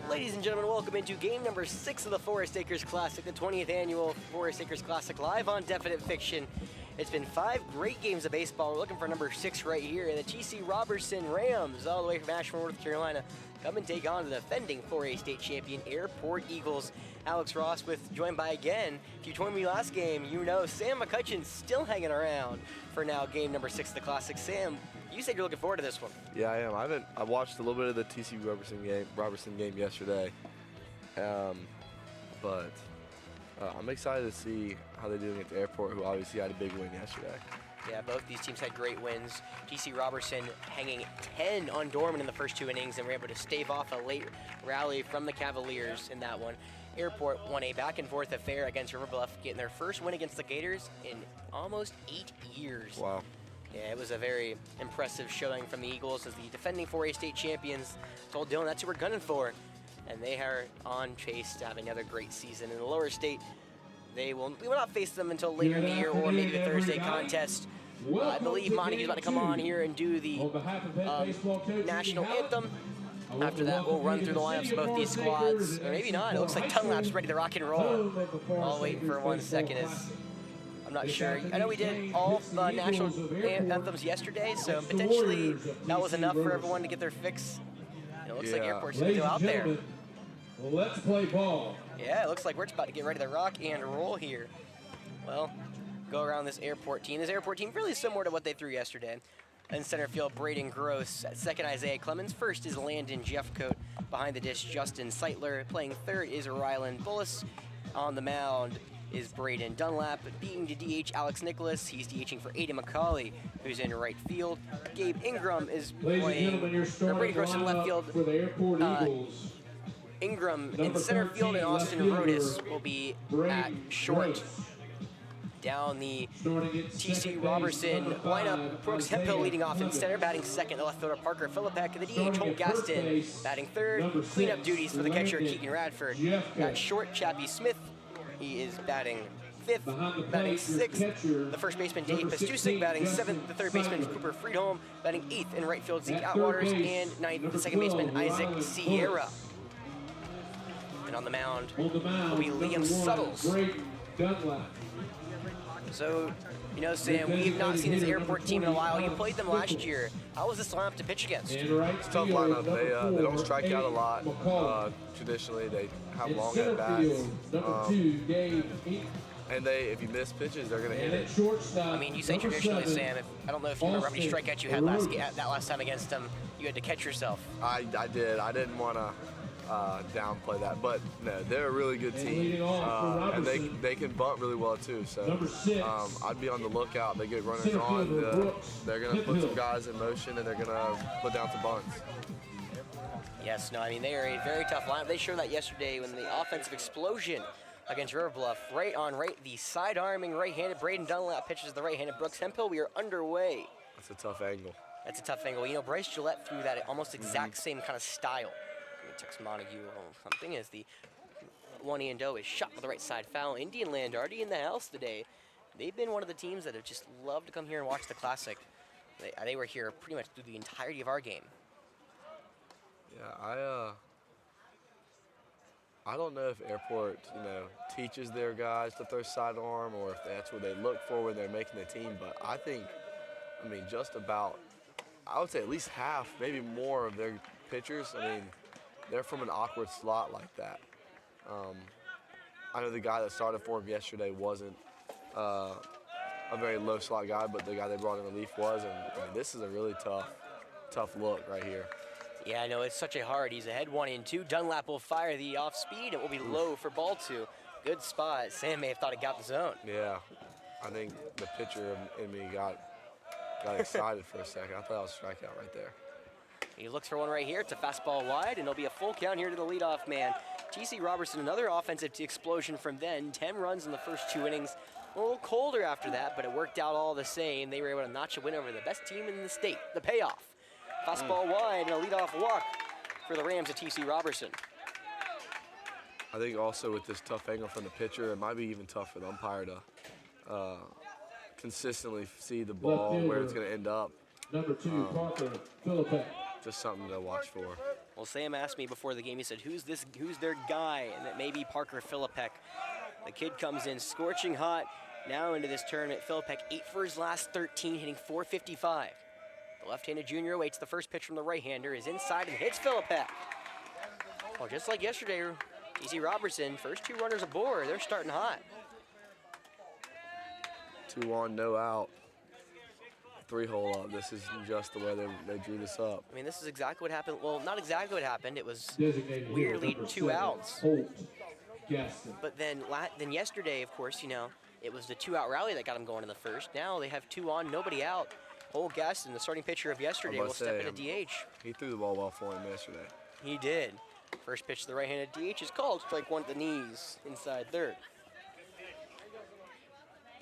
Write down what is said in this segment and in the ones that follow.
Ladies and gentlemen, welcome into game number 6 of the Forest Acres Classic, the 20th annual Forest Acres Classic, live on Definite Fiction. It's been 5 great games of baseball. We're looking for number 6 right here, and the TC Roberson Rams, all the way from Asheville, North Carolina, come and take on the defending 4A state champion Airport Eagles. Alex Ross joined by again. If you joined me last game, you know Sam McCutcheon's still hanging around for now game number 6 of the Classic. Sam, you said you're looking forward to this one. Yeah, I am. I watched a little bit of the TC Roberson game yesterday, but I'm excited to see how they're doing at the Airport, who obviously had a big win yesterday. Yeah, both these teams had great wins. TC Roberson hanging 10 on Dorman in the first 2 innings and were able to stave off a late rally from the Cavaliers in that one. Airport won a back-and-forth affair against River Bluff, getting their first win against the Gators in almost 8 years. Wow. Yeah, it was a very impressive showing from the Eagles as the defending 4A state champions. Told Dylan that's who we're gunning for. And they are on pace to have another great season. In the lower state, we will not face them until later in the year or maybe the Thursday contest. I believe Montague's about to come on here and do the national anthem. After that, we'll run through the lineups of both these squads. Or maybe not. It looks like Dunlap's ready to rock and roll. I'll wait for 1 second. I'm not sure. I know we did all the national anthems yesterday, so potentially that was enough for everyone to get their fix. It looks like Airport's going to go out there. Let's play ball. Yeah, it looks like we're just about to get ready to rock and roll here. Well, go around this Airport team. This Airport team really similar to what they threw yesterday. In center field, Braden Gross. At second, Isaiah Clemens. First is Landon Jeffcoat. Behind the dish, Justin Seitler. Playing third is Rylan Bullis. On the mound is Braden Dunlap. Being to DH Alex Nicholas. He's DHing for Aiden McCauley, who's in right field. Gabe Ingram is playing, Braden Gross in left field. For the Airport Eagles. Ingram in center field, and Austin Rodis will be at short. Down the TC Roberson lineup, Brooks Hemphill leading off in center, batting second, the left fielder Parker Philippek, the DH Holt Gaston batting third, cleanup duties for the catcher Keaton Radford. At short, Chappie Smith, he is batting fifth, batting sixth, the first baseman Dave Pastusik batting seventh, the third baseman Cooper Freedholm batting eighth, in right field Zeke Outwaters, and ninth, the second baseman Isaac Sierra. And on the mound will be Liam Suttles. So, you know, Sam, we've not seen this Airport team in a while. You played them last year. How was this lineup to pitch against? It's a tough lineup. They don't strike out a lot. Traditionally, they have long at bats. And if you miss pitches, they're going to hit it. I mean, you say traditionally, Sam. I don't know if you remember how many strikeouts you had that last time against them. You had to catch yourself. I did. I didn't want to downplay that, but no, they're a really good team, and they can bunt really well too. So I'd be on the lookout. They get runners on. They're going to put some guys in motion, and they're going to put down some bunts. Yes, no, I mean, they are a very tough lineup. They showed that yesterday when the offensive explosion against River Bluff, the side-arming right-handed Braden Dunlap pitches the right-handed Brooks Hemphill. We are underway. That's a tough angle. That's a tough angle. You know, Bryce Gillette threw that almost exact same kind of style. Tex Montague something as the one and is shot with the right side foul. Indian Land already in the house today. They've been one of the teams that have just loved to come here and watch the Classic. They were here pretty much through the entirety of our game. Yeah, I don't know if Airport, teaches their guys to throw sidearm or if that's what they look for when they're making the team. But I mean, just about, I would say at least half, maybe more of their pitchers, they're from an awkward slot like that. I know the guy that started for him yesterday wasn't a very low slot guy, but the guy they brought in relief was. And this is a really tough look right here. Yeah, I know, it's such a hard. He's ahead 1-2. Dunlap will fire the off speed. It will be low for ball 2. Good spot. Sam may have thought it got the zone. Yeah, I think the pitcher in me got excited for a second. I thought I was a strikeout right there. He looks for one right here. It's a fastball wide, and it'll be a full count here to the leadoff man. TC Roberson, another offensive explosion from then. 10 runs in the first 2 innings. A little colder after that, but it worked out all the same. They were able to notch a win over the best team in the state. The payoff. Fastball wide and a leadoff walk for the Rams of TC Roberson. I think also with this tough angle from the pitcher, it might be even tough for the umpire to consistently see the ball where it's going to end up. Number 2, Parker Philippek. Just something to watch for. Well, Sam asked me before the game, he said, who's their guy? And that may be Parker Philippek. The kid comes in scorching hot now into this tournament. Philippek 8 for his last 13, hitting .455. The left-handed junior awaits the first pitch from the right-hander, is inside and hits Philippek. Well, just like yesterday, TC Roberson, first 2 runners aboard, they're starting hot. 2 on, no out. 3-hole up. This is just the way they drew this up. I mean, this is exactly what happened. Well, not exactly what happened. It was Designated weirdly hitter, 2 number 7, outs. Holt Gaston. But then yesterday, of course, you know, it was the 2-out rally that got them going in the first. Now they have 2 on, nobody out. Holt Gaston, the starting pitcher of yesterday, will step in at DH. He threw the ball well for him yesterday. He did. First pitch to the right-handed DH is called. Strike 1 at the knees, inside third.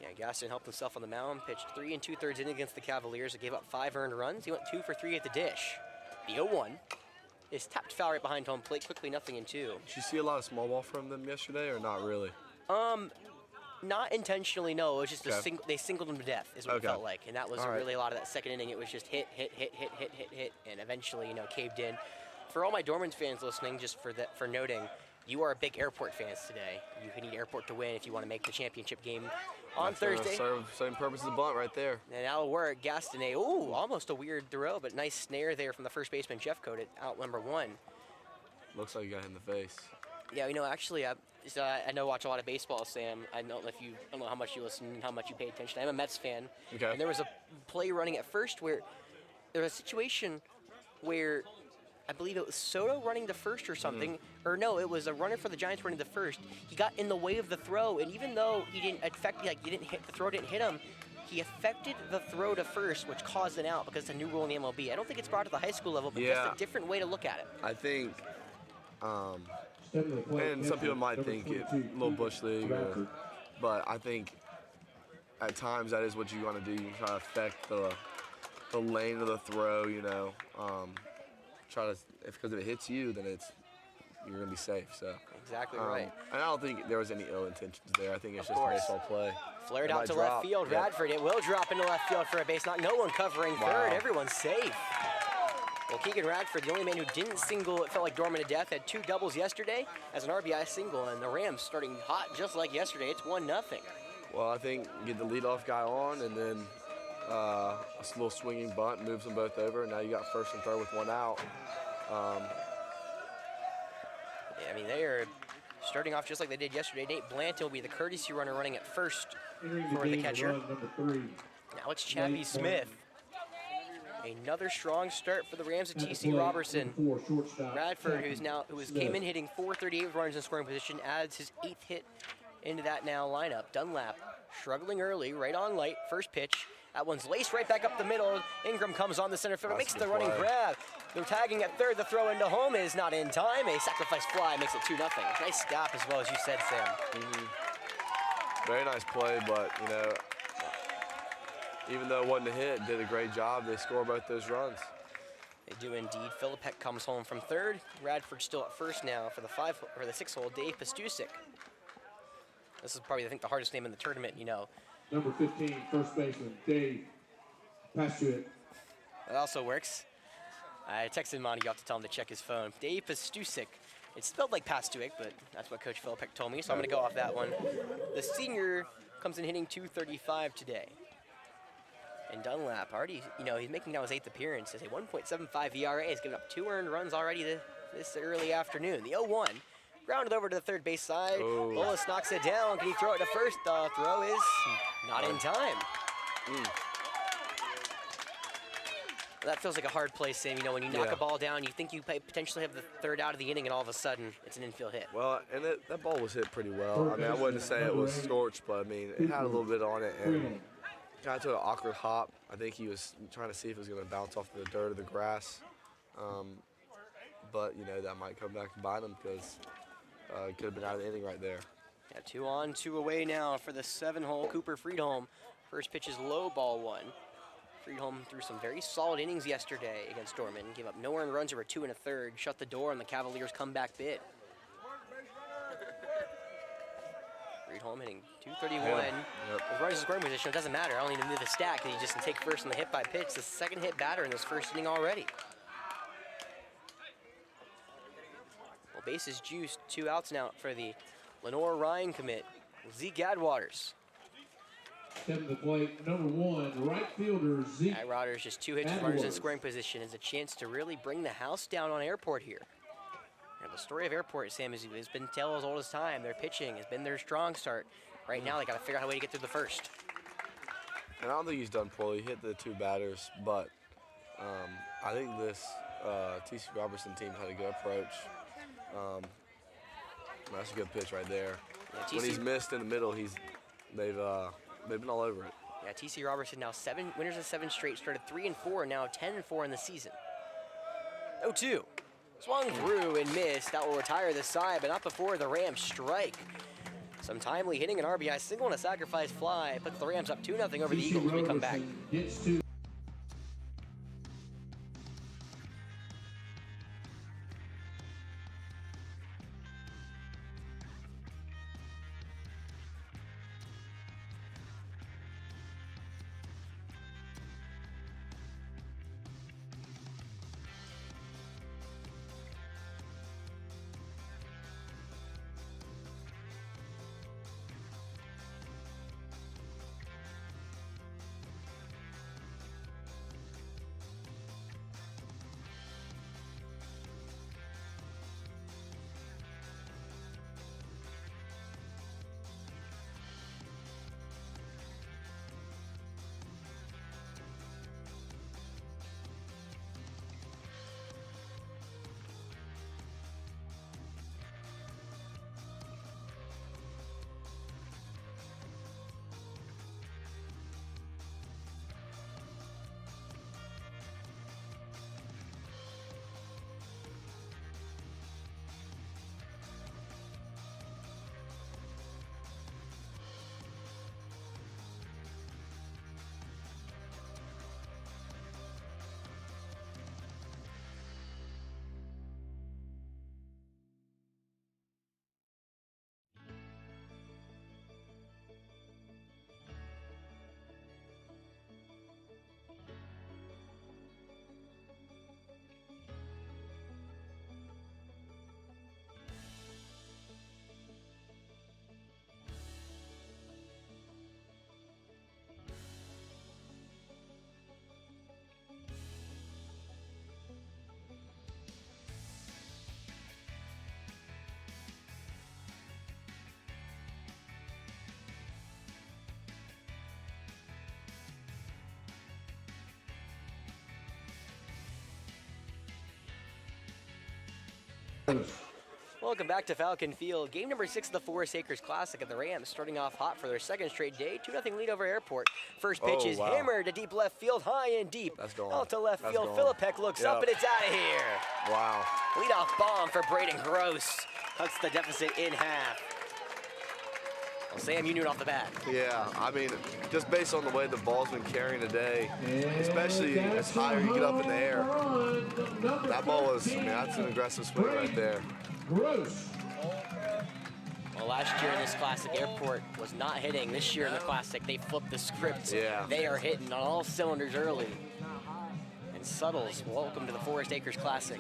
Yeah, Gaston helped himself on the mound, pitched 3 2/3 innings against the Cavaliers. It gave up 5 earned runs. He went 2 for 3 at the dish. The 0-1 is tapped foul right behind home plate. Quickly, 0-2. Did you see a lot of small ball from them yesterday, or not really? Not intentionally, no. It was just Okay. they singled him to death, is what it Okay. felt like, and that was All right. really a lot of that second inning. It was just hit, and eventually, you know, caved in. For all my Dormans fans listening, just for noting, you are big Airport fans today. You need Airport to win if you want to make the championship game on That's gonna Thursday. serve same purpose as a bunt right there. And that'll work. Gastinet, ooh, almost a weird throw, but nice snare there from the first baseman, Jeff Cote, out number 1. Looks like you got hit in the face. Yeah, you know, actually, I know watch a lot of baseball, Sam. I don't know how much you listen, how much you pay attention. I'm a Mets fan. Okay. And there was a play running at first where there was a situation where I believe it was Soto running to first or something, or no, it was a runner for the Giants running to first. He got in the way of the throw, and even though he didn't affect, the throw didn't hit him, he affected the throw to first, which caused an out because it's a new rule in the MLB. I don't think it's brought to the high school level, but just a different way to look at it. I think, and some people might think it's a little bush league, but I think at times that is what you want to do. You try to affect the lane of the throw, you know. Because if it hits you, then you're gonna be safe. So Exactly right. And I don't think there was any ill intentions there. I think it's Of just course. baseball play. Flared It out might to drop. left field. Yeah. Radford, it will drop into left field for a base knock. No one covering third. Wow. Everyone's safe. Well, Keegan Radford, the only man who didn't single, it felt like Dorman to death, had 2 doubles yesterday as an RBI single, and the Rams starting hot just like yesterday. It's 1-0. Well, I think get the leadoff guy on, and then a little swinging bunt moves them both over. And now you got first and third with 1 out. Yeah, I mean, they are starting off just like they did yesterday. Nate Blanton will be the courtesy runner running at first for the catcher. Now it's Chappie Smith. Another strong start for the Rams of TC Roberson. Radford, who came in hitting .438 with runners in scoring position, adds his 8th hit into that now lineup. Dunlap struggling early, right on light, first pitch. That one's laced right back up the middle. Ingram comes on the center field, makes the running grab. They're tagging at third. The throw into home is not in time. A sacrifice fly makes it 2-0. Nice stop as well, as you said, Sam. Very nice play, but you know, even though it wasn't a hit, did a great job. They score both those runs. They do indeed. Philippek comes home from third. Radford still at first now for the 6-hole. Dave Pastusik. This is probably, I think, the hardest name in the tournament, you know. Number 15, first baseman, Dave Pastuik. That also works. I texted Monty off to tell him to check his phone. Dave Pastusik. It's spelled like Pastuik, but that's what Coach Philippek told me, so I'm going to go off that one. The senior comes in hitting .235 today. And Dunlap already, you know, he's making now his 8th appearance. Has a 1.75 ERA. He's given up 2 earned runs already this early afternoon. The 0-1. Grounded over to the third base side. Oh. Bolus knocks it down. Can he throw it to first? The throw is not in time. That feels like a hard play, Sam. You know, when you knock a ball down, you think you potentially have the third out of the inning, and all of a sudden, it's an infield hit. Well, and that ball was hit pretty well. I mean, I wouldn't say it was scorched, but I mean, it had a little bit on it, and kind of took an awkward hop. I think he was trying to see if it was going to bounce off the dirt or the grass. But, you know, that might come back and bite him because it could have been out of the inning right there. Yeah, 2 on, 2 away now for the 7-hole. Cooper Friedholm. First pitch is low, ball 1. Friedholm threw some very solid innings yesterday against Dorman. Gave up no earned runs over 2 1/3. Shut the door on the Cavaliers' comeback bid. Friedholm hitting .231. With runners in scoring position, it doesn't matter. I don't need to move the stack. He just can take first in the hit by pitch. The second hit batter in this first inning already. Well, bases juiced, 2 outs now for the Lenore Ryan commit, Zeke Adwaters. Step to the plate, number 1, right fielder Zeke. Adwaters just 2 hits, runners in scoring position, is a chance to really bring the house down on Airport here. And the story of Airport, Sam, has been tale as old as time. Their pitching has been their strong start. Right now, they got to figure out a way to get through the first. And I don't think he's done poorly. He hit the 2 batters, but I think this TC Roberson team had a good approach. That's a good pitch right there. Yeah, when he's missed in the middle, they've been all over it. Yeah, TC Roberson now 7 winners of 7 straight, started 3-4, now 10-4 in the season. 0-2. Swung through and missed. That will retire the side, but not before the Rams strike. Some timely hitting, an RBI single and a sacrifice fly puts the Rams up 2-0 over the Eagles when we come back. Welcome back to Falcon Field. Game number 6 of the Forest Acres Classic, and the Rams starting off hot for their 2nd straight day. 2-0 lead over Airport. First pitch is hammered to deep left field, high and deep. That's gone. Out to left field. Philippek looks up, and it's out of here. Wow. Leadoff bomb for Braden Gross. Cuts the deficit in half. Well, Sam, you knew it off the bat. Yeah, I mean, just based on the way the ball's been carrying today, especially as higher you get up in the air, that ball was, I mean, that's an aggressive swing right there. Well, last year in this Classic, Airport was not hitting. This year in the Classic, they flipped the script. Yeah. They are hitting on all cylinders early. And Suttles, welcome to the Forest Acres Classic.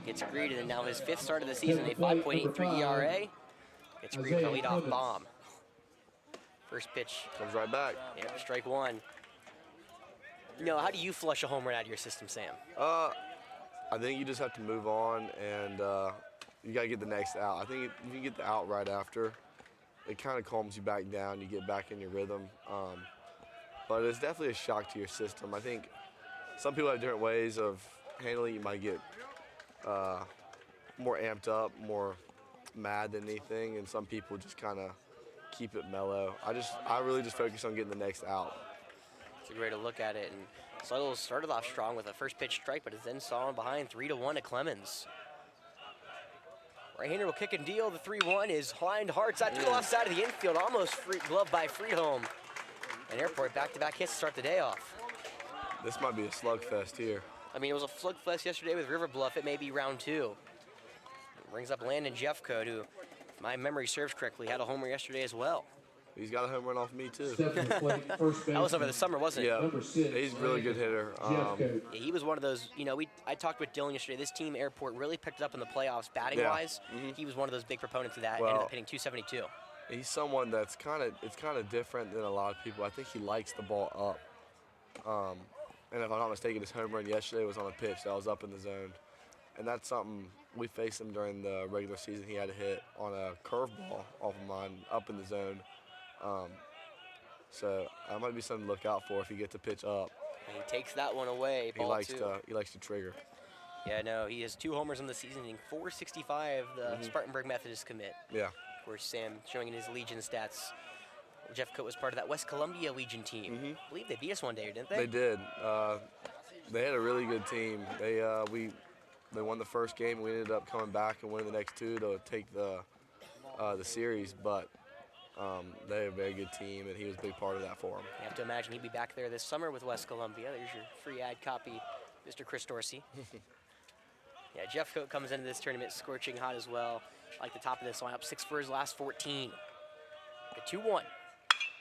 Gets greeted, and now his 5th start of the season, a 5.83 ERA. Gets greeted for a leadoff bomb. First pitch. Comes right back. Yep, strike 1. No, how do you flush a home run out of your system, Sam? I think you just have to move on, and you got to get the next out. I think if you get the out right after, it kind of calms you back down. You get back in your rhythm. But it's definitely a shock to your system. I think some people have different ways of handling. You might get more amped up, more mad than anything, and some people just kind of keep it mellow. I really just focus on getting the next out. It's a great to look at it. And Suttles started off strong with a first pitch strike, but is then sawn behind 3-1 to Clemens. Right-hander will kick and deal. The 3-1 is hind hard side to the left side of the infield, almost gloved by Freedholm. And Airport back-to-back hits to start the day off. This might be a slugfest here. I mean, it was a slugfest yesterday with River Bluff. It may be round 2. It brings up Landon Jeffcoat, who, if my memory serves correctly, had a homer yesterday as well. He's got a home run off me, too. Stepping to the plate, first That was over baseman, the summer, wasn't it? Yeah, Number 6, he's a really good hitter. Jeff Coates. Yeah, he was one of those, I talked with Dylan yesterday. This team, Airport, really picked it up in the playoffs batting-wise. He was one of those big proponents of that, Well, ended up hitting 272. He's someone that's kind of different than a lot of people. I think he likes the ball up. And if I'm not mistaken, his home run yesterday was on a pitch that was up in the zone. And that's something we faced him during the regular season. He had to hit on a curveball off of mine up in the zone. So that might be something to look out for if he gets a pitch up. And he takes that one away. He likes to trigger. Yeah, no, he has 2 homers on the season, hitting 465, the Spartanburg Methodist commit. Yeah. Of course, Sam showing in his Legion stats. Jeff Coates was part of that West Columbia Legion team. I believe they beat us one day, didn't they? They did. They had a really good team. They won the first game. We ended up coming back and winning the next 2 to take the series. But they're a very good team, and he was a big part of that for them. You have to imagine he'd be back there this summer with West Columbia. There's your free ad copy, Mr. Chris Dorsey. Yeah, Jeff Coates comes into this tournament scorching hot as well. Like the top of this lineup, 6 for his last 14. The 2-1.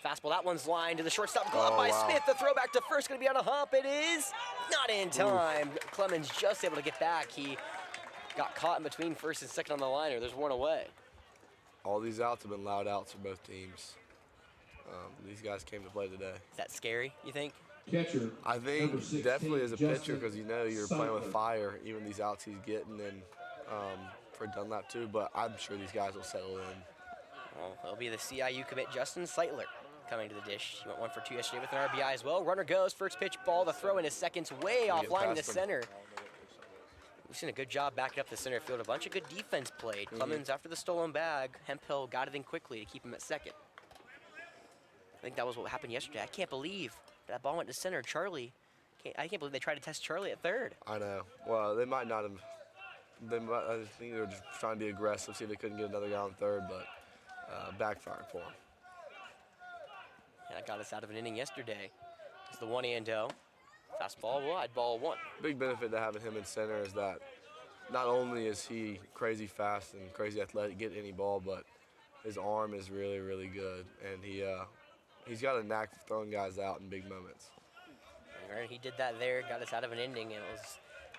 Fastball, that one's lined to the shortstop glove by Smith. The throw back to first, going to be on a hop. It is not in time. Clemens just able to get back. He got caught in between first and second on the liner. There's one away. All these outs have been loud outs for both teams. These guys came to play today. Is that scary, you think? Catcher. I think definitely as a pitcher, because you're playing with fire, even these outs he's getting, and for Dunlap too. But I'm sure these guys will settle in. Well, it'll be the CIU commit Justin Seitler coming to the dish. He went 1 for 2 yesterday with an RBI as well. Runner goes, first pitch ball. The throw in his seconds way offline to center. We've seen a good job backing up the center field. A bunch of good defense played. Clemens after the stolen bag. Hemphill got it in quickly to keep him at second. I think that was what happened yesterday. I can't believe that ball went to center. Charlie, I can't believe they tried to test Charlie at third. I know. Well, they might not have. I think they were just trying to be aggressive, see if they couldn't get another guy on third, but backfired for him. Yeah, that got us out of an inning yesterday. It's the 1-0. Fastball, wide ball 1. Big benefit to having him in center is that not only is he crazy fast and crazy athletic, get any ball, but his arm is really, really good, and he's got a knack for throwing guys out in big moments. And he did that there, got us out of an inning, and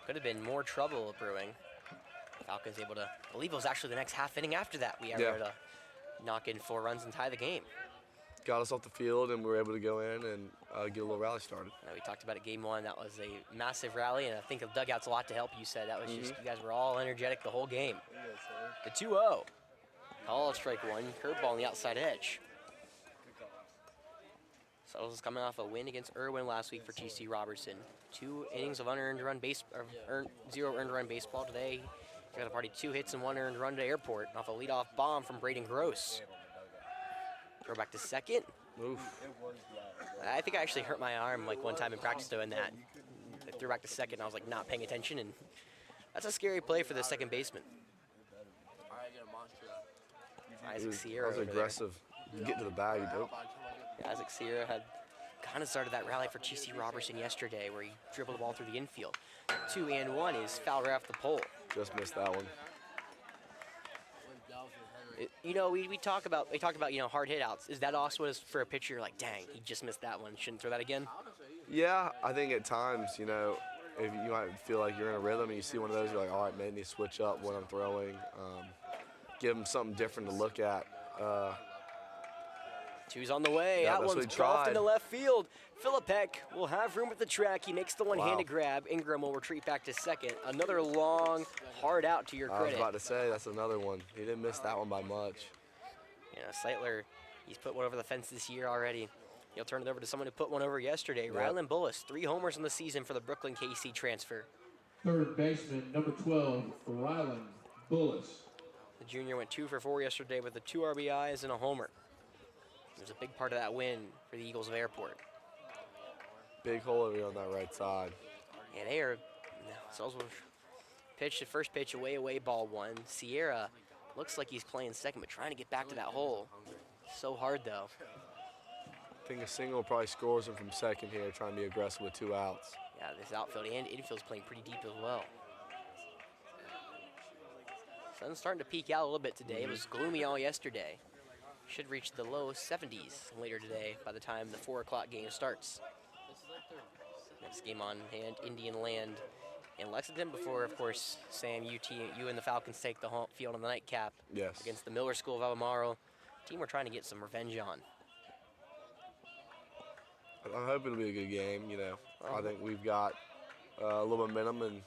could have been more trouble brewing. Falcons able to, I believe it was actually the next half inning after that, we were able to knock in 4 runs and tie the game. Got us off the field, and we were able to go in and get a little rally started. Now, we talked about it game 1. That was a massive rally, and I think the dugout's a lot to help. You said that was just, you guys were all energetic the whole game. The 2-0. Call strike 1, curveball on the outside edge. Suttles is coming off a win against Irwin last week for TC Roberson. 2 innings of unearned run 0 earned run baseball today. He got a party 2 hits and 1 earned run to Airport off a leadoff bomb from Braden Gross. Throw back to second. Oof. I think I actually hurt my arm like one time in practice doing that. I threw back to second and I was like not paying attention, and that's a scary play for the second baseman. Isaac Sierra. That was aggressive. Get to the bag, dope. Yeah, Isaac Sierra had kind of started that rally for TC Roberson yesterday where he dribbled the ball through the infield. 2-1 is foul right off the pole. Just missed that one. We talk about hard hit outs. Is that also what is for a pitcher? You're like, dang, he just missed that one. Shouldn't throw that again. Yeah, I think at times, if you might feel like you're in a rhythm and you see one of those, you're like, all right, man, I need to switch up when I'm throwing. Give him something different to look at. 2's on the way. Yeah, that one's dropped into left field. Philippek will have room at the track. He makes the one-handed grab. Ingram will retreat back to second. Another long, hard out to your credit. I was about to say, that's another one. He didn't miss that one by much. Seitler, he's put one over the fence this year already. He'll turn it over to someone who put one over yesterday. Yep. Rylan Bullis, 3 homers in the season for the Brooklyn KC transfer. Third baseman, number 12, for Rylan Bullis. The junior went 2 for 4 yesterday with the 2 RBIs and a homer. He was a big part of that win for the Eagles of Airport. Big hole over here on that right side. Yeah, they are. Pitched the first pitch away, ball 1. Sierra looks like he's playing second, but trying to get back to that hole. So hard, though. I think a single probably scores him from second here, trying to be aggressive with 2 outs. Yeah, this outfield and infield's playing pretty deep as well. Sun's starting to peek out a little bit today. It was gloomy all yesterday. should reach the low 70s later today by the time the 4 o'clock game starts. Next game on hand, Indian Land in Lexington before, of course, Sam, you and the Falcons take the field on the nightcap against the Miller School of Albemarle, team we're trying to get some revenge on. I hope it'll be a good game, you know. I think we've got a little momentum, and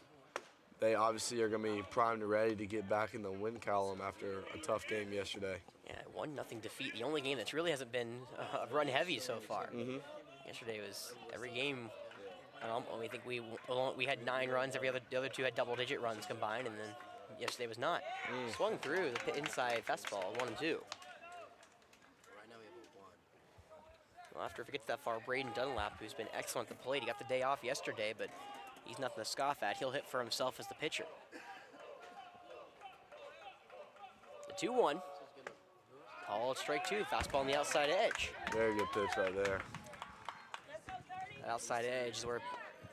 they obviously are going to be primed and ready to get back in the win column after a tough game yesterday. Yeah, 1-0 defeat, the only game that really hasn't been run heavy so far. Yesterday was every game. I think we had 9 runs. The other 2 had double-digit runs combined, and then yesterday was not. Swung through the inside fastball, 1 and 2. Well, after if it gets that far, Braden Dunlap, who's been excellent at the plate, he got the day off yesterday, but he's nothing to scoff at. He'll hit for himself as the pitcher. The 2-1. Called strike 2. Fastball on the outside edge. Very good pitch right there. That outside edge is where,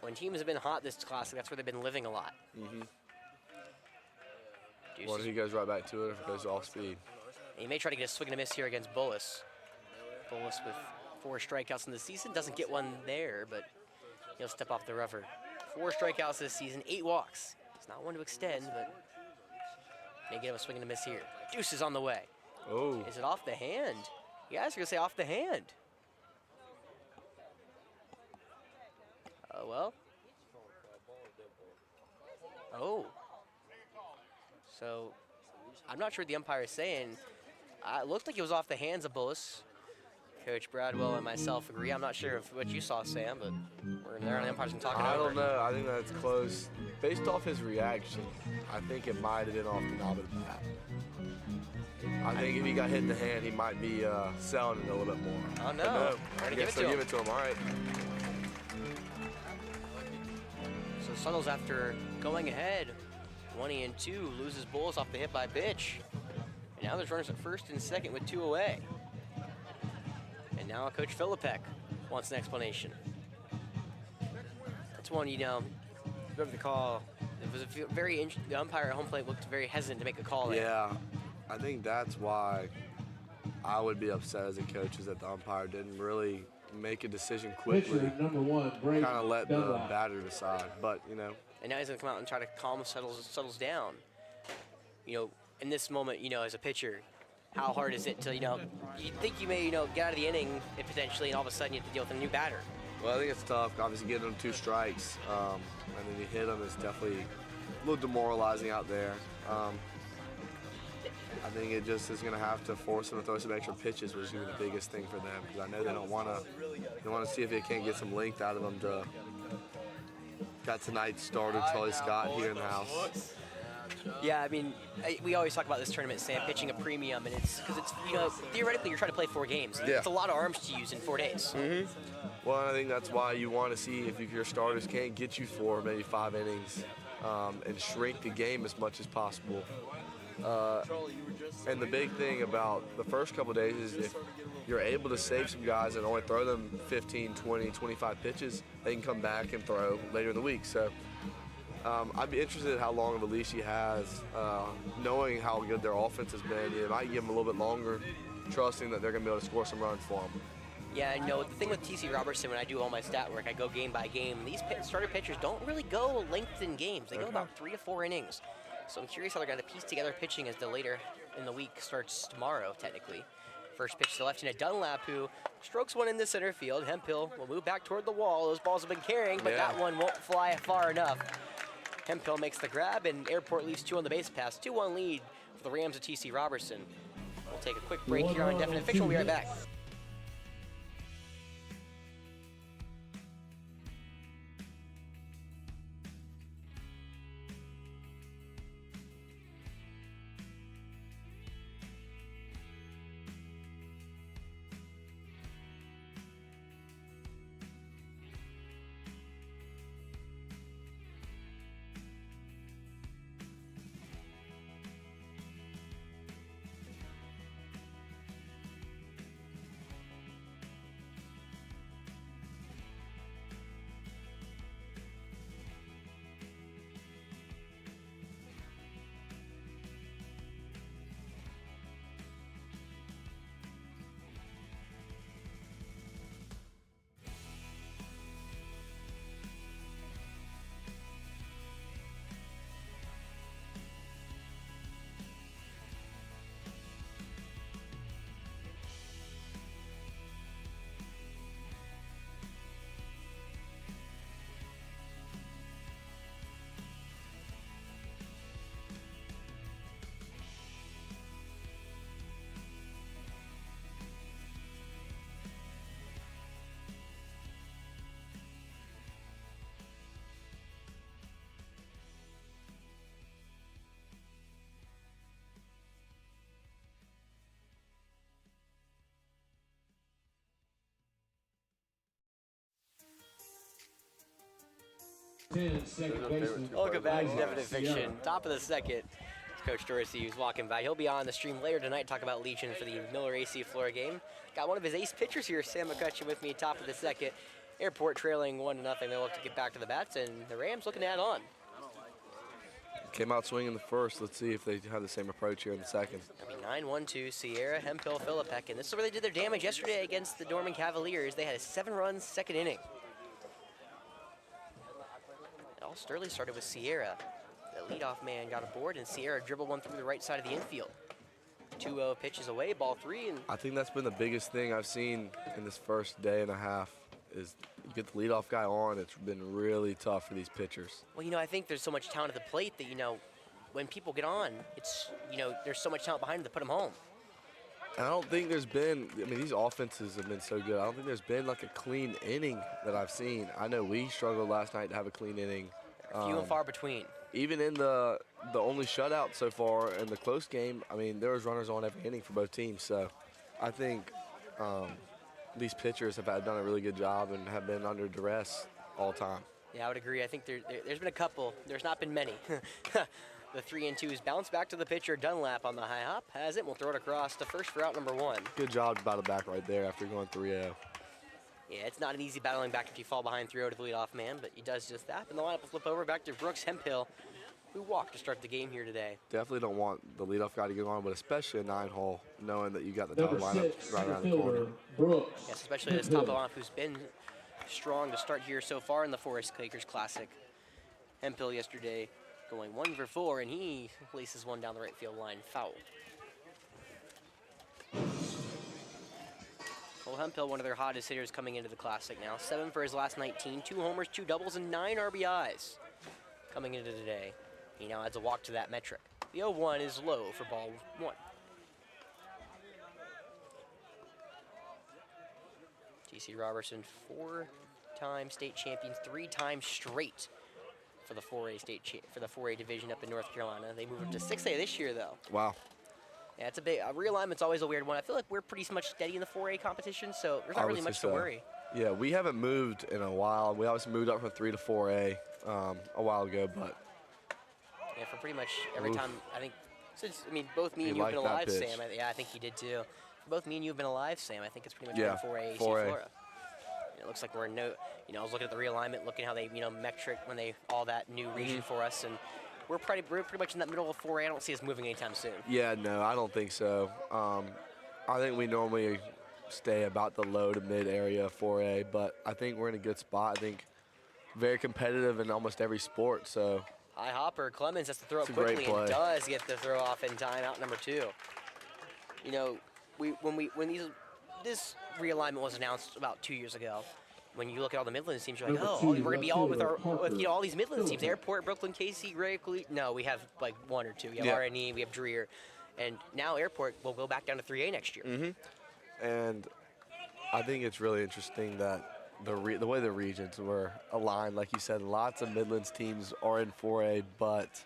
when teams have been hot this classic, that's where they've been living a lot. Well, he goes right back to it if it goes off speed. And he may try to get a swing and a miss here against Bullis. Bullis with 4 strikeouts in the season. Doesn't get one there, but he'll step off the rubber. 4 strikeouts this season, 8 walks. It's not one to extend, but may get him a swing and a miss here. Deuce is on the way. Oh. Is it off the hand? You guys are going to say off the hand. Well. Oh. So, I'm not sure what the umpire is saying. It looked like it was off the hands of Bullis. Coach Bradwell and myself agree. I'm not sure if what you saw, Sam, but we're there on the umpires and talking over. I don't know. I think that's close. Based off his reaction, I think it might have been off the knob of the bat. I think if he got hit in the hand, he might be selling it a little bit more. Oh, no. I guess they'll give it to him. All right. So Suttles, after going ahead 1-2, loses Bullis off the hit by pitch. And now there's runners at first and second with 2 away. And now Coach Filipek wants an explanation. That's one, you know, whoever the call, it was the umpire at home plate looked very hesitant to make a call there. Yeah, I think that's why I would be upset as a coach, is that the umpire didn't really make a decision quickly. Pitcher number 1, Braden kind of let the Dunlap. batter decide, but, you know. And now he's going to come out and try to calm Suttles down. You know, in this moment, you know, as a pitcher, how hard is it to, you know, you think you may, you know, get out of the inning potentially, and all of a sudden you have to deal with a new batter. Well, I think it's tough. Obviously, getting them 2 strikes, and then you hit them is definitely a little demoralizing out there. I think it just is going to have to force them to throw some extra pitches, which is going to be the biggest thing for them, because I know they don't want to. They want to see if they can't get some length out of them. Got tonight's starter, Charlie Scott, here in the house. Yeah, I mean, we always talk about this tournament, Sam, pitching a premium, and it's because it's, you know, theoretically you're trying to play 4 games. Yeah. It's a lot of arms to use in 4 days. Well, I think that's why you want to see if your starters can't get you 4, maybe 5 innings, and shrink the game as much as possible. And the big thing about the first couple of days is if you're able to save some guys and only throw them 15, 20, 25 pitches, they can come back and throw later in the week. So I'd be interested in how long of a leash he has, knowing how good their offense has been. You might give them a little bit longer, trusting that they're going to be able to score some runs for them. Yeah, I know. The thing with TC Roberson, when I do all my stat work, I go game by game. These starter pitchers don't really go lengthened games. They go about 3 to 4 innings. So I'm curious how they're going to piece together pitching as the later in the week starts tomorrow, technically. First pitch to left-handed Dunlap, who strokes one in the center field. Hemphill will move back toward the wall. Those balls have been carrying, but that one won't fly far enough. Hemphill makes the grab, and Airport leaves 2 on the base pass. 2-1 lead for the Rams of TC Roberson. We'll take a quick break here on Definite Fiction. We'll be right back. 10, second baseman. Welcome back to Isaac Definite Fiction. Sierra. Top of the second. Coach Dorsey, who's walking by. He'll be on the stream later tonight to talk about Legion for the Miller AC Flora game. Got one of his ace pitchers here, Sam McCutcheon, with me, top of the second. Airport trailing 1-0. They'll look to get back to the bats, and the Rams looking to add on. Came out swinging the first. Let's see if they have the same approach here in the second. I mean, 9-1-2, Sierra, Hemphill, Philippek, and this is where they did their damage yesterday against the Dorman Cavaliers. They had a 7-run second inning. It all Sterling started with Sierra. The leadoff man got aboard, and Sierra dribbled one through the right side of the infield. 2-0 pitches away, ball 3. And I think that's been the biggest thing I've seen in this first day and a half is you get the leadoff guy on. It's been really tough for these pitchers. well, I think there's so much talent at the plate that, when people get on, it's, there's so much talent behind them to put them home. And I don't think there's been, these offenses have been so good. I don't think there's been like a clean inning that I've seen. I know we struggled last night to have a clean inning. Few and far between. Even in the only shutout so far in the close game, there was runners on every inning for both teams. So I think these pitchers have done a really good job and have been under duress all the time. Yeah, I would agree. I think there's been a couple. There's not been many. The 3-2s bounce back to the pitcher. Dunlap on the high hop has it. We'll throw it across to first for out number 1. Good job to battle back right there after going 3-0. Yeah, it's not an easy battling back if you fall behind 3-0 to the leadoff man, but he does just that. And the lineup will flip over back to Brooks Hemphill, who walked to start the game here today. Definitely don't want the leadoff guy to get on, but especially a 9-hole, knowing that you got the top Number lineup 6, right around the fielder, corner. Brooks. Yes, especially this top of the lineup who's been strong to start here so far in the Forest Quakers Classic. Hemphill yesterday going 1 for 4, and he laces one down the right field line, foul. Cole Hemphill, one of their hottest hitters coming into the Classic now. 7 for his last 19, 2 homers, 2 doubles, and 9 RBIs coming into today. He now adds a walk to that metric. The 0-1 is low for ball 1. T.C. Roberson, 4-time state champion, 3 times straight for the 4A division up in North Carolina. They moved up to 6A this year, though. Wow. Yeah, it's a big realignment's always a weird one. I feel like we're pretty much steady in the 4A competition, so there's not really much to worry. Yeah, we haven't moved in a while. We obviously moved up from 3 to 4A a while ago, but yeah, for pretty much every time I think since both me and you have been alive, Sam. I think he did too. For both me and you have been alive, Sam. I think it's pretty much been 4A AC Flora. It looks like we're in no. I was looking at the realignment, looking how they metric when they all that new region for us, and we're pretty much in that middle of 4A. I don't see us moving anytime soon. Yeah, no, I don't think so. I think we normally stay about the low to mid area of 4A, but I think we're in a good spot. I think very competitive in almost every sport. So high hopper Clemens has to throw it's up a great quickly play. and does get the throw off in time, out number 2. This realignment was announced about 2 years ago. When you look at all the Midlands teams, you're like, we're going to be all with all these Midlands teams. Airport, Brooklyn, Casey, Gray, no, we have like 1 or 2. We have RNE, we have Dreer. And now Airport will go back down to 3A next year. And I think it's really interesting that the way the regions were aligned, like you said, lots of Midlands teams are in 4A, but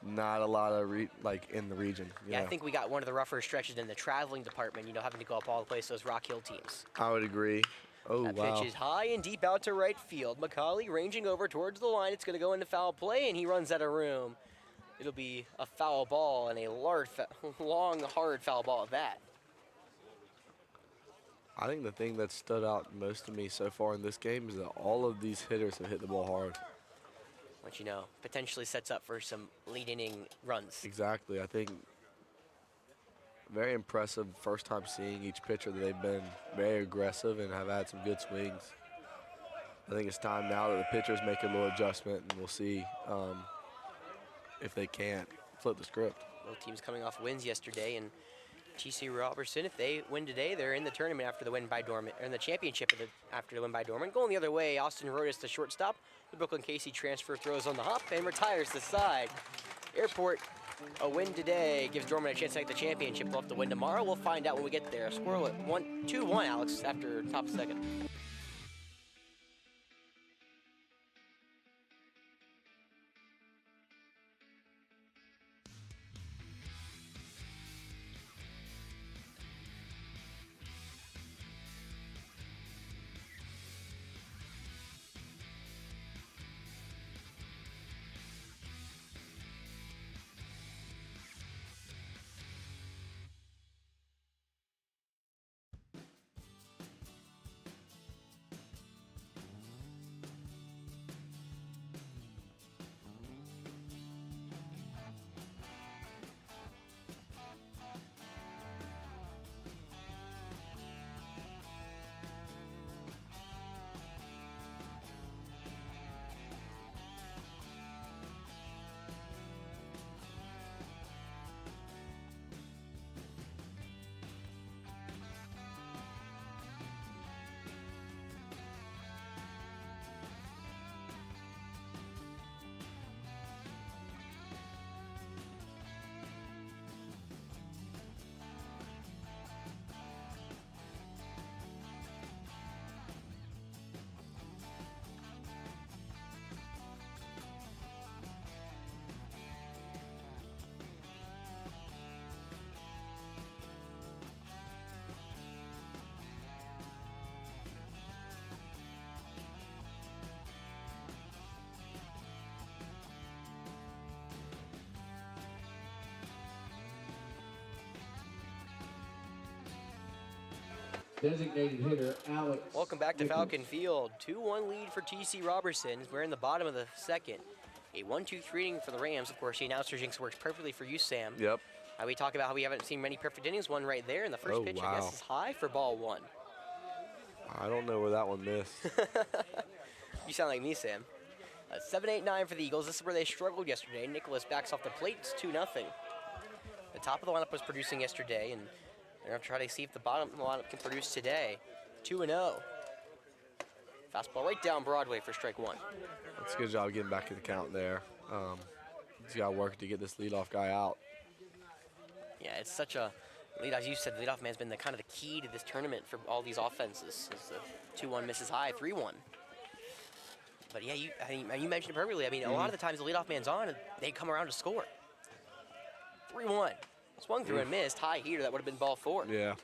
not a lot of in the region. Yeah, I think we got one of the rougher stretches in the traveling department, having to go up all the place, those Rock Hill teams. I would agree. Oh, that wow. pitch is high and deep out to right field. McCauley ranging over towards the line. It's going to go into foul play, and he runs out of room. It'll be a foul ball and a long, hard foul ball at that. I think the thing that stood out most to me so far in this game is that all of these hitters have hit the ball hard. Which, potentially sets up for some lead inning runs. Exactly. I think very impressive first time seeing each pitcher that they've been very aggressive and have had some good swings. I think it's time now that the pitchers make a little adjustment, and we'll see if they can't flip the script. Both teams coming off wins yesterday, and T.C. Roberson, if they win today, they're in the tournament after the win by Dorman, or in the championship after the win by Dorman. Going the other way, Austin Rodas, the shortstop. The Brooklyn Casey transfer throws on the hop and retires the side. Airport, a win today gives Dorman a chance to take the championship. We'll have to win tomorrow. We'll find out when we get there. Squirrel at 2-1, Alex, after top second. Designated hitter, Alex. Welcome back to Nichols. Falcon Field. 2-1 lead for TC Roberson. We're in the bottom of the second. A 1-2-3 inning for the Rams. Of course, the announcer jinx works perfectly for you, Sam. Yep. We talk about how we haven't seen many perfect innings. One right there, and the first Oh, pitch, I guess, wow. is high for ball one. I don't know where that one missed. You sound like me, Sam. 7-8-9 for the Eagles. This is where they struggled yesterday. Nicholas backs off the plate. It's 2-0. The top of the lineup was producing yesterday, and they're going to try to see if the bottom of the lineup can produce today. 2-0. Fastball right down Broadway for strike one. That's a good job getting back in the count there. He's got to work to get this leadoff guy out. Yeah, it's such a lead. As you said, the leadoff man's been the kind of the key to this tournament for all these offenses. As the 2-1 misses high, 3-1. But yeah, you mentioned it perfectly. I mean, a lot of the times the leadoff man's on, and they come around to score. 3-1. Swung through and missed. High heater. That would have been ball four. Yeah.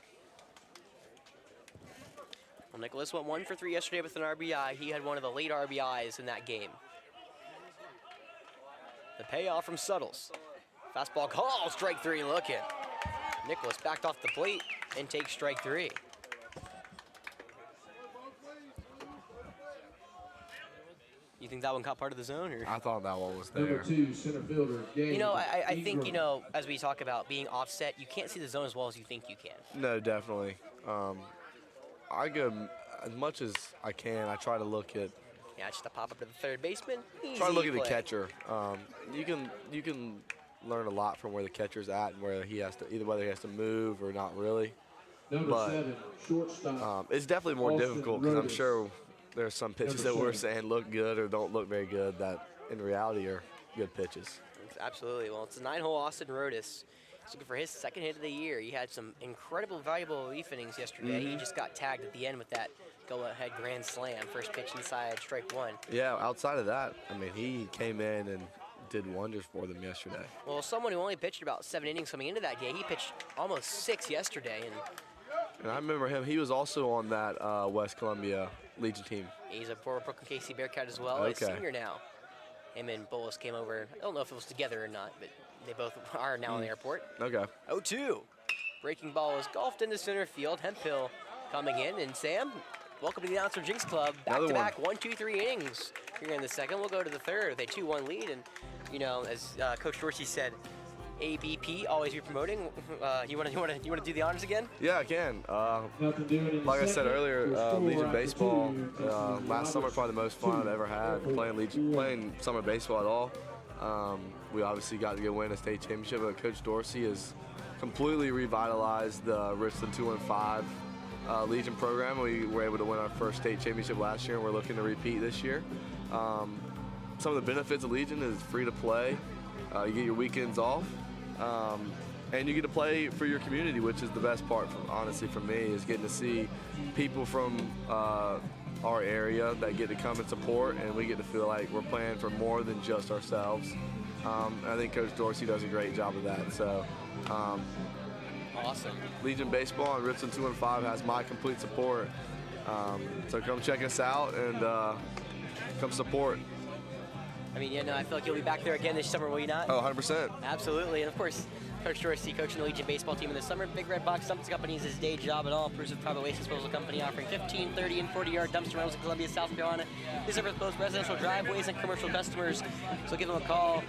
Well, Nicholas went 1 for 3 yesterday with an RBI. He had one of the late RBIs in that game. The payoff from Suttles. Fastball call, strike three looking. Nicholas backed off the plate and takes strike three. You think that one caught part of the zone? Or? I thought that one was Number there. 2, center fielder, Gabe. You know, I think, Ingram. you know, as we talk about being offset, you can't see the zone as well as you think you can. No, definitely. I go as much as I can. I try to look at Yeah, just a pop up to the third baseman. try to look Easy at the play. catcher. You can learn a lot from where the catcher's at and where he has to either whether he has to move or not really. Number but, 7, shortstop. It's definitely more Austin difficult because I'm Rodas. sure there's some pitches that Number we're 7. saying look good or don't look very good that in reality are good pitches. Absolutely. Well, it's a 9-hole Austin Rodas. He's looking for his second hit of the year. He had some incredible, valuable relief innings yesterday. He just got tagged at the end with that go-ahead grand slam. First pitch inside, strike one. Yeah, outside of that, I mean, he came in and did wonders for them yesterday. Well, someone who only pitched about 7 innings coming into that game, he pitched almost 6 yesterday, and And I remember him. He was also on that West Columbia Legion team. he's a former Brooklyn KC Bearcat as well. He's a Okay. senior now. Him and Bullis came over. I don't know if it was together or not, but they both are now in the airport. Okay. 0-2. Breaking ball is golfed into center field. Hemphill coming in. And Sam, welcome to the Announcer Jinx Club. Another Back-to-back 1, 2, 3 innings. Here in the second, we'll go to the third with a 2-1 lead. And, you know, as Coach Dorsey said, ABP, always be promoting. You want to do the honors again? Yeah, I can. Nothing doing in the Like I said second. earlier, Your score Legion after baseball 2, last summer probably the most fun I've ever had playing summer baseball at all. We obviously got to go win a state championship, but Coach Dorsey has completely revitalized the Richland 215 Legion program. We were able to win our first state championship last year, and we're looking to repeat this year. Some of the benefits of Legion is free to play. You get your weekends off. And you get to play for your community, which is the best part, honestly, for me, is getting to see people from our area that get to come and support, and we get to feel like we're playing for more than just ourselves. I think Coach Dorsey does a great job of that. So, Awesome. Legion Baseball and Richland 215 has my complete support. So come check us out and come support. I mean, yeah, no, I feel like you'll be back there again this summer, will you not? Oh, 100%. Absolutely. And, of course, Coach Dorsey coaching the Legion baseball team in the summer. Big Red Box Dumpster Company is his day job at all. Proof Private Waste Disposal Company offering 15, 30, and 40-yard dumpster rentals in Columbia, South Carolina. These are for both residential driveways and commercial customers. So give them a call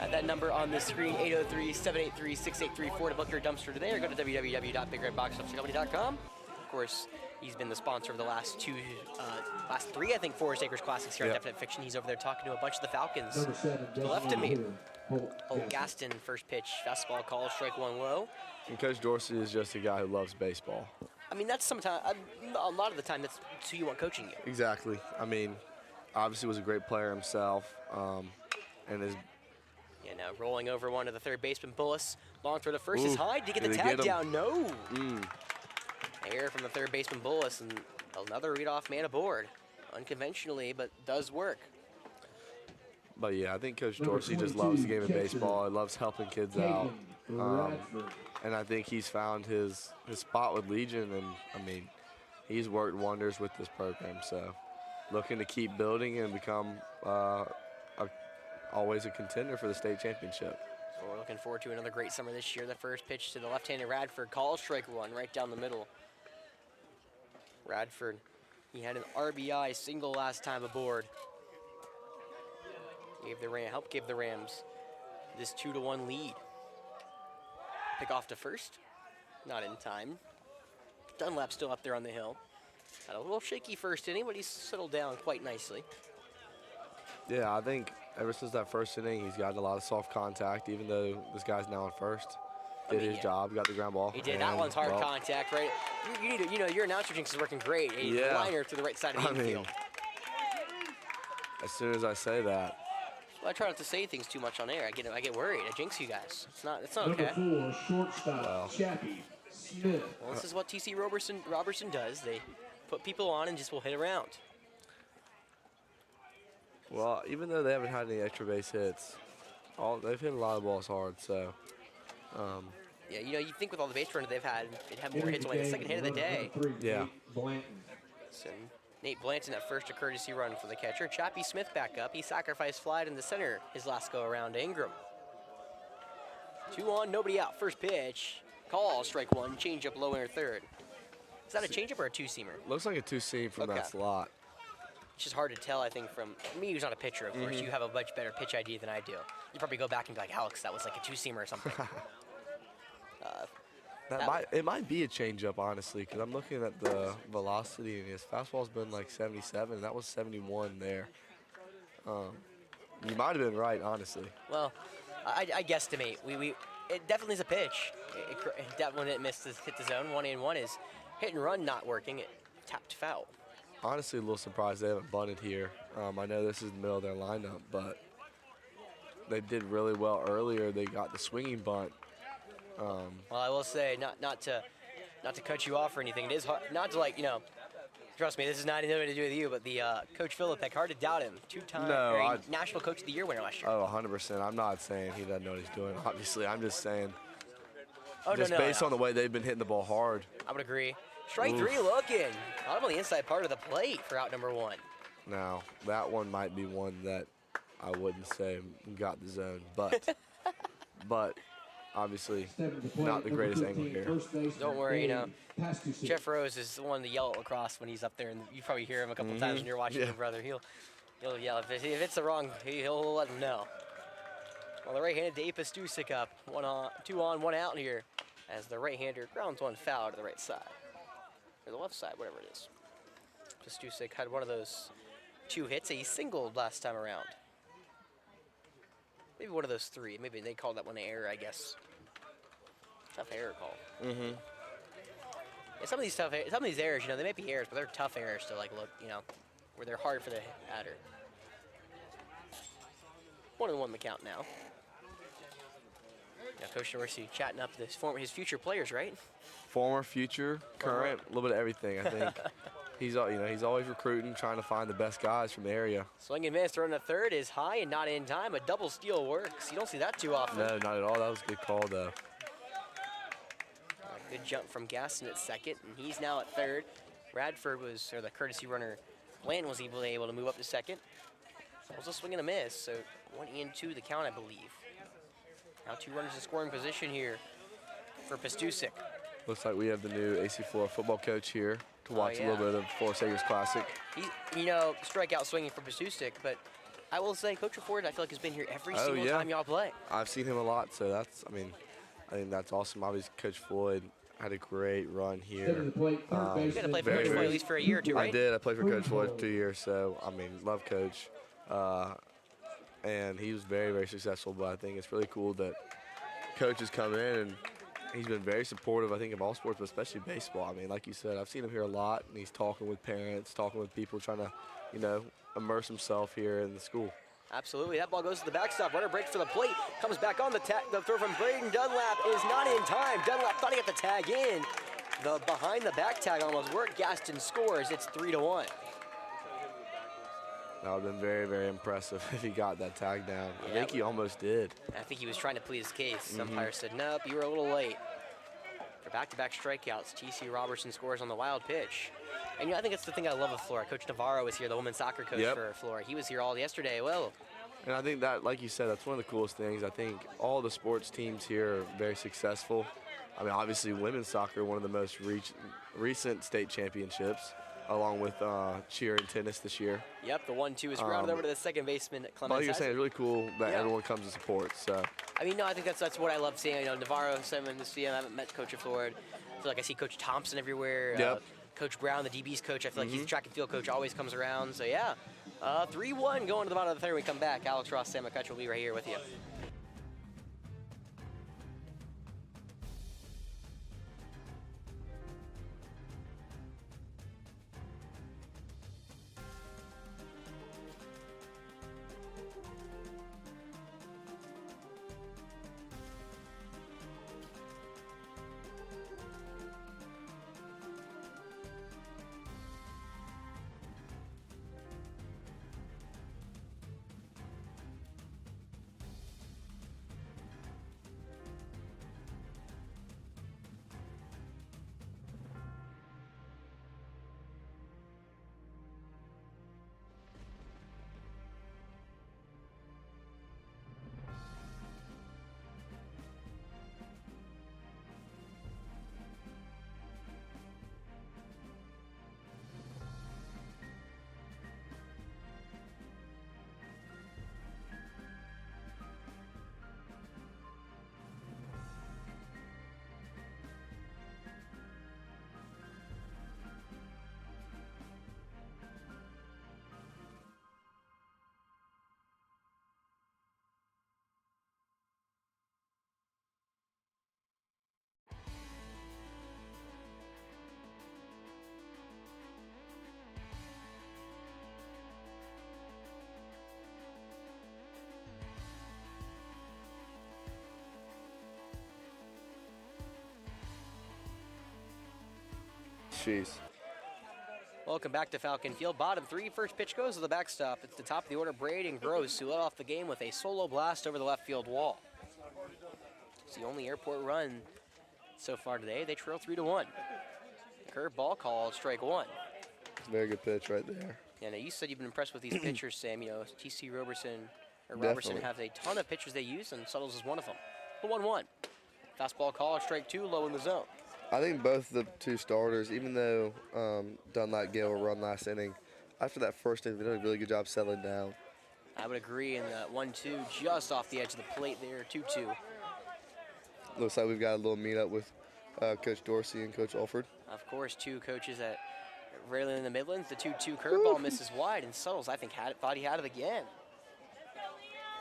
at that number on the screen, 803-783-6834 to book your dumpster today, or go to www.bigredboxdumpstercompany.com. Of course, he's been the sponsor of the last three, I think, Forest Acres Classics here Yep. at Definite Fiction. He's over there talking to a bunch of the Falcons. Number 7, To the left of me. hitter, Holt Gaston, first pitch, fastball call, strike one low. And Coach Dorsey is just a guy who loves baseball. I mean, that's sometimes, a lot of the time, that's who you want coaching you. Exactly. I mean, obviously was a great player himself, and his Yeah, now rolling over one to the third baseman, Bullis. Long throw to first is Ooh, high. Did he get the did he tag get him? down? No. Air from the third baseman, Bullis, and another leadoff man aboard. Unconventionally, but does work. But yeah, I think Coach Number Dorsey just 22, loves the game of catcher, baseball. He loves helping kids out. Caden Radford. And I think he's found his spot with Legion. And I mean, he's worked wonders with this program. So looking to keep building and become always a contender for the state championship. So we're looking forward to another great summer this year. The first pitch to the left-handed Radford, call strike one right down the middle. Radford, he had an RBI single last time aboard. Helped give the Rams this 2-1 lead. Pick off to first, not in time. Dunlap still up there on the hill. Had a little shaky first inning, but he's settled down quite nicely. Yeah, I think ever since that first inning, he's gotten a lot of soft contact, even though this guy's now on first. Did his job, got the ground ball. He did. That one's hard contact, right? You need to, your announcer jinx is working great. A liner to the right side of the infield. As soon as I say that. Well, I try not to say things too much on air. I get worried. I jinx you guys. It's not okay. Number 4, shortstop, Chappie Smith. Well, this is what TC Roberson does. They put people on and just will hit around. Well, even though they haven't had any extra base hits, they've hit a lot of balls hard, so. Yeah, you think with all the base runners they've had, they'd have more hits on the second hit of the day. Yeah. So Nate Blanton at first, a courtesy run for the catcher. Chappie Smith back up. He sacrificed fly in the center his last go around to Ingram. 2 on, nobody out. First pitch. Call, strike one. Change up low inner third. Is that a changeup or a two-seamer? Looks like a two-seam from that slot. It's just hard to tell, I think, from me, who's not a pitcher, of course. You have a much better pitch idea than I do. You probably go back and be like, Alex, that was like a two-seamer or something. It might be a changeup, honestly, because I'm looking at the velocity, and his fastball's been like 77, and that was 71 there. You might have been right, honestly. Well, I guesstimate. It definitely is a pitch. When it hit the zone, 1-1 is hit and run not working. It tapped foul. Honestly, a little surprised they haven't bunted here. I know this is the middle of their lineup, but they did really well earlier. They got the swinging bunt. Well, I will say, not to cut you off or anything. It is hard, not to trust me, this is not anything to do with you, but the Coach Philippek, hard to doubt him. Two-time National Coach of the Year winner last year. Oh, 100%. I'm not saying he doesn't know what he's doing. Obviously, I'm just saying. Oh, based on the way they've been hitting the ball hard. I would agree. Strike three looking. Out on the inside part of the plate for out number 1. Now, that one might be one that I wouldn't say got the zone, but obviously not the greatest angle here. Don't worry, Jeff Rose is the one to yell at lacrosse when he's up there, and you probably hear him a couple times when you're watching your brother. He'll yell. If it's the wrong, he'll let him know. Well, the right-handed Dave Pastusik up. 2 on, 1 out here as the right-hander grounds one foul to the right side. Or the left side, whatever it is. Pastusik had one of those 2 hits. He singled last time around. Maybe one of those 3. Maybe they called that one an error, I guess. Tough error call. Yeah, some of these errors, they may be errors, but they're tough errors to look, where they're hard for the batter. 1-1 the count now. Yeah, Coach Dorsey chatting up his future players, right? Former, future, current, a little bit of everything, I think. He's always recruiting, trying to find the best guys from the area. Swing and miss, throwing to third is high and not in time. A double steal works. You don't see that too often. No, not at all. That was a good call, though. Good jump from Gaston at second, and he's now at third. Radford the courtesy runner, Blanton was able to move up to second. Also swing and a miss, so 1-2 the count, I believe. Now 2 runners in scoring position here for Pastusik. Looks like we have the new AC Flora football coach here to watch a little bit of Forest Acres Classic. Strikeout swinging for Pastusik, but I will say Coach Ford, I feel like, has been here every single time y'all play. I've seen him a lot, so I think that's awesome. Obviously, Coach Floyd had a great run here. You got to play for Coach Floyd at least for a year or 2, right? I did. I played for Coach Floyd for 2 years, so, love Coach. And he was very, very successful, but I think it's really cool that coaches come in, and he's been very supportive, I think, of all sports, but especially baseball. Like you said, I've seen him here a lot, and he's talking with parents, talking with people, trying to, immerse himself here in the school. Absolutely. That ball goes to the backstop. Runner breaks for the plate. Comes back on the throw from Braden Dunlap is not in time. Dunlap thought he got the tag in. The behind the back tag almost worked. Gaston scores. It's 3-1. That would have been very, very impressive if he got that tag down. I think he almost did. I think he was trying to plead his case. Umpire said, nope, you were a little late. For back-to-back strikeouts, TC Roberson scores on the wild pitch. And I think that's the thing I love with Flora. Coach Navarro is here, the women's soccer coach for Flora. He was here all yesterday. Well, and I think that, like you said, that's one of the coolest things. I think all the sports teams here are very successful. Obviously, women's soccer, one of the most recent state championships, along with cheer and tennis this year. Yep, the 1-2 is rounded over to the second baseman, Clemens. But you're saying it's really cool that everyone comes to support. So I mean, no, I think that's what I love seeing. You know, Navarro, Simon, this year I haven't met Coach Flora. I feel like I see Coach Thompson everywhere. Yep. Coach Brown, the DB's coach, I feel like he's the track and field coach, always comes around. So yeah, 3-1 going to the bottom of the third. When we come back, Alex Ross, Sam McCutcheon will be right here with you. jeez. Welcome back to Falcon Field. Bottom three, first pitch goes to the backstop. It's the top of the order, Braden Gross, who led off the game with a solo blast over the left field wall. It's the only airport run so far today. They trail 3-1. Curveball called, strike one. Very good pitch right there. Yeah, now you said you've been impressed with these pitchers, Sam. You know, TC Roberson Definitely. have a ton of pitchers they use, and Suttles is one of them. The 1-1. Fastball call, strike two, low in the zone. I think both the two starters, even though Dunlap Gale will run last inning, after that first inning, they did a really good job settling down. I would agree, and the 1-2 just off the edge of the plate there, 2-2. Looks like we've got a little meetup with Coach Dorsey and Coach Alford. Of course, two coaches that rarely in the Midlands. The 2-2 curveball misses wide, and Suttles, I think, thought he had it again.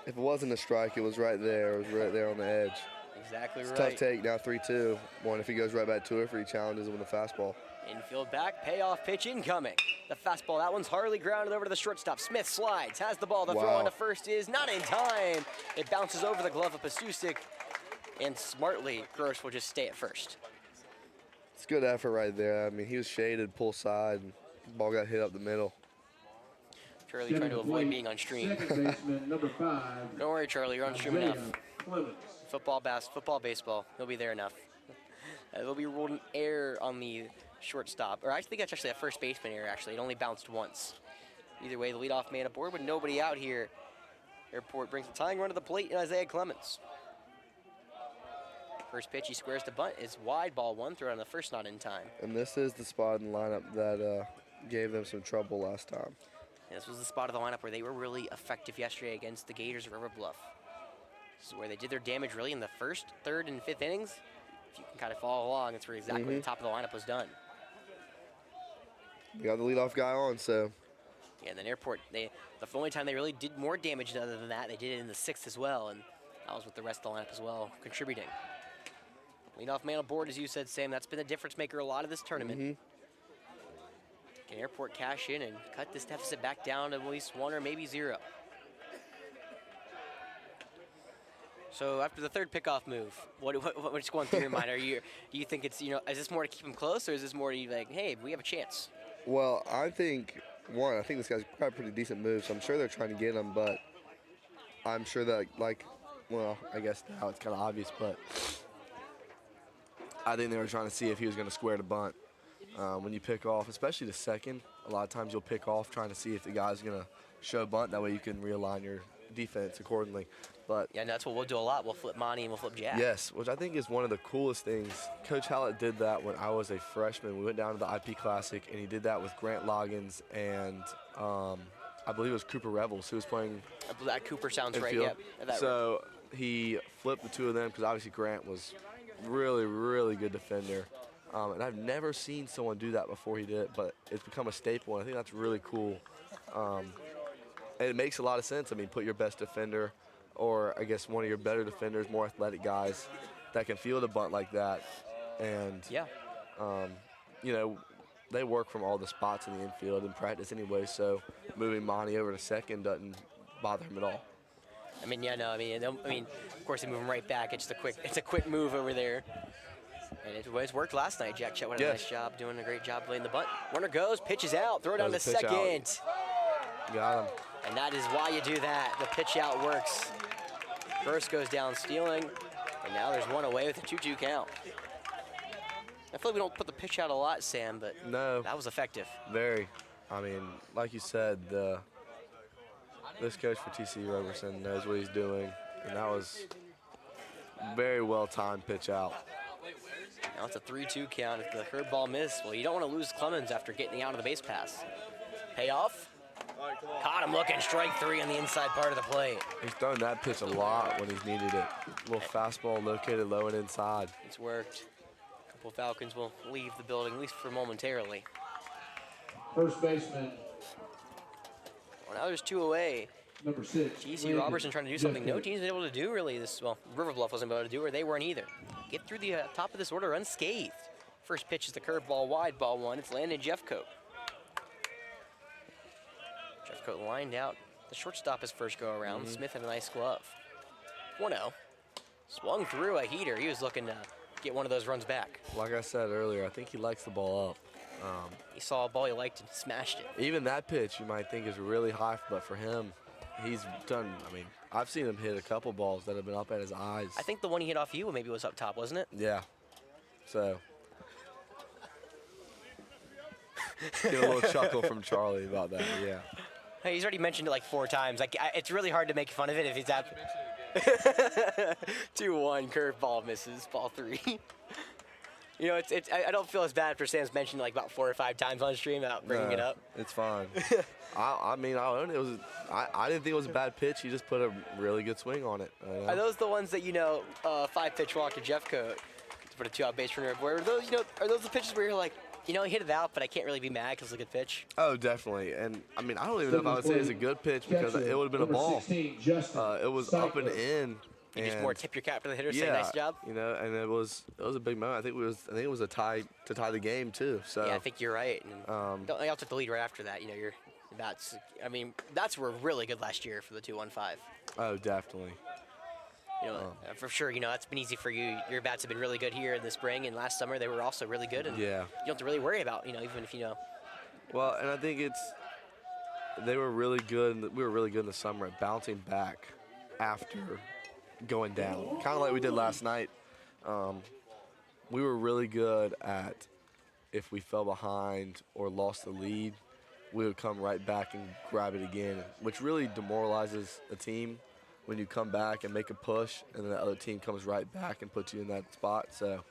If it wasn't a strike, it was right there. It was right there on the edge. Exactly It's right. a tough take, now 3-2. One, if he goes right back to it, if he challenges him with a fastball. Infield back, payoff pitch incoming. The fastball, that one's hardly grounded over to the shortstop. Smith slides, has the ball. The throw on to first is not in time. It bounces over the glove of Pasusik, and smartly, Gross will just stay at first. It's good effort right there. I mean, he was shaded, pull side, and the ball got hit up the middle. Charlie trying to avoid being on stream. Second baseman, number 5. Don't worry, Charlie, you're on stream enough. Clemens. Football, baseball, he'll be there enough. There'll be ruled an error on the shortstop, or I think that's actually a first baseman error, actually. It only bounced once. Either way, the leadoff man aboard with nobody out here. Airport brings the tying run to the plate in Isaiah Clemens. First pitch, he squares the bunt. It's wide, ball one, throw on the first, not in time. And this is the spot in the lineup that gave them some trouble last time. And this was the spot of the lineup where they were really effective yesterday against the Gators of River Bluff. This is where they did their damage really in the first, third, and fifth innings. If you can kind of follow along, that's where exactly the top of the lineup was done. We got the leadoff guy on, so. Yeah, and then Airport, the only time they really did more damage other than that, they did it in the sixth as well, and that was with the rest of the lineup as well, contributing. Leadoff man aboard, as you said, Sam, that's been the difference maker a lot of this tournament. Can Airport cash in and cut this deficit back down to at least 1 or maybe 0? So after the third pickoff move, what's going through your mind? Do you think it's, is this more to keep him close, or is this more to like, hey, we have a chance? Well, I think this guy's got a pretty decent move, so I'm sure they're trying to get him, but I'm sure that, I guess now it's kind of obvious, but I think they were trying to see if he was going to square the bunt. When you pick off, especially the second, a lot of times you'll pick off trying to see if the guy's going to show bunt. That way you can realign defense accordingly. But Yeah, and that's what we'll do a lot. We'll flip Monty and we'll flip Jack. yes, which I think is one of the coolest things. Coach Hallett did that when I was a freshman. We went down to the IP Classic, and he did that with Grant Loggins and I believe it was Cooper Rebels who was playing That Cooper sounds right, infield. yeah. So he flipped the two of them because obviously Grant was really, really good defender. And I've never seen someone do that before he did it, but it's become a staple, and I think that's really cool. And it makes a lot of sense. I mean, put your best defender, or I guess one of your better defenders, more athletic guys that can field a bunt like that. And, Yeah. you know, they work from all the spots in the infield in practice anyway, so moving Monty over to second doesn't bother him at all. I mean, yeah, no, I mean, of course they move him right back. It's a quick move over there. And it's worked last night. Jack Chetwood did a nice job, doing a great job laying the bunt. Runner goes, pitches out, throw it down to second. Got him. And that is why you do that. The pitch out works. First goes down stealing, and now there's one away with a 2-2 count. I feel like we don't put the pitch out a lot, Sam, but No. that was effective. Very. I mean, like you said, this coach for TC Roberson knows what he's doing, and that was very well-timed pitch out. Now it's a 3-2 count. If the curveball missed, well, you don't want to lose Clemens after getting out of the base pass. Payoff. Caught him looking, strike three on the inside part of the plate. He's thrown that pitch a lot when he's needed it. Little fastball located low and inside. It's worked. A couple of Falcons will leave the building, at least for momentarily. First baseman, Well, now there's two away. number 6. TC Roberson trying to do something no team's been able to do really this, well, River Bluff wasn't able to do, or they weren't either. Get through the top of this order unscathed. First pitch is the curveball wide, ball one. It's Landon Jeffcoat. Jeffcoat lined out the shortstop his first go around. Smith had a nice glove. 1-0. Swung through a heater. He was looking to get one of those runs back. Like I said earlier, I think he likes the ball up. He saw a ball he liked and smashed it. Even that pitch you might think is really high, but for him, he's done, I mean, I've seen him hit a couple balls that have been up at his eyes. I think the one he hit off you maybe was up top, wasn't it? Yeah. So. Get a little chuckle from Charlie about that, yeah. Hey, he's already mentioned it like 4 times. It's really hard to make fun of it if he's at 2-1 curveball misses, ball 3. You know, I don't feel as bad after Sam's mentioned like about 4 or 5 times on stream without bringing it up. It's fine. I mean, I own it. I didn't think it was a bad pitch. He just put a really good swing on it. Are those the ones that 5-pitch walk to Jeffcoat to put a 2-out base runner? Are those the pitches where you're like, he hit it out, but I can't really be mad because it's a good pitch? Oh, definitely. And I mean, I don't even know if I would say it's a good pitch because it would have been a ball. 16, It was up and in. You just more tip your cap to the hitter, say Yeah, nice job. and it was a big moment. I think it was a tie to tie the game too. So Yeah, I think you're right. And y'all took the lead right after that. That's were really good last year for the 2-1-5. Oh, definitely. For sure, that's been easy for you. Your bats have been really good here in the spring, and last summer they were also really good. And Yeah. you don't have to really worry about, even if Well, and I think they were really good. We were really good in the summer at bouncing back after going down, kind of like we did last night. We were really good at if we fell behind or lost the lead, we would come right back and grab it again, which really demoralizes a team when you come back and make a push and then the other team comes right back and puts you in that spot. So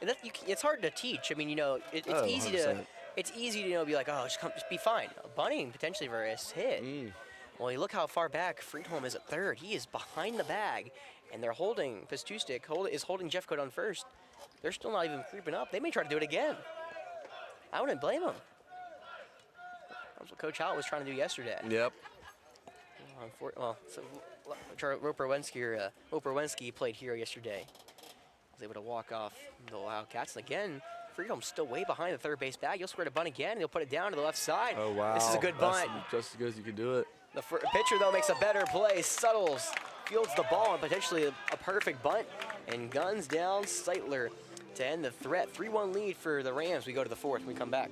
it's hard to teach. I mean, it's easy 100%. it's easy to be like, oh, just be fine. Bunting potentially for a hit. Well, you look how far back Friedholm is at third. He is behind the bag, and they're holding Pistustik is holding Jeffcoat on first. They're still not even creeping up. They may try to do it again. I wouldn't blame them. That's what Coach Howell was trying to do yesterday. Yep. Roper Wensky played here yesterday. Was able to walk off the Wildcats. And again, Freedom's still way behind the third base bag. He'll square the bunt again, and he'll put it down to the left side. Oh, wow. This is a good bunt. That's just as good as you can do it. The pitcher, though, makes a better play. Suttles fields the ball and potentially a perfect bunt. And guns down Seitler to end the threat. 3-1 lead for the Rams. We go to the fourth when we come back.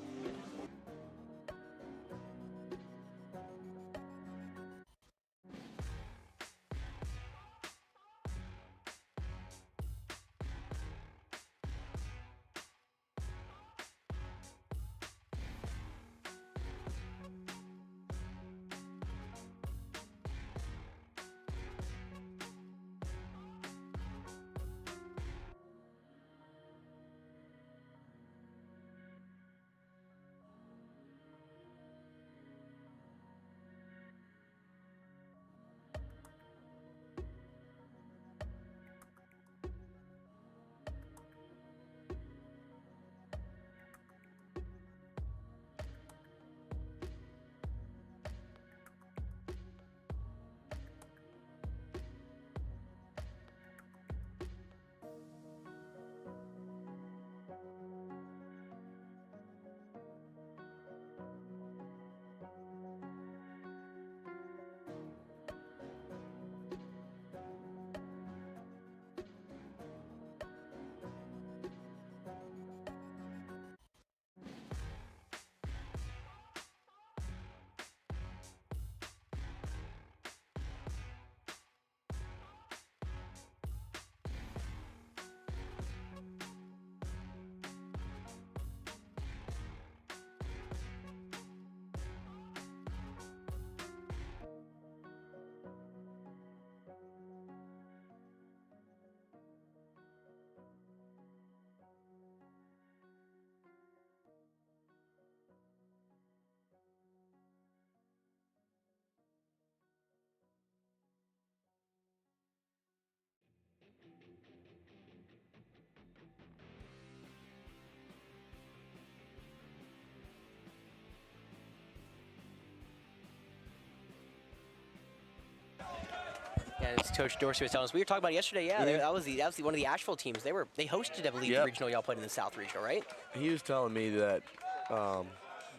And as Coach Dorsey was telling us, we were talking about it yesterday. Yeah, that was one of the Asheville teams. They hosted, I believe, the regional y'all played in the South Regional, right? He was telling me that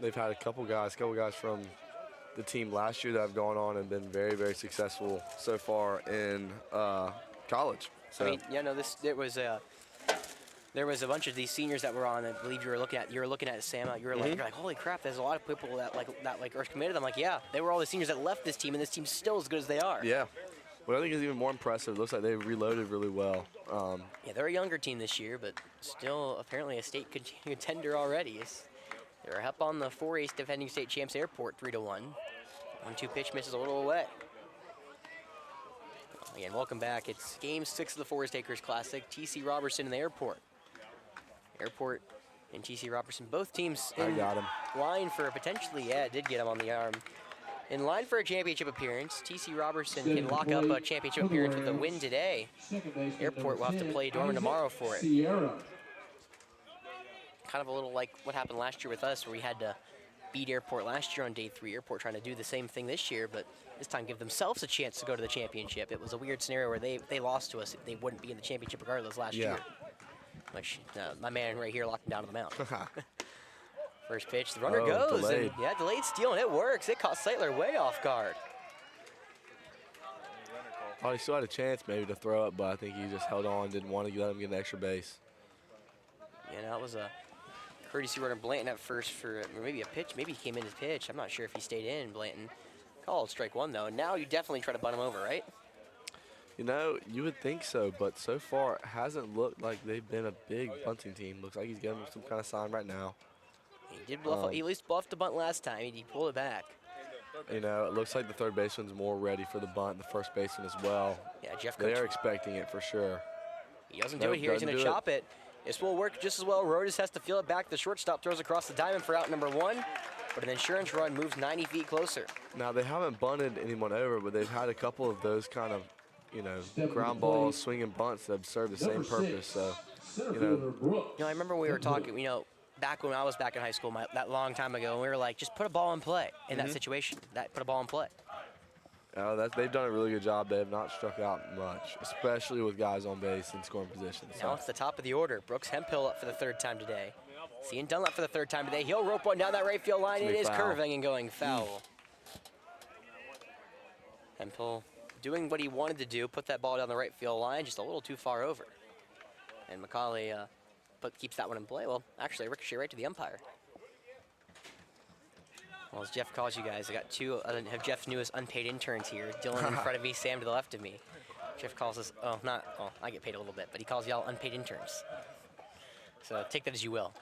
they've had a couple guys from the team last year that have gone on and been very, very successful so far in college. So. I mean, there was a bunch of these seniors that were on. I believe you were looking at Sam. You're like, holy crap! There's a lot of people that are committed. I'm like, yeah, they were all the seniors that left this team, and this team's still as good as they are. Yeah. What I think is even more impressive, it looks like they reloaded really well. Yeah, they're a younger team this year, but still apparently a state contender already. They're up on the 4A defending state champs Airport 3-1. 1-2 pitch misses a little away. Again, welcome back. It's Game 6 of the Forest Acres Classic. TC Roberson and the Airport. Airport and TC Roberson, both teams in line for potentially, did get him on the arm. In line for a championship appearance. TC Roberson can lock up a championship appearance with a win today. Airport will have to play Dorman tomorrow for it. Kind of a little like what happened last year with us, where we had to beat Airport last year on day 3. Airport trying to do the same thing this year, but this time give themselves a chance to go to the championship. It was a weird scenario where they lost to us. They wouldn't be in the championship regardless last year. Which, my man right here locked him down to the mound. First pitch, the runner goes. Delayed. And, delayed steal, and it works. It caught Saitler way off guard. Oh, he still had a chance maybe to throw it, but I think he just held on, didn't want to let him get an extra base. Yeah, that was a courtesy runner Blanton at first for maybe a pitch. Maybe he came in his pitch. I'm not sure if he stayed in, Blanton. Called strike 1, though. And now you definitely try to bunt him over, right? You know, you would think so, but so far it hasn't looked like they've been a big bunting team. Looks like he's getting some kind of sign right now. He did bluff. He at least bluffed the bunt last time. He pulled it back. You know, it looks like the third baseman's more ready for the bunt, the first baseman as well. Yeah, Jeff. They are expecting it for sure. He doesn't do it here. He's going to chop it. This will work just as well. Rodas has to feel it back. The shortstop throws across the diamond for out number 1, but an insurance run moves 90 feet closer. Now, they haven't bunted anyone over, but they've had a couple of those kind of, ground balls, swinging bunts that have served the same purpose. So, I remember we were talking, back when I was back in high school, that long time ago, and we were like, just put a ball in play in that situation. Put a ball in play. They've done a really good job. They have not struck out much, especially with guys on base in scoring positions. Now it's the top of the order. Brooks Hemphill up for the 3rd time today. Seeing Dunlap for the 3rd time today. He'll rope one down that right field line. It is curving and going foul. Hemphill doing what he wanted to do, put that ball down the right field line, just a little too far over. And McCauley keeps that one in play. Well, actually, a ricochet right to the umpire. Well, as Jeff calls you guys, I got have Jeff's newest unpaid interns here. Dylan in front of me, Sam to the left of me. Jeff calls us, I get paid a little bit, but he calls y'all unpaid interns. So take that as you will.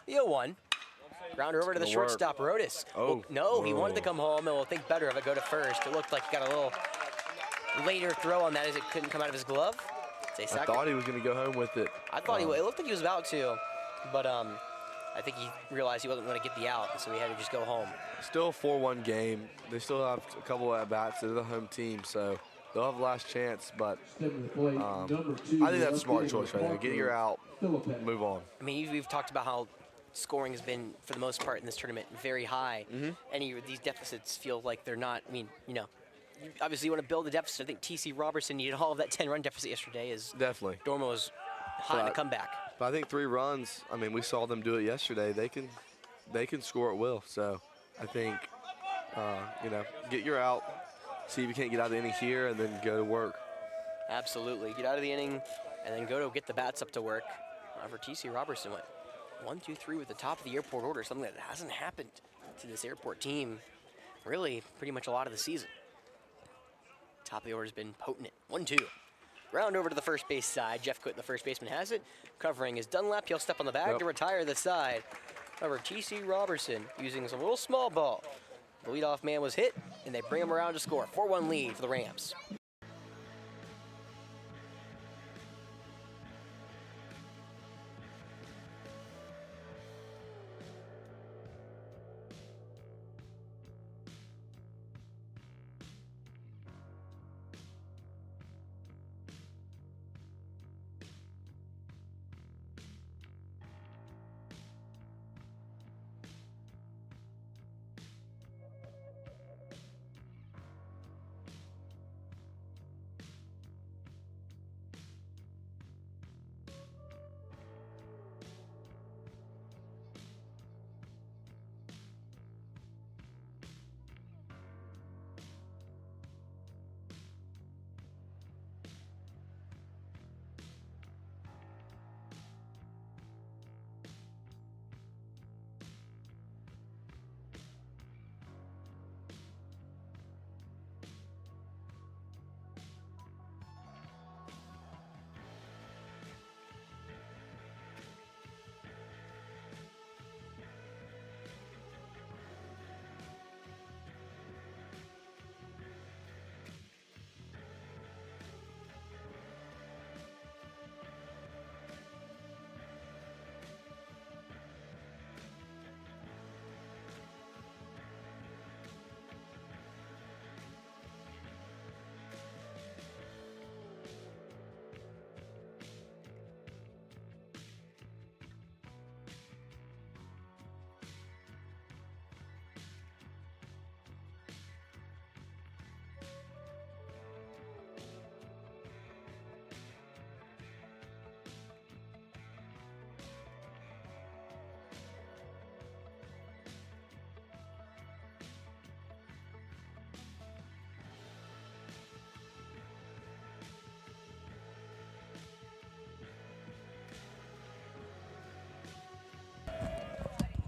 The 0-1. Grounder over to the shortstop, Rodas. Oh, no, he wanted to come home, and we'll think better of it, go to first. It looked like he got a little later throw on that as it couldn't come out of his glove. I thought he was going to go home with it. I thought it looked like he was about to, but I think he realized he wasn't going to get the out, so he had to just go home. Still a 4-1 game. They still have a couple of at-bats. They're the home team, so they'll have the last chance, but I think that's a smart choice right there. Get your out, move on. I mean, we've talked about how scoring has been, for the most part in this tournament, very high. Any of these deficits feel like they're not, obviously you want to build a deficit. I think TC Roberson needed all of that 10-run deficit yesterday as definitely Dorma was hot in a comeback. But I think 3 runs, we saw them do it yesterday. They can score at will. So I think, get your out, see if you can't get out of the inning here, and then go to work. Absolutely. Get out of the inning and then go to get the bats up to work. For TC Roberson went 1-2-3 with the top of the Airport order, something that hasn't happened to this Airport team really pretty much a lot of the season. Top of the order has been potent. 1-2. Ground over to the first base side. Jeff Quinn, the first baseman, has it. Covering is Dunlap. He'll step on the bag to retire the side. However, TC Roberson using some little small ball. The leadoff man was hit, and they bring him around to score. 4-1 lead for the Rams.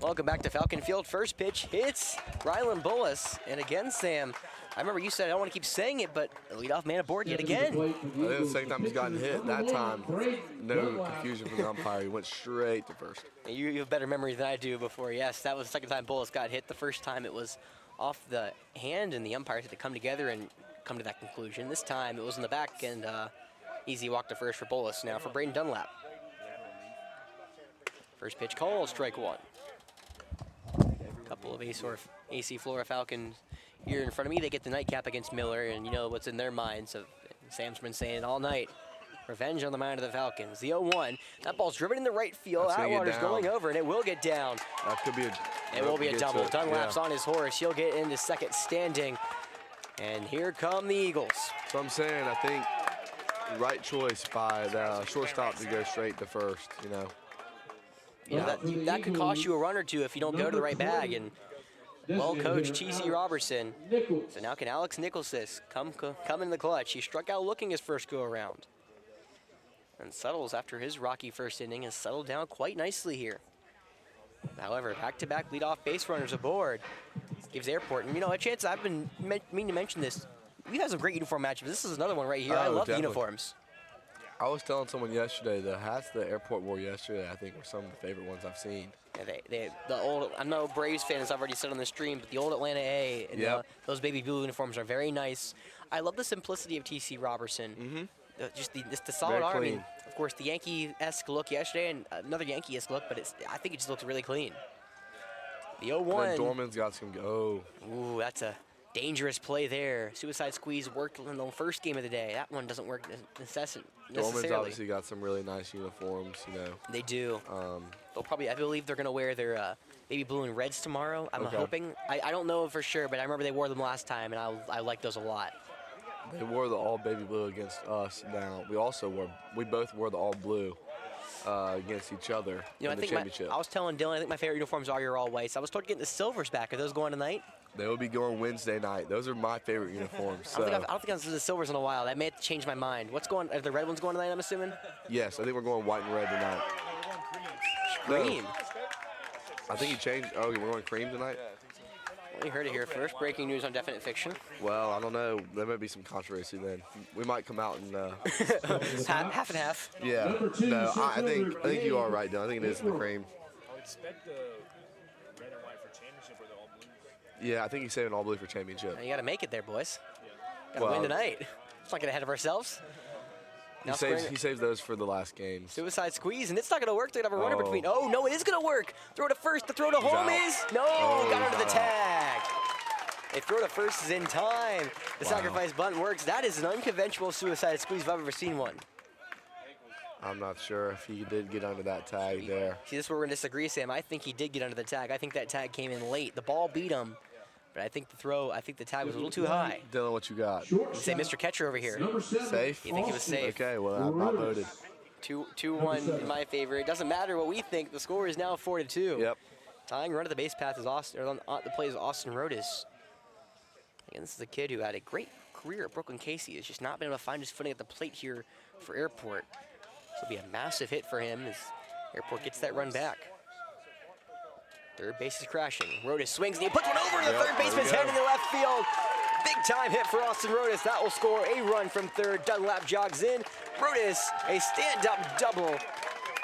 Welcome back to Falcon Field. First pitch hits Rylan Bullis. And again, Sam, I remember you said I don't want to keep saying it, but leadoff man aboard yet again. I think the second time he's gotten hit, that time, no confusion from the umpire. He went straight to first. You have better memory than I do before. Yes, that was the second time Bullis got hit. The first time it was off the hand, and the umpires had to come together and come to that conclusion. This time it was in the back, and easy walk to first for Bullis. Now for Braden Dunlap. First pitch called, strike one. Couple of AC Flora Falcons here in front of me. They get the nightcap against Miller, and you know what's in their minds. Sam's been saying it all night. Revenge on the mind of the Falcons. The 0-1. That ball's driven in the right field. Atwater's going over, and it will get down. That could be a. It will be a double. Dunlap's on his horse. He'll get into second standing. And here come the Eagles. So I'm saying, I think right choice by the shortstop to go straight to first, you know. Yeah, that could cost you a run or two if you don't go to the right bag. And well-coached T.C. Roberson. So now can Alex Nicholsis come in the clutch. He struck out looking his first go-around. And Suttles, after his rocky first inning, has settled down quite nicely here. However, back-to-back leadoff base runners aboard gives Airport, and you know, a chance. I've been meaning to mention this. We've had some great uniform matchups. This is another one right here. I love the uniforms. I was telling someone yesterday, the hats the Airport wore yesterday, I think, were some of the favorite ones I've seen. Yeah, the old, I'm no Braves fan, as I've already said on the stream, but the old Atlanta A and those baby blue uniforms are very nice. I love the simplicity of T.C. Roberson. Just the solid arm. I mean, of course, the Yankee-esque look yesterday, and another Yankee-esque look, but I think it just looks really clean. The 0-1. Dorman's got some go. Ooh, that's a dangerous play there. Suicide squeeze worked in the first game of the day. That one doesn't work necessarily. Dorman's obviously got some really nice uniforms, you know. They do. They'll probably, I believe they're going to wear their baby blue and reds tomorrow. I'm hoping. I don't know for sure, but I remember they wore them last time, and I like those a lot. They wore the all baby blue against us. Now we both wore the all blue against each other in the championship. I was telling Dylan, I think my favorite uniforms are your all whites. I was told to get the silvers back. Are those going tonight? They will be going Wednesday night. Those are my favorite uniforms. So. I don't think I've seen the silvers in a while. That may have changed my mind. What's going? Are the red ones going tonight, I'm assuming? Yes, I think we're going white and red tonight. Cream. No, I think he changed. Oh, we're going cream tonight? Well, you heard it here first. Breaking news on Definite Fiction. Well, I don't know. There might be some controversy then. We might come out and half and half. Yeah. No, I think you are right, Dylan. I think it is the cream. I would expect the red and white for championship or the all blues. Yeah, I think he's saving all blue for championship. You got to make it there, boys. Got to win tonight. Let's not get ahead of ourselves. He saves those for the last games. Suicide squeeze, and it's not going to work. They're going to have a runner between. Oh, no, it is going to work. Throw to first. The throw to home is. No, got under the tag. A throw to first is in time. The sacrifice bunt works. That is an unconventional suicide squeeze if I've ever seen one. I'm not sure if he did get under that tag there. See, this is where we're going to disagree, Sam. I think he did get under the tag. I think that tag came in late. The ball beat him. But I think the tag was a little too high. Dylan, what you got? Say Mr. Catcher over here. Safe? You think he was safe? Okay, well, I voted. 2-1 in my favor. It doesn't matter what we think. The score is now 4-2. Yep. Tying run at the base path is the play is Austin Rodas. Again, this is a kid who had a great career at Brooklyn Casey. Has just not been able to find his footing at the plate here for Airport. This will be a massive hit for him as Airport gets that run back. Third base is crashing. Rodas swings and he puts one over the third baseman's head in the left field. Big time hit for Austin Rodas. That will score a run from third. Dunlap jogs in. Rodas, a stand-up double.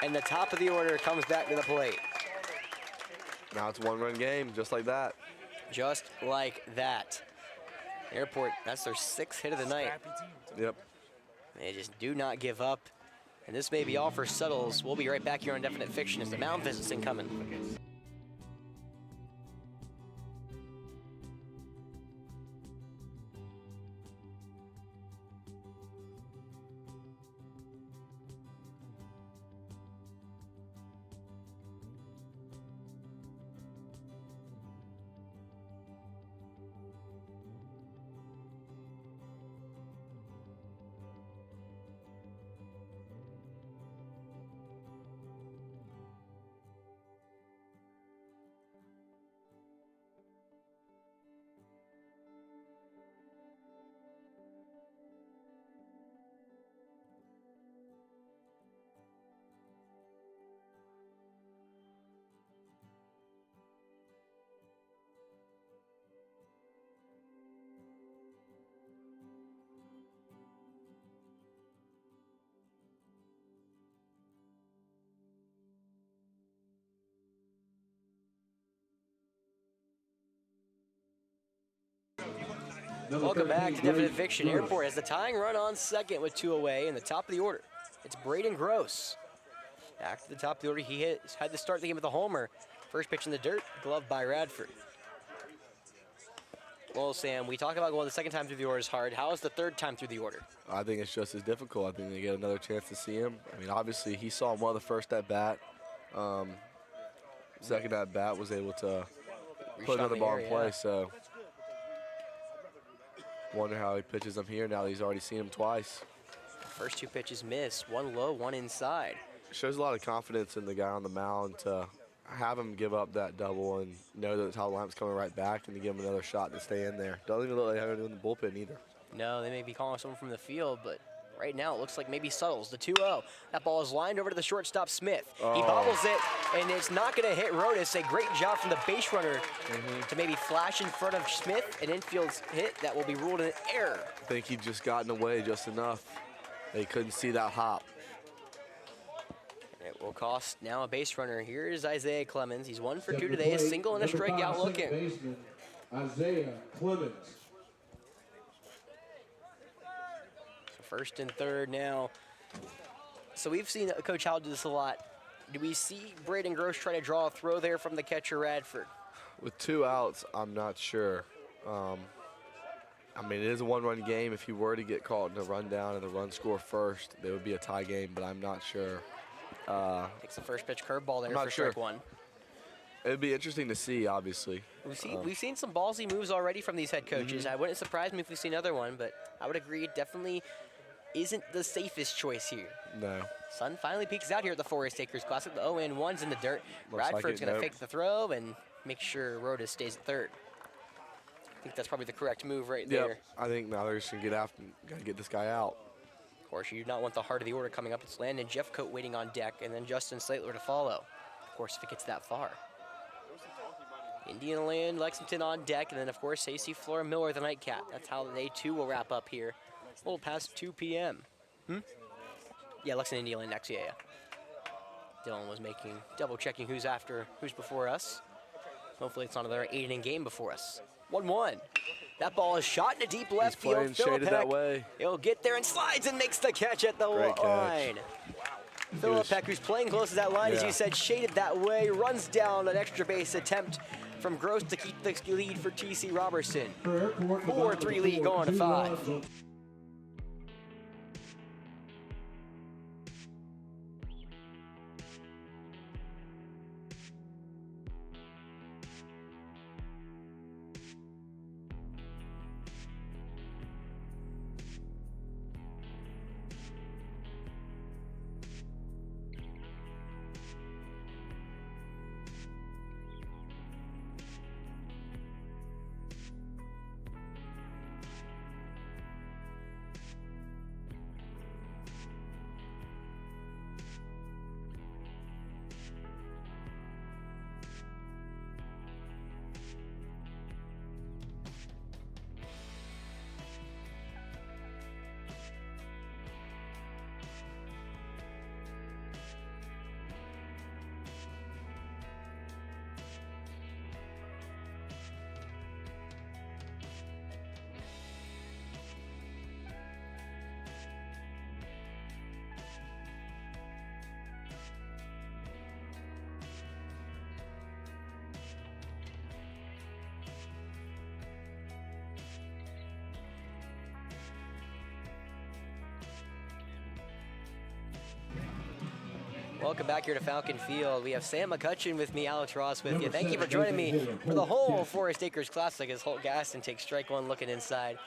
And the top of the order comes back to the plate. Now it's a one-run game, just like that. Just like that. Airport, that's their 6th hit of the night. Yep. They just do not give up. And this may be all for Suttles. We'll be right back here on Definite Fiction as the mound visit's incoming. Welcome back to Definite Fiction. Airport has the tying run on second with 2 away in the top of the order. It's Braden Gross. Back to the top of the order. He had to start the game with a homer. First pitch in the dirt, gloved by Radford. Well, Sam, we talk about going the second time through the order is hard. How is the third time through the order? I think it's just as difficult. I think they get another chance to see him. I mean, obviously, he saw him well the first at bat. Second at bat was able to put another ball in play. So, wonder how he pitches him here now that he's already seen him twice. First 2 pitches missed, 1 low, 1 inside. Shows a lot of confidence in the guy on the mound to have him give up that double and know that the top lineup's coming right back and to give him another shot to stay in there. Doesn't even look like they have it in the bullpen either. No, they may be calling someone from the field, but right now it looks like maybe Suttles, the 2-0. That ball is lined over to the shortstop, Smith. He bobbles it, and it's not going to hit Rodas. A great job from the base runner to maybe flash in front of Smith. An infield's hit that will be ruled an error. I think he just gotten away just enough. They couldn't see that hop. It will cost now a base runner. Here is Isaiah Clemens. He's 1 for 2 today, a single and a strikeout looking. Baseman, Isaiah Clemens. So first and third now. So we've seen Coach Howell do this a lot. Do we see Braden Gross try to draw a throw there from the catcher Radford? With 2 outs, I'm not sure. I mean, it is a 1-run game. If he were to get caught in a rundown and the run score first, it would be a tie game, but I'm not sure. Takes the first pitch curveball there for strike 1. It'd be interesting to see, obviously. We've seen some ballsy moves already from these head coaches. I wouldn't surprise me if we see another one, but I would agree it definitely isn't the safest choice here. No. Sun finally peeks out here at the Forest Acres Classic. The 0-1's in the dirt. Looks Radford's like going to fake the throw and make sure Rodas stays at third. I think that's probably the correct move right there. I think now they're just going to get after him. Got to get this guy out. Of course, you do not want the heart of the order coming up. It's Landon Jeffcoat waiting on deck, and then Justin Slatler to follow. Of course, if it gets that far. Indian Land, Lexington on deck, and then, of course, AC Flora Miller, the nightcap. That's how they, too, will wrap up here. A little past 2 p.m. Yeah, Lexington, Indian Land next, yeah. Dylan was double-checking who's before us. Hopefully it's not another 8-inning game before us. 1-1. That ball is shot into deep left field. He's playing shaded that way. He'll get there and slides and makes the catch at the line. Philippek, who's playing close to that line, as you said, shaded that way, runs down an extra base attempt from Gross to keep the lead for TC Roberson. 4-3 lead going to 5. Welcome back here to Falcon Field. We have Sam McCutcheon with me, Alex Ross with you. Thank you for joining me for the whole Forest Acres Classic as Holt Gaston takes strike 1 looking inside.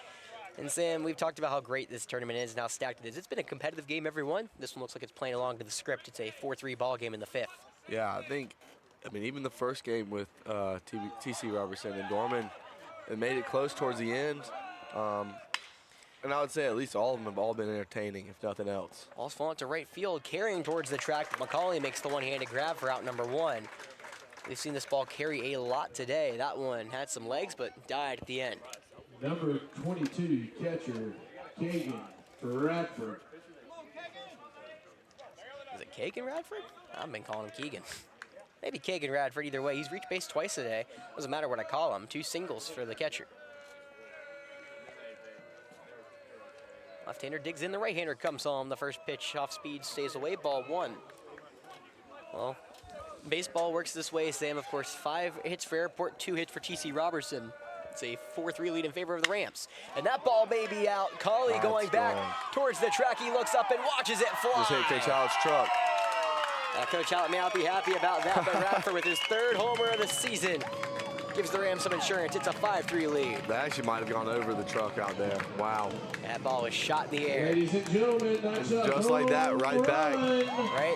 And Sam, we've talked about how great this tournament is and how stacked it is. It's been a competitive game, every one. This one looks like it's playing along to the script. It's a 4-3 ball game in the 5th. Yeah, I mean, even the first game with TC Roberson and Dorman, it made it close towards the end. And I would say at least all of them have all been entertaining, if nothing else. Ball's falling to right field, carrying towards the track. McCauley makes the one-handed grab for out number 1. We've seen this ball carry a lot today. That one had some legs, but died at the end. Number 22, catcher, Kagan for Radford. Is it Kagan Radford? I've been calling him Keegan. Maybe Kagan Radford, either way. He's reached base twice today. Doesn't matter what I call him. 2 singles for the catcher. Left-hander digs in, the right-hander comes home. The first pitch off speed stays away, ball 1. Well, baseball works this way, Sam. Of course, 5 hits for Airport, 2 hits for TC Roberson. It's a 4-3 lead in favor of the Rams. And that ball may be out. Cauley going back towards the track. He looks up and watches it fly. Just hit Coach Hallett's truck. Coach Hallett may not be happy about that, but Radford with his 3rd homer of the season gives the Rams some insurance. It's a 5-3 lead. That actually might have gone over the truck out there. Wow. That ball was shot in the air. Ladies and gentlemen, that's a Just like that, right back. Right?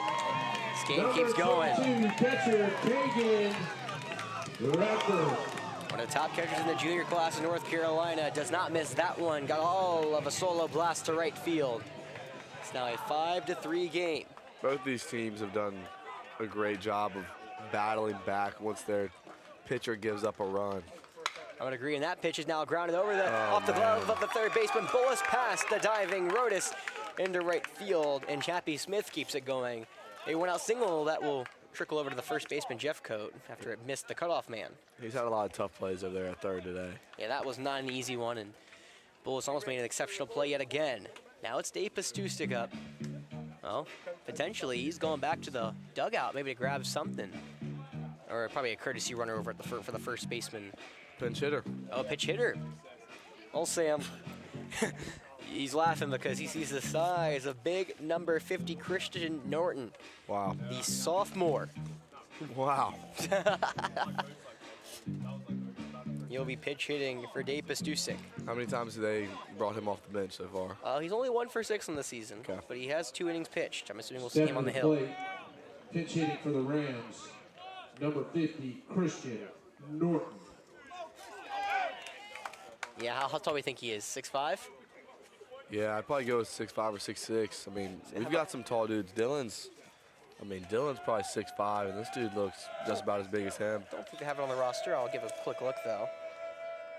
This game keeps going. Number 22, catcher Kagan Radford. One of the top catchers in the junior class in North Carolina does not miss that one. Got all of a solo blast to right field. It's now a 5-3 game. Both these teams have done a great job of battling back once their pitcher gives up a run. I would agree, and that pitch is now grounded over off the glove of the third baseman. Bullis past the diving Rodas into right field, and Chappie Smith keeps it going. A one-out single that will trickle over to the first baseman, Jeff Coate, after it missed the cutoff man. He's had a lot of tough plays over there at third today. Yeah, that was not an easy one, and Bullis almost made an exceptional play yet again. Now it's Dave Pastusik up. Well, potentially he's going back to the dugout, maybe to grab something. Or probably a courtesy runner over at for the first baseman. Pinch hitter. Oh, pitch hitter. Well, Sam, he's laughing because he sees the size of big number 50 Christian Norton. Wow. The sophomore. Wow. He'll be pitch hitting for Dave Pastusik. How many times have they brought him off the bench so far? He's only 1 for 6 on the season, Okay. but he has 2 innings pitched. I'm assuming we'll see Step him on to the hill. plate, pitch hitting for the Rams, number 50, Christian Norton. Yeah, how tall do we think he is? 6'5"? Yeah, I'd probably go with 6'5" or 6'6". I mean, we've got some tall dudes. Dylan's probably 6'5", and this dude looks just about as big as him. Don't think they have it on the roster. I'll give a quick look, though.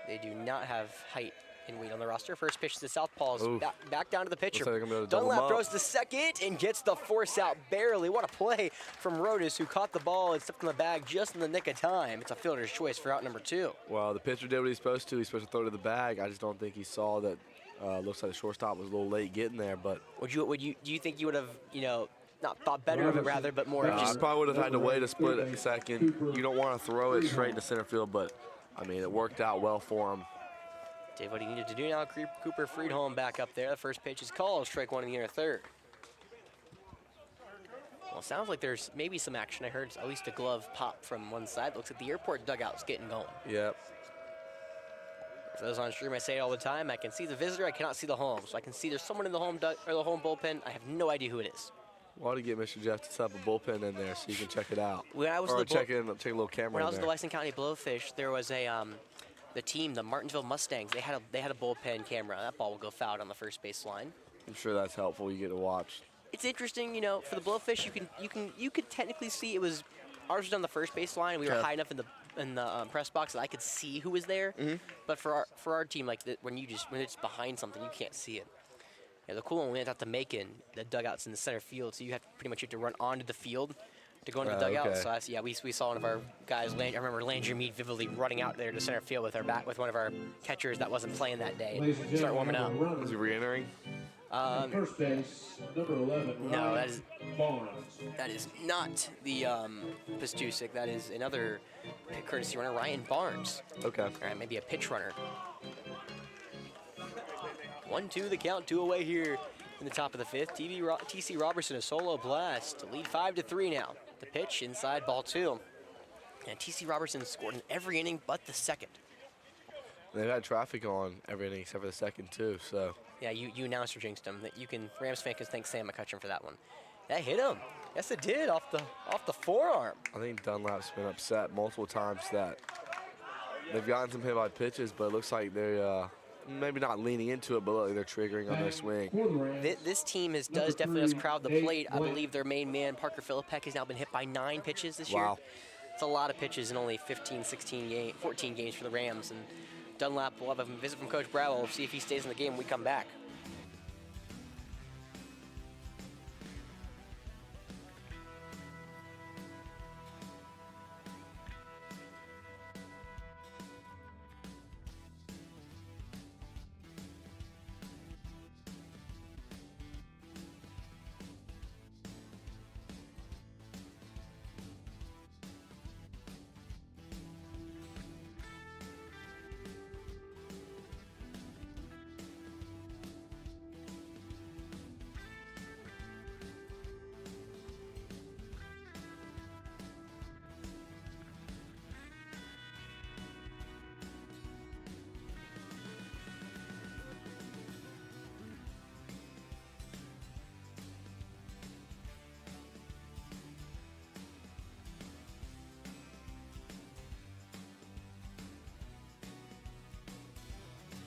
They do not have height and weight on the roster. First pitch to the southpaws. Back down to the pitcher. Looks like they're gonna be able to double Dunlap him up. throws to second and gets the force out barely. What a play from Rodas, who caught the ball and stepped in the bag just in the nick of time. It's a fielder's choice for out number 2. Well, the pitcher did what he's supposed to. He's supposed to throw to the bag. I just don't think he saw that. Looks like the shortstop was a little late getting there, but. Do you think you would have, not thought better of it rather, but more I just. probably would have had to wait a split second. You don't want to throw it straight into center field, but I mean, it worked out well for him. Did what he needed to do now. Cooper Friedholm back up there. The first pitch is called. Strike 1 in the inner third. Well, it sounds like there's maybe some action. I heard at least a glove pop from one side. Looks like the Airport dugout's getting going. Yep. For those on stream, I say it all the time. I can see the visitor. I cannot see the home. So I can see there's someone in the home bullpen. I have no idea who it is. Why to get Mr. Jeff to set up a bullpen in there so you can check it out. When I was or the check a little camera when I in was at there. the Lexington County Blowfish, there was a the team, the Martinsville Mustangs. They had a bullpen camera. That ball will go foul on the first base line. I'm sure that's helpful. You get to watch. It's interesting, for the Blowfish, you could technically see it was ours was on the first base line. We were high enough in the press box that I could see who was there. But for our team, like when it's behind something, you can't see it. Yeah, the cool one, we went out to Macon. The dugout's in the center field, so you have pretty much to run onto the field to go into the dugout. Okay. So we saw one of our guys. I remember Landry Mead vividly running out there to center field with one of our catchers that wasn't playing that day. Ladies and Start gentlemen, warming up. Is he re-entering? First base, number 11, No, Ryan Barnes. that is not the Pastusik. That is another courtesy runner, Ryan Barnes. Okay. All right, maybe a pitch runner. 1-2 the count, 2 away here in the top of the 5th. TC Roberson, a solo blast to lead 5-3 now. The pitch inside, ball 2. And TC Roberson scored in every inning but the second. They've had traffic on every inning except for the second, too, so. Yeah, you announcer jinxed him. Rams fan can thank Sam McCutcheon for that one. That hit him. Yes, it did, off the forearm. I think Dunlap's been upset multiple times that they've gotten some hit-by pitches, but it looks like they're maybe not leaning into it, but look, they're triggering on their swing. This team does definitely crowd the plate. I believe their main man, Parker Philippek, has now been hit by 9 pitches this year. Wow. It's a lot of pitches in only 14 games for the Rams. And Dunlap will have a visit from Coach Bradwell. We'll see if he stays in the game when we come back.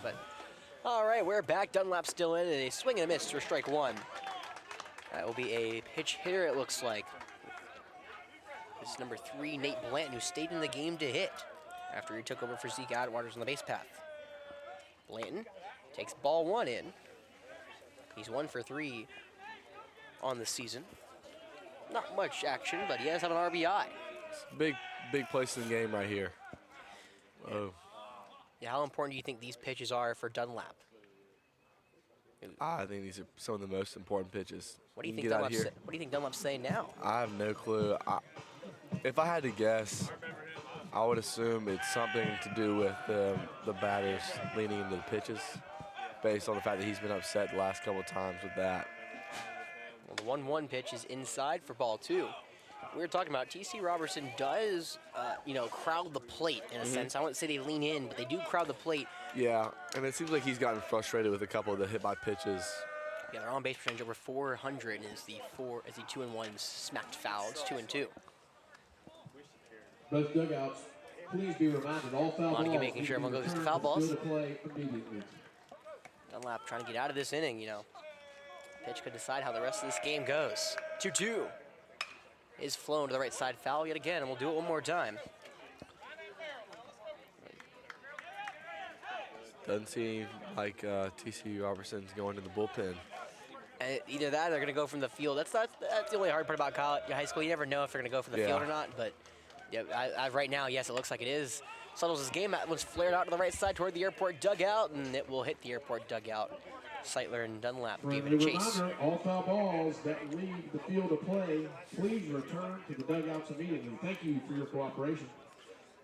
But all right, we're back. Dunlap still in, and a swing and a miss for strike one. That will be a pitch hitter, it looks like. This is number 3, Nate Blanton, who stayed in the game to hit after he took over for Zeke Atwaters on the base path. Blanton takes ball 1 in. He's 1 for 3 on the season. Not much action, but he does have an RBI. Big place in the game right here. Oh, Yeah, how important do you think these pitches are for Dunlap? I think these are some of the most important pitches. What do you can think get out of Dunlap's here. what do you think Dunlap's saying now? I have no clue. If I had to guess, I would assume it's something to do with the batters leaning into the pitches, based on the fact that he's been upset the last couple of times with that. Well, the 1-1 pitch is inside for ball 2. We were talking about T.C. Roberson does, crowd the plate in a sense. I wouldn't say they lean in, but they do crowd the plate. Yeah, and it seems like he's gotten frustrated with a couple of the hit by pitches. Yeah, their on-base percentage over 400 is the 2-1 smacked foul. It's 2-2. Both dugouts, please be reminded all foul balls. Montague making sure everyone goes to foul balls. Field of play immediately. Dunlap trying to get out of this inning, Pitch could decide how the rest of this game goes. 2-2 is flown to the right side, foul yet again, and we'll do it one more time. Doesn't seem like T.C. Robertson's going to the bullpen. Either that or they're going to go from the field. That's the only hard part about high school. You never know if they're going to go from the field or not, but yeah, right now, yes, it looks like it is. Settles his game. That one's flared out to the right side toward the airport dugout, and it will hit the airport dugout. Seitler and Dunlap gave it a chase. Reminder, all foul balls that leave the field of play, please return to the dugouts immediately. Thank you for your cooperation.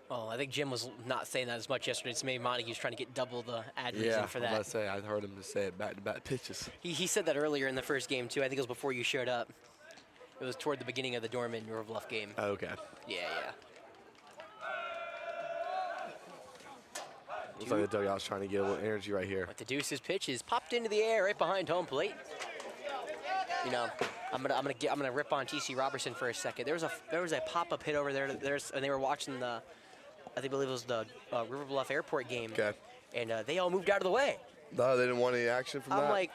Oh, I think Jim was not saying that as much yesterday. It's maybe Montague's trying to get double the ad reason for that. I was about to say, I heard him say it back-to-back pitches. He said that earlier in the first game, too. I think it was before you showed up. It was toward the beginning of the Dorman River Bluff game. Oh, okay. Yeah. Looks like the dugout's trying to get a little energy right here. But the Deuce's pitch is popped into the air right behind home plate. I'm gonna rip on T.C. Robertson for a second. There was a pop-up hit over there. And they were watching I believe it was the River Bluff Airport game. Okay. And they all moved out of the way. No, they didn't want any action from that? I'm like,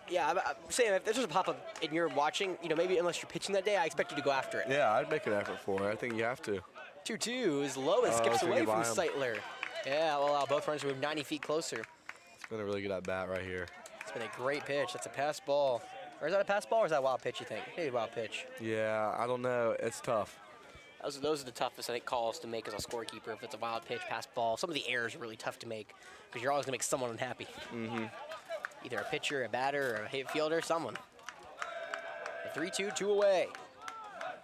yeah, I'm saying if there's a pop-up and you're watching, maybe unless you're pitching that day, I expect you to go after it. Yeah, I'd make an effort for it. I think you have to. 2-2 is low and skips so away you from buy him. Seitler. Yeah, well, both runners move 90 feet closer. It's been a really good at-bat right here. It's been a great pitch. That's a pass ball. Or is that a pass ball or is that a wild pitch, you think? Maybe a wild pitch. Yeah, I don't know. It's tough. Those are the toughest, I think, calls to make as a scorekeeper. If it's a wild pitch, pass ball, some of the errors are really tough to make because you're always going to make someone unhappy. Mm-hmm. Either a pitcher, a batter, or a hit fielder, someone. 3-2, 2 away.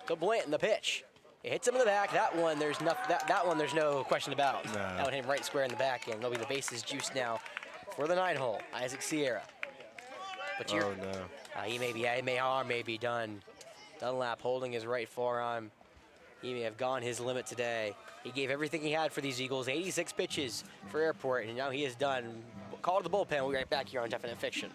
To Blanton, the pitch. It hits him in the back. That one, there's no question about. No. That one hit him right square in the back end. There'll be the bases juiced now for the 9-hole. Isaac Sierra. But Oh, no. he may be done. Dunlap holding his right forearm. He may have gone his limit today. He gave everything he had for these Eagles. 86 pitches for Airport, and now he is done. Call to the bullpen. We'll be right back here on Definite Fiction.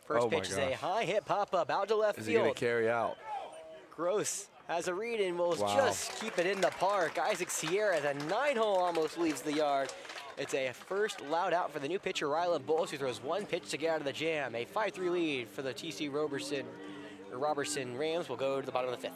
First Oh my pitch is a gosh. high hit pop-up out to left Is he going field. to carry out? Gross has a read and will Wow. just keep it in the park. Isaac Sierra, the 9-hole almost leaves the yard. It's a first loud out for the new pitcher, Rylan Bowles, who throws one pitch to get out of the jam. A 5-3 lead for the TC Roberson Rams will go to the bottom of the 5th.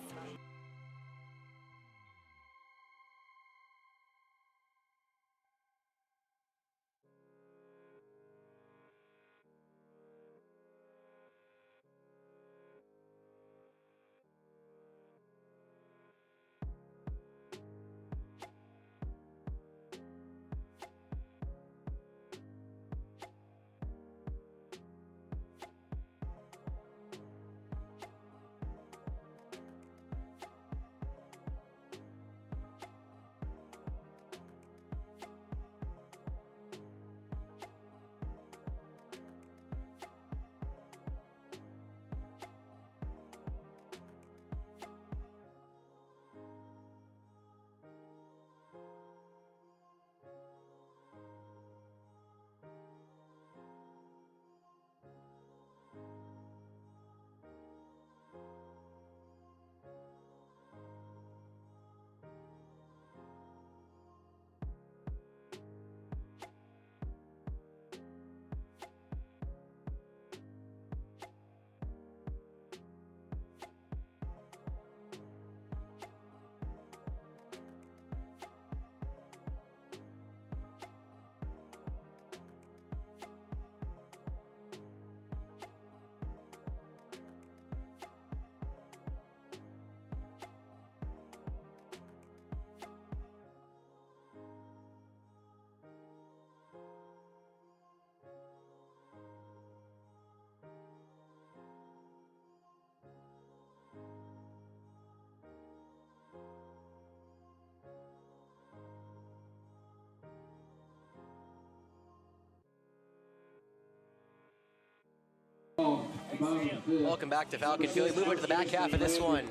Welcome back to Falcon Field. Moving to the back half of this one.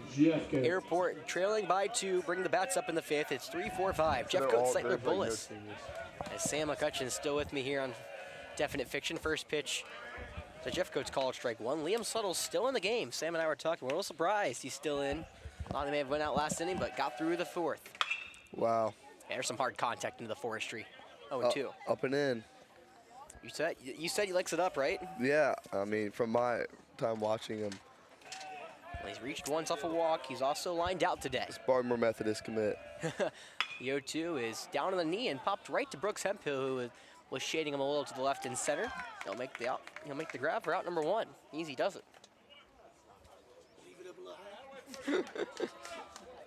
Airport trailing by 2, bring the bats up in the 5th. It's 3-4-5. Jeff Coates, Sightler, Bullis. As Sam McCutcheon's still with me here on Definite Fiction. First pitch. So Jeff Coates called strike 1. Liam Suttle's still in the game. Sam and I were talking. We're a little surprised he's still in. Thought he may have went out last inning, but got through the 4th. Wow. Yeah, there's some hard contact into the forestry. 0-2. Up and in. You said he likes it up, right? Yeah, I mean, from my time watching him, Well, he's reached once off a walk. He's also lined out today. it's Baltimore Methodist commit. The 0-2 is down on the knee and popped right to Brooks Hemphill, who was shading him a little to the left and center. He'll make the grab for out number 1. Easy does it.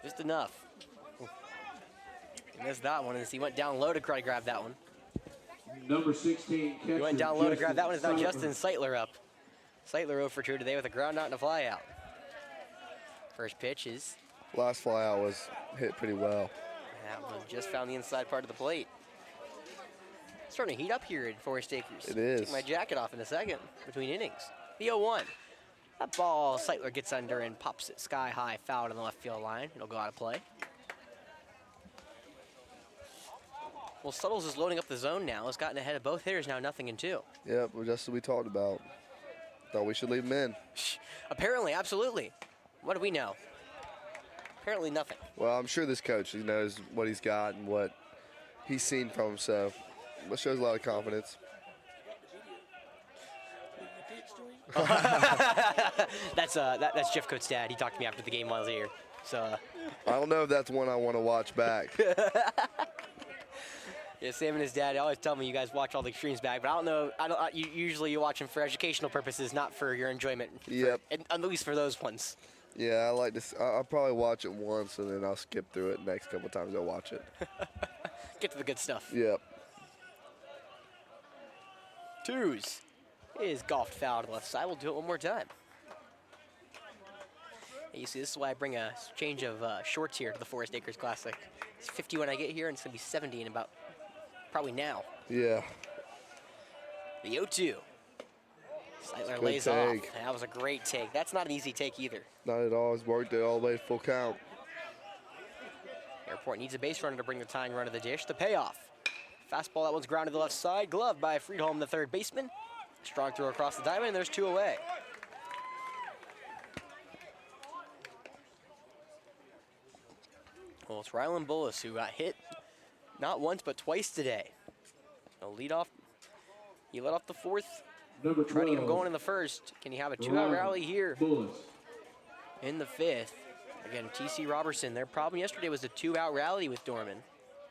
Just enough. He missed that one as he went down low to try to grab that one. Number 16 catcher. He went down low to grab that one. Is now Justin Sightler up. Sightler 0 for 2 today with a ground out and a fly out. First pitch is. Last fly out was hit pretty well. That one just found the inside part of the plate. It's starting to heat up here at Forest Acres. It is. Take my jacket off in a second between innings. The 0-1. That ball, Sightler gets under and pops it sky high, foul to the left field line. It'll go out of play. Well, Suttles is loading up the zone now. Has gotten ahead of both hitters now, 0-2. Yep, well, just as we talked about. Thought we should leave him in. Apparently, absolutely. What do we know? Apparently nothing. Well, I'm sure this coach, he knows what he's got and what he's seen from him, so that shows a lot of confidence. That's Jeff Coates' dad. He talked to me after the game while I was here. So. I don't know if that's one I want to watch back. Yeah, Sam and his dad always tell me you guys watch all the streams back, but I don't know. Usually you watch them for educational purposes, not for your enjoyment. Yep. At least for those ones. Yeah, I like this. I'll probably watch it once and then I'll skip through it. Next couple times I'll watch it. Get to the good stuff. Yep. 2s is golfed foul to the left side. We'll do it one more time. You see, this is why I bring a change of shorts here to the Forest Acres Classic. It's 50 when I get here, and it's going to be 70 in about probably now. Yeah. The 0-2. Sightler lays off. That was a great take. That's not an easy take either. Not at all. He's worked it all the way to full count. Airport needs a base runner to bring the tying run to the dish. The payoff. Fastball, that one's grounded to the left side. Gloved by Friedholm, the third baseman. Strong throw across the diamond, and there's 2 away. Well, it's Rylan Bullis who got hit not once but twice today. He'll lead off. He led off the 4th. Number Trying to get him 12, going in the 1st. Can he have a 2-out Rylan rally here Bullis. in the 5th? Again, TC Roberson. Their problem yesterday was the 2-out rally with Dorman.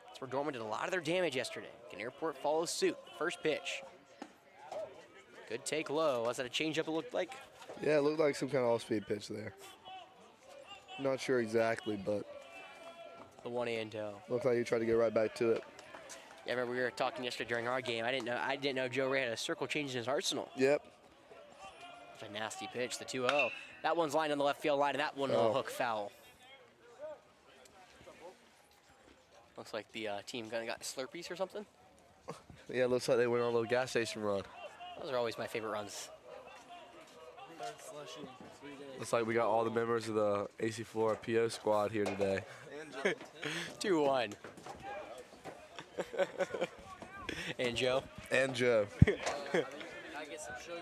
That's where Dorman did a lot of their damage yesterday. Can Airport follow suit? First pitch. Good take low. Was that a changeup it looked like? Yeah, it looked like some kind of off-speed pitch there. Not sure exactly, but The 1-0. looks like he tried to get right back to it. Yeah, I remember we were talking yesterday during our game. I didn't know Joe Ray had a circle change in his arsenal. Yep. It's a nasty pitch, the 2-0. That one's lined on the left field line, and that one will hook foul. Looks like the team kind of got Slurpees or something. Yeah, it looks like they went on a little gas station run. Those are always my favorite runs. Looks like we got all the members of the AC Flora PO squad here today. 2-1. And Joe? And Joe. I get some sugar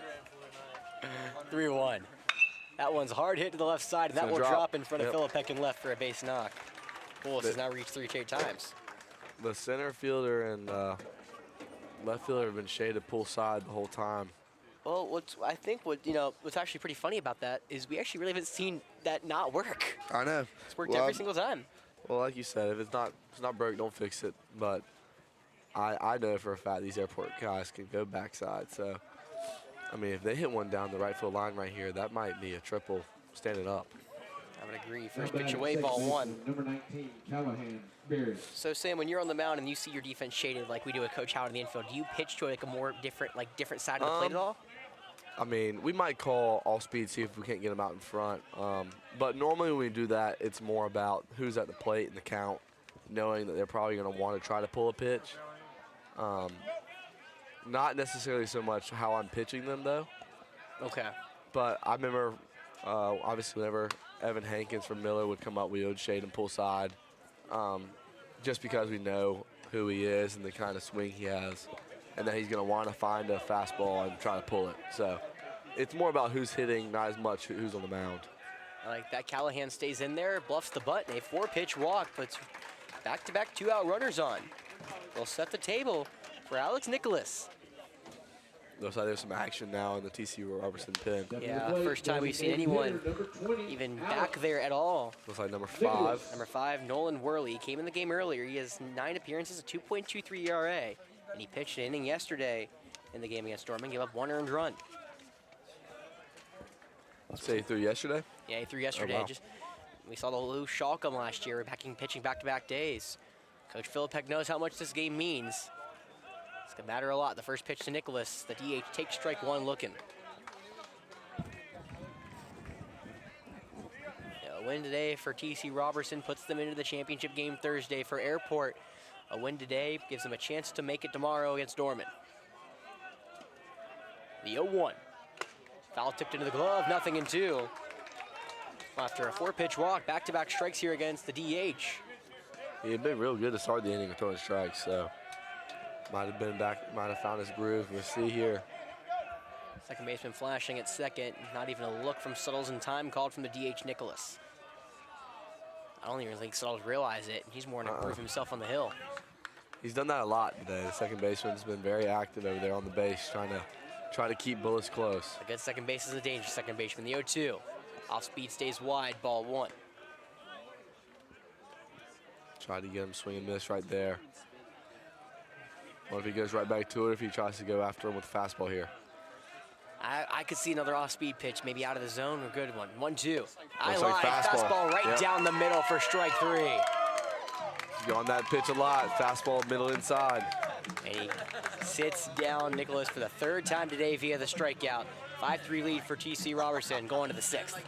in for 3-1. That one's hard hit to the left side, and that gonna will drop. drop in front of Yep. Phillip Peck and left for a base knock. Bullis has now reached 3 straight times. The center fielder and left fielder have been shaded pull side the whole time. Well, what's actually pretty funny about that is we actually really haven't seen that not work. I know. It's worked every single time. Well, like you said, if it's not broke, don't fix it. But I know for a fact these Airport guys can go backside. So, I mean, if they hit one down the right field line right here, that might be a triple standing up. I would agree. First pitch away, ball 1. Number 19, Callahan, Barry. So Sam, when you're on the mound and you see your defense shaded like we do with Coach Howard in the infield, do you pitch to like a more different side of the plate at all? I mean, we might call off speed, see if we can't get them out in front. But normally when we do that, it's more about who's at the plate and the count, knowing that they're probably going to want to try to pull a pitch. Not necessarily so much how I'm pitching them, though. Okay. But I remember, obviously, whenever Evan Hankins from Miller would come up, we would shade and pull side, just because we know who he is and the kind of swing he has, and that he's going to want to find a fastball and try to pull it. So it's more about who's hitting, not as much who's on the mound. I like that. Callahan stays in there, bluffs the butt, and a 4-pitch walk, puts back-to-back 2-out runners on. They'll set the table for Alex Nicholas. Looks like there's some action now in the TC Roberson pen. Yeah, first time we've seen anyone even back there at all. Looks like number 5. Number 5, Nolan Worley, came in the game earlier. He has 9 appearances, a 2.23 ERA, and he pitched an inning yesterday in the game against Dorman, gave up 1 earned run. Say he threw yesterday? Yeah, he threw yesterday. wow. We saw the Lou Shaw come last year, pitching back-to-back days. Coach Phillip Peck knows how much this game means. It's going to matter a lot. The first pitch to Nicholas, the DH takes strike 1 looking. A win today for TC Roberson puts them into the championship game Thursday for Airport. A win today gives them a chance to make it tomorrow against Dorman. The 0-1. Foul tipped into the glove, 0-2. After a 4-pitch walk, back-to-back strikes here against the DH. He'd been real good to start the inning with throwing strikes, so might have found his groove. We'll see here. Second baseman flashing at second. Not even a look from Suttles in time called from the DH Nicholas. I don't even think Suttles realize it. He's more to prove himself on the hill. He's done that a lot today. The second baseman's been very active over there on the base, try to keep bullets close. A good second base is a dangerous second baseman. The 0-2. Off speed stays wide, ball 1. Try to get him swing and miss right there. What if he goes right back to it, if he tries to go after him with the fastball here? I could see another off-speed pitch, maybe out of the zone, a good one. 1-2. I Looks lied. like fastball. Right Yep. down the middle for strike 3. He's on that pitch a lot. Fastball middle inside. And he sits down Nicholas for the 3rd time today via the strikeout. 5-3 lead for TC Roberson going to the 6th.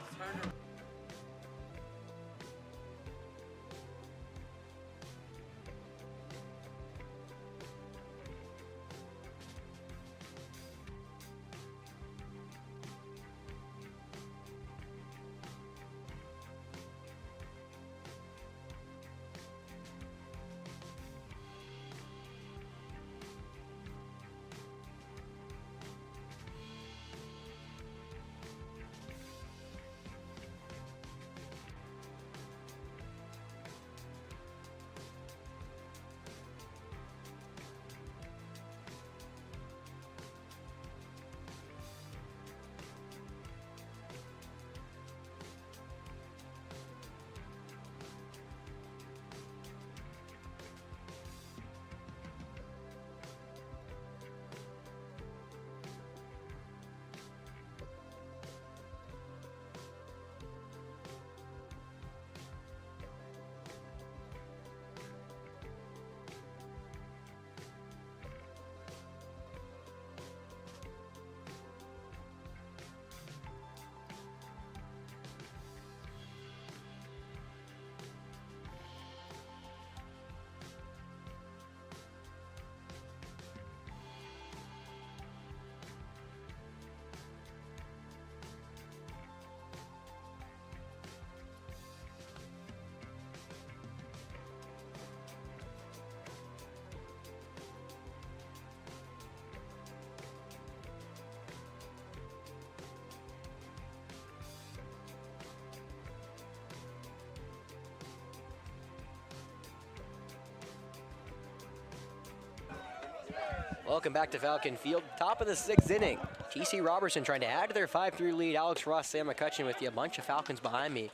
Welcome back to Falcon Field. Top of the 6th inning. TC Roberson trying to add to their 5-3 lead. Alex Ross, Sam McCutcheon with you. A bunch of Falcons behind me.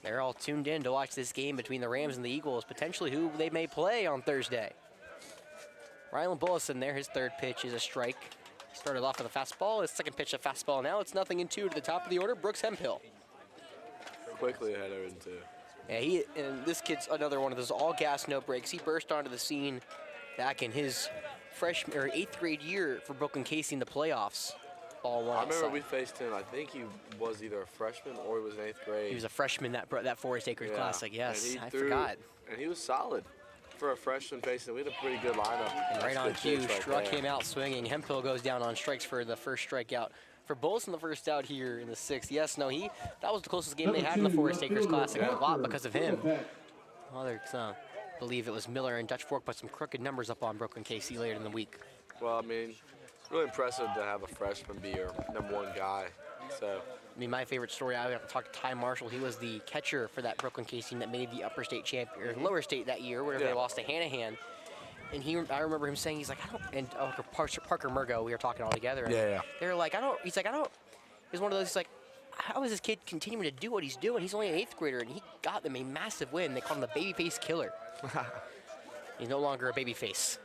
They're all tuned in to watch this game between the Rams and the Eagles, potentially who they may play on Thursday. Rylan Bullison there, his 3rd pitch is a strike. He started off with a fastball, his 2nd pitch a fastball. Now it's 0-2 to the top of the order, Brooks Hemphill. Quickly ahead of 0-2. Yeah, and this kid's another one of those all gas, no brakes. He burst onto the scene back in his freshman or 8th grade year for Brooklyn Casey in the playoffs. Ball one. I remember we faced him. I think he was either a freshman or he was in 8th grade. He was a freshman that Forest Acres Classic. Yes, I forgot. And he was solid for a freshman facing. We had a pretty good lineup. And right on cue, struck him out swinging. Hemphill goes down on strikes for the first strikeout. For Bullison, the first out here in the 6th. Yes, no, that was the closest game they had in the Forest Acres Classic. A lot because of him. Others believe it was Miller and Dutch Fork put some crooked numbers up on Brooklyn KC later in the week. Well, I mean, it's really impressive to have a freshman be your #1 guy. So, I mean, my favorite story, I talked to Ty Marshall. He was the catcher for that Brooklyn KC that made the upper state champion, or lower state that year, where they lost to Hanahan. And I remember him saying, he's like, Parker Murgo, we were talking all together. And they were like, he's one of those, he's like, how is this kid continuing to do what he's doing? He's only an 8th grader, and he got them a massive win. They call him the babyface killer. He's no longer a babyface.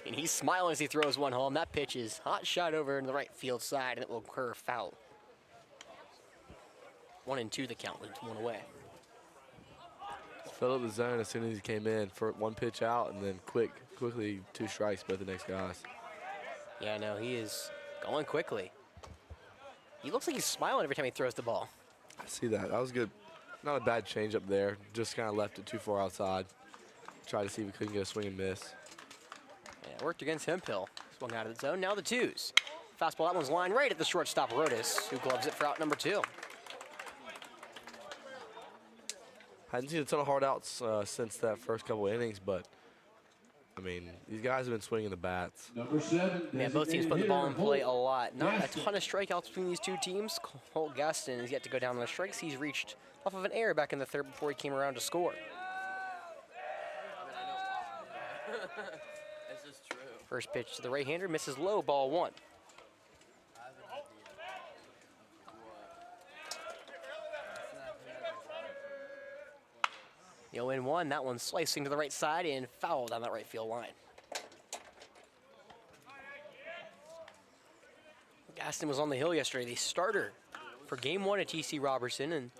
And he's smiling as he throws one home. That pitch is hot shot over in the right field side, and it will curve foul. 1-2 the count, 1 away. Fill up the zone as soon as he came in for 1 pitch out, and then quickly 2 strikes, both the next guys. Yeah, no, he is going quickly. He looks like he's smiling every time he throws the ball. I see that. That was good. Not a bad change up there. Just kind of left it too far outside. Tried to see if we couldn't get a swing and miss. Yeah, it worked against Hemphill. Swung out of the zone. Now the 2s. Fastball, that one's lined right at the shortstop, Rodas, who gloves it for out number 2. Hadn't seen a ton of hard outs since that first couple innings, but I mean, these guys have been swinging the bats. Number 7. Man, both teams put the ball in play a lot. Not a ton of strikeouts between these two teams. Holt Gaston has yet to go down on the strikes. He's reached off of an error back in the 3rd before he came around to score. This is true. First pitch to the right-hander, misses low, ball 1. The 0-1, that one slicing to the right side and foul down that right field line. Gaston was on the hill yesterday, the starter for game 1 at TC Roberson, and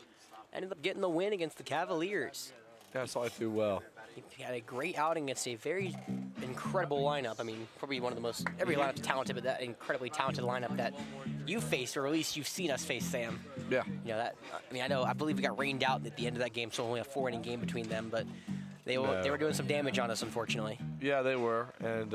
ended up getting the win against the Cavaliers. Yeah, I saw it through well. He had a great outing against a very incredible lineup. I mean, probably one of the most, every lineup's talented, but that incredibly talented lineup that you faced, or at least you've seen us face, Sam. Yeah. You know, I believe we got rained out at the end of that game, so only a 4-inning game between them, but they were doing some damage on us, unfortunately. Yeah, they were, and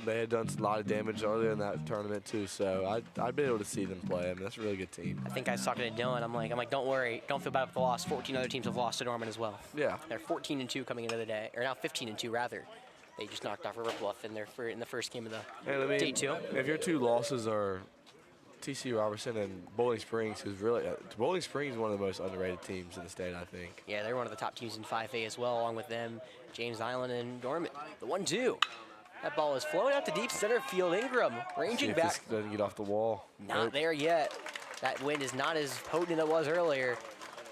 they had done a lot of damage earlier in that tournament too, so I'd be able to see them play. I mean, that's a really good team. I think I was talking to Dylan. I'm like, don't worry, don't feel bad about the loss. 14 other teams have lost to Norman as well. Yeah. They're 14-2 coming into the day, or now 15-2 rather. They just knocked off River Bluff in the first game of the day 2. If your 2 losses are TC Roberson and Bowling Springs, who's really Bowling Springs is one of the most underrated teams in the state, I think. Yeah, they're one of the top teams in 5A as well, along with them, James Island and Norman. The 1-2. That ball is flown out to deep center field. Ingram ranging back. This doesn't get off the wall. Not there yet. That wind is not as potent as it was earlier.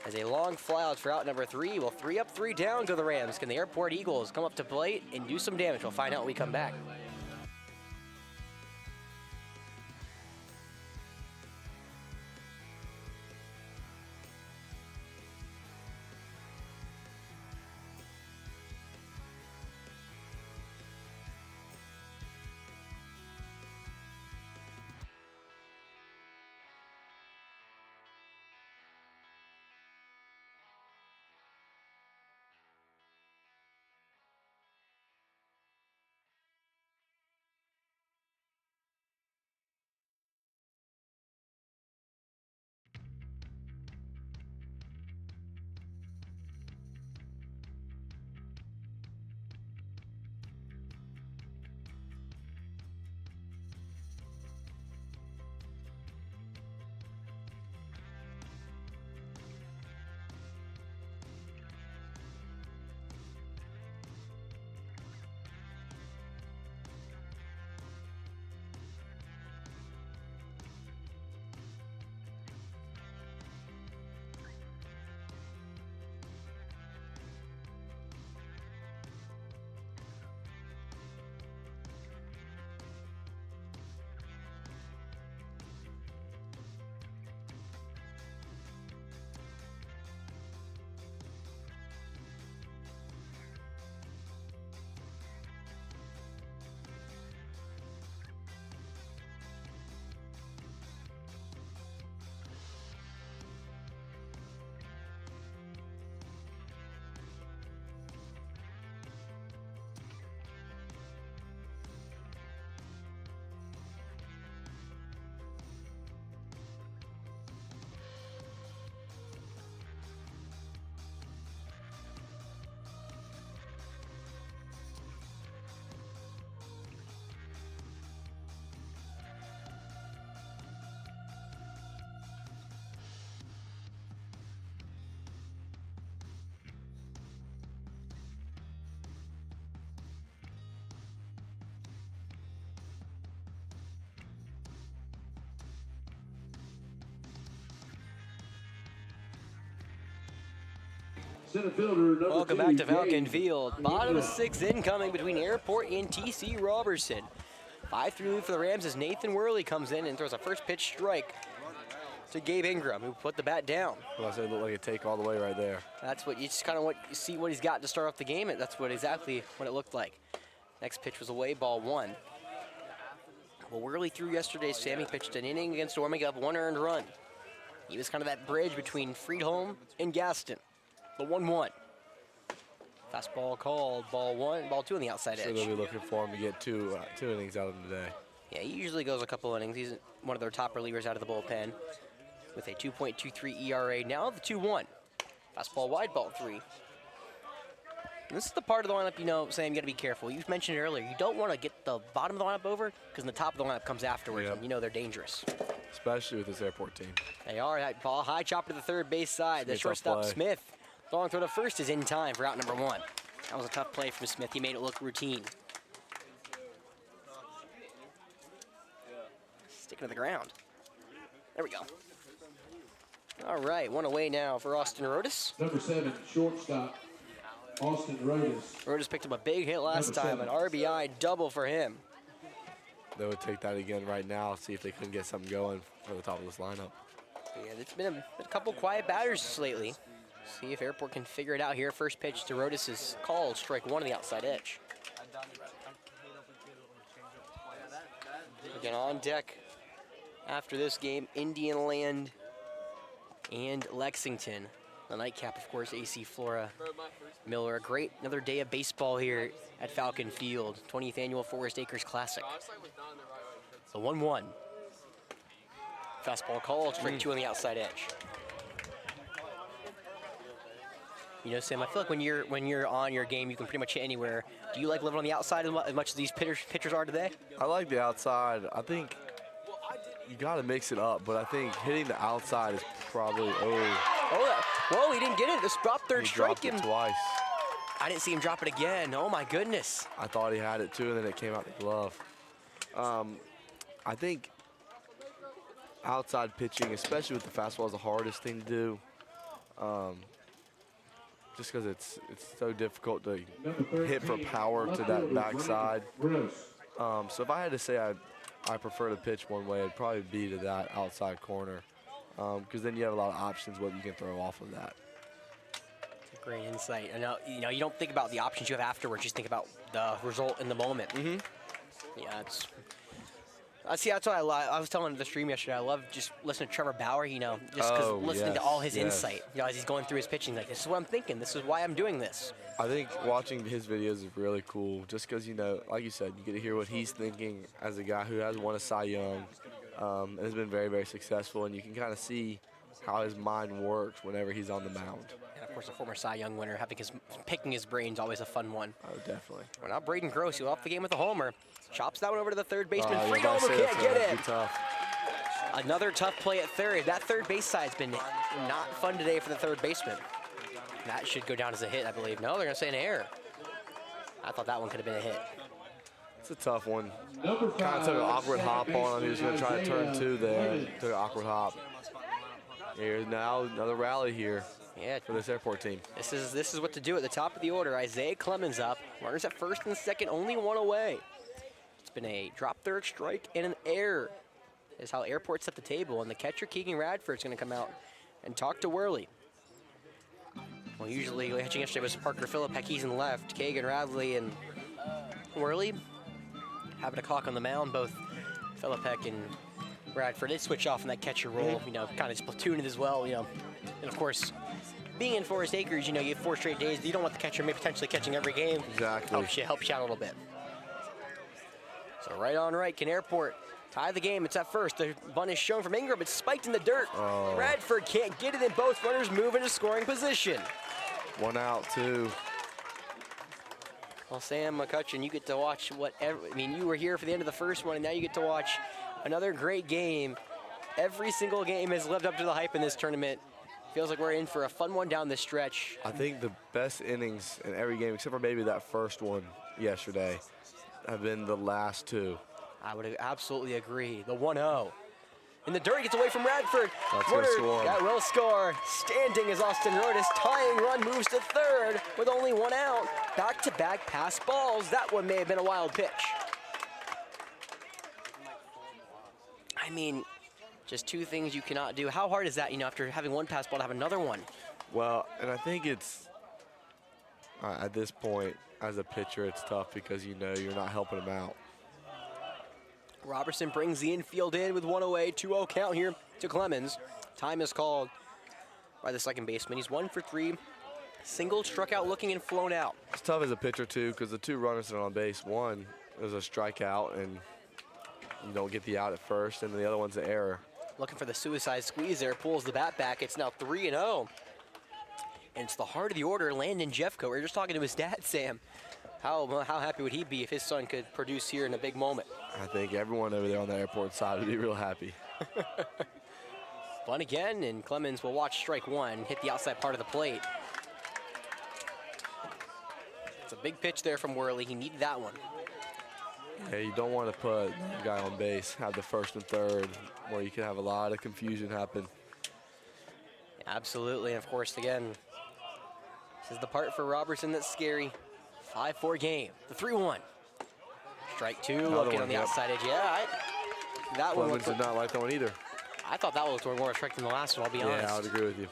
As a long fly out for out number 3. Well, 3 up, 3 down go the Rams. Can the Airport Eagles come up to plate and do some damage? We'll find out when we come back. Center fielder, number Welcome 2, back to Falcon Gabe Field. Bottom of Ingram. 6th incoming between Airport and TC Roberson. 5-3 lead for the Rams as Nathan Worley comes in and throws a first pitch strike to Gabe Ingram, who put the bat down. Well, I said it looked like a take all the way right there. That's what you just kind of what you see what he's got to start off the game. And that's exactly what it looked like. Next pitch was away, ball 1. Well, Worley threw yesterday. Sammy pitched an inning against warming up, 1 earned run. He was kind of that bridge between Friedholm and Gaston. The 1-1. Fastball called, ball 1, ball 2 on the outside Sure edge. they'll be looking for him to get two innings out of him today. Yeah, he usually goes a couple innings. He's one of their top relievers out of the bullpen with a 2.23 ERA. Now the 2-1. Fastball wide, ball 3. And this is the part of the lineup, you know, Sam, you got to be careful. You mentioned it earlier. You don't want to get the bottom of the lineup over because the top of the lineup comes afterwards, Yep. and you know they're dangerous. Especially with this Airport team. They are. That ball high chopper to the third base side. The It's a tough shortstop play. Smith, throwing throw to first, is in time for out number 1. That was a tough play from Smith. He made it look routine. Sticking to the ground. There we go. All right, 1 away now for Austin Rodas. Number 7, shortstop, Austin Rodas. Rodas picked up a big hit last Number time, an 7. RBI double for him. They would take that again right now, see if they couldn't get something going for the top of this lineup. Yeah, it's been a couple quiet batters lately. See if Airport can figure it out here. First pitch to Rodas is called, strike 1 on the outside edge. Again, on deck after this game, Indian Land and Lexington. The nightcap, of course, AC Flora Miller. Another day of baseball here at Falcon Field, 20th annual Forest Acres Classic. The 1-1. Fastball called, strike 2 on the outside edge. You know, Sam, I feel like when you're on your game, you can pretty much hit anywhere. Do you like living on the outside as much as these pitchers are today? I like the outside. I think you got to mix it up, but I think hitting the outside is probably, Whoa, he didn't get it. This dropped third he strike. dropped it twice. I didn't see him drop it again. Oh, my goodness. I thought he had it too, and then it came out the glove. I think outside pitching, especially with the fastball, is the hardest thing to do. Just because it's so difficult to Number 13, hit for power to left that fielder, backside. Gross. So if I had to say I prefer to pitch one way, it'd probably be to that outside corner, because then you have a lot of options what you can throw off of that. Great insight. I know, you know, you don't think about the options you have afterwards. Just think about the result in the moment. Mm-hmm. Yeah, it's. See, that's what I was telling the stream yesterday. I love just listening to Trevor Bauer. You know, just because listening to all his insight. You know, as he's going through his pitching, like, this is what I'm thinking. This is why I'm doing this. I think watching his videos is really cool, just because, you know, like you said, you get to hear what he's thinking as a guy who has won a Cy Young and has been very, very successful, and you can kind of see how his mind works whenever he's on the mound. And of course, a former Cy Young winner, picking his brain's always a fun one. Oh, definitely. Well, now Braden Gross, he'll off the game with a homer. Chops that one over to the third baseman. Yeah, Freedom that's can't get that'd it. be tough. Another tough play at third. That third base side's been not fun today for the third baseman. That should go down as a hit, I believe. No, they're going to say an error. I thought that one could have been a hit. It's a tough one. Number 5, Kind of took an awkward hop on him. He was going to try to Isaiah turn 2 there. Clemens. Took an awkward hop. Here's now another rally here Yeah, for this Airport team. this is what to do at the top of the order. Isaiah Clemens up. Runners at first and second, only 1 away. It's been a drop third strike and an error. Is how Airport set the table, and the catcher Keegan Radford's going to come out and talk to Worley. Well, usually catching yesterday was Parker Philippek. He's in left. Kagan Radley and Worley having a clock on the mound. Both Philippek and Radford did switch off in that catcher role. You know, kind of platooned as well. You know, and of course, being in Forest Acres, you know, you have 4 straight days. You don't want the catcher maybe potentially catching every game. Exactly. Helps you out a little bit. So right on right, can Airport tie the game? It's at first. The bunt is shown from Ingram. It's spiked in the dirt. Oh. Radford can't get it, and both runners move into scoring position. 1 out, 2. Well, Sam McCutcheon, you get to watch whatever. I mean, you were here for the end of the first one, and now you get to watch another great game. Every single game has lived up to the hype in this tournament. Feels like we're in for a fun one down the stretch. I think the best innings in every game, except for maybe that first one yesterday, have been the last 2. I would absolutely agree. The 1-0. In the dirt, he gets away from Radford. That's gonna score. That will score. Standing is Austin Rodas. Tying run moves to third with only one out. Back-to-back pass balls. That one may have been a wild pitch. I mean, just two things you cannot do. How hard is that, after having one pass ball to have another one? Well, and I think it's, at this point, as a pitcher, it's tough because you're not helping him out. Roberson brings the infield in with one away, 2-0 count here to Clemens. Time is called by the second baseman. He's 1 for 3. Single, struck out looking, and flown out. It's tough as a pitcher, too, because the two runners that are on base, one is a strikeout, and you don't get the out at first, and the other one's an error. Looking for the suicide squeeze there, pulls the bat back. It's now 3-0. And it's the heart of the order, Landon Jeffcoat. We were just talking to his dad, Sam. How happy would he be if his son could produce here in a big moment? I think everyone over there on the airport side would be real happy. Bunt again, and Clemens will watch strike one, hit the outside part of the plate. It's a big pitch there from Worley. He needed that one. Yeah, you don't want to put the guy on base, have the first and third, where you can have a lot of confusion happen. Absolutely, and of course, again, this is the part for Robertson that's scary. 5-4 game, the 3-1. Strike two, looking on the outside edge. Yeah, that one Clemens did not like that one either. I thought that one looked more a strike than the last one, I'll be honest. Yeah, I would agree with you.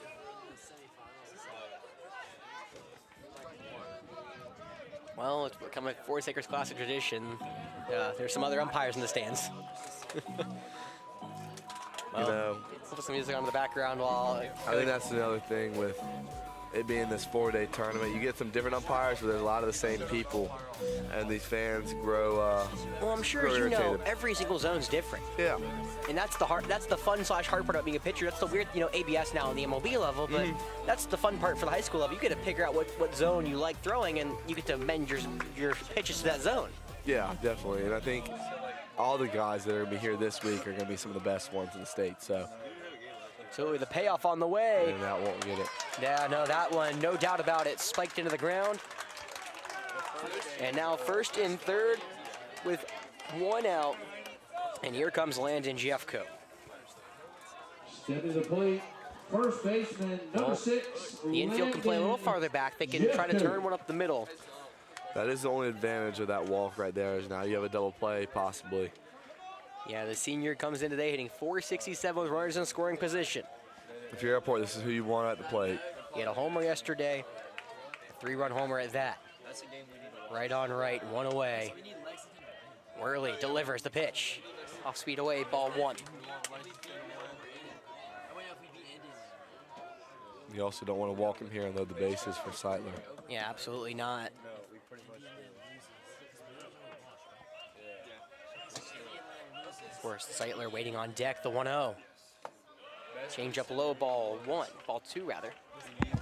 Well, it's become a Forest Acres Classic tradition. There's some other umpires in the stands. Well, we'll put some music on in the background while... I think that's another thing with it being this 4-day tournament. You get some different umpires, but there's a lot of the same people, and these fans grow. Well, I'm sure, as you know, every single zone's different. Yeah. And that's the fun / hard part about being a pitcher. That's the weird, ABS now on the MLB level, but that's the fun part for the high school level. You get to figure out what zone you like throwing, and you get to amend your pitches to that zone. Yeah, definitely. And I think all the guys that are going to be here this week are going to be some of the best ones in the state. So the payoff on the way. And that won't get it. Yeah, no, that one, no doubt about it, spiked into the ground. And now first and third with one out. And here comes Landon Jeffcoat. Stepping to the plate, first baseman, number 6. The infield can play a little farther back. They can try to turn one up the middle. That is the only advantage of that walk right there, is now you have a double play possibly. Yeah, the senior comes in today hitting .467 with runners in scoring position. If you're Airport, this is who you want at the plate. He had a homer yesterday, a 3-run homer at that. Right on right, one away. Worley delivers the pitch. Off speed away, ball one. You also don't want to walk him here and load the bases for Seitler. Yeah, absolutely not. Of course, Seitler waiting on deck, the 1-0. Change up low, ball two rather. Because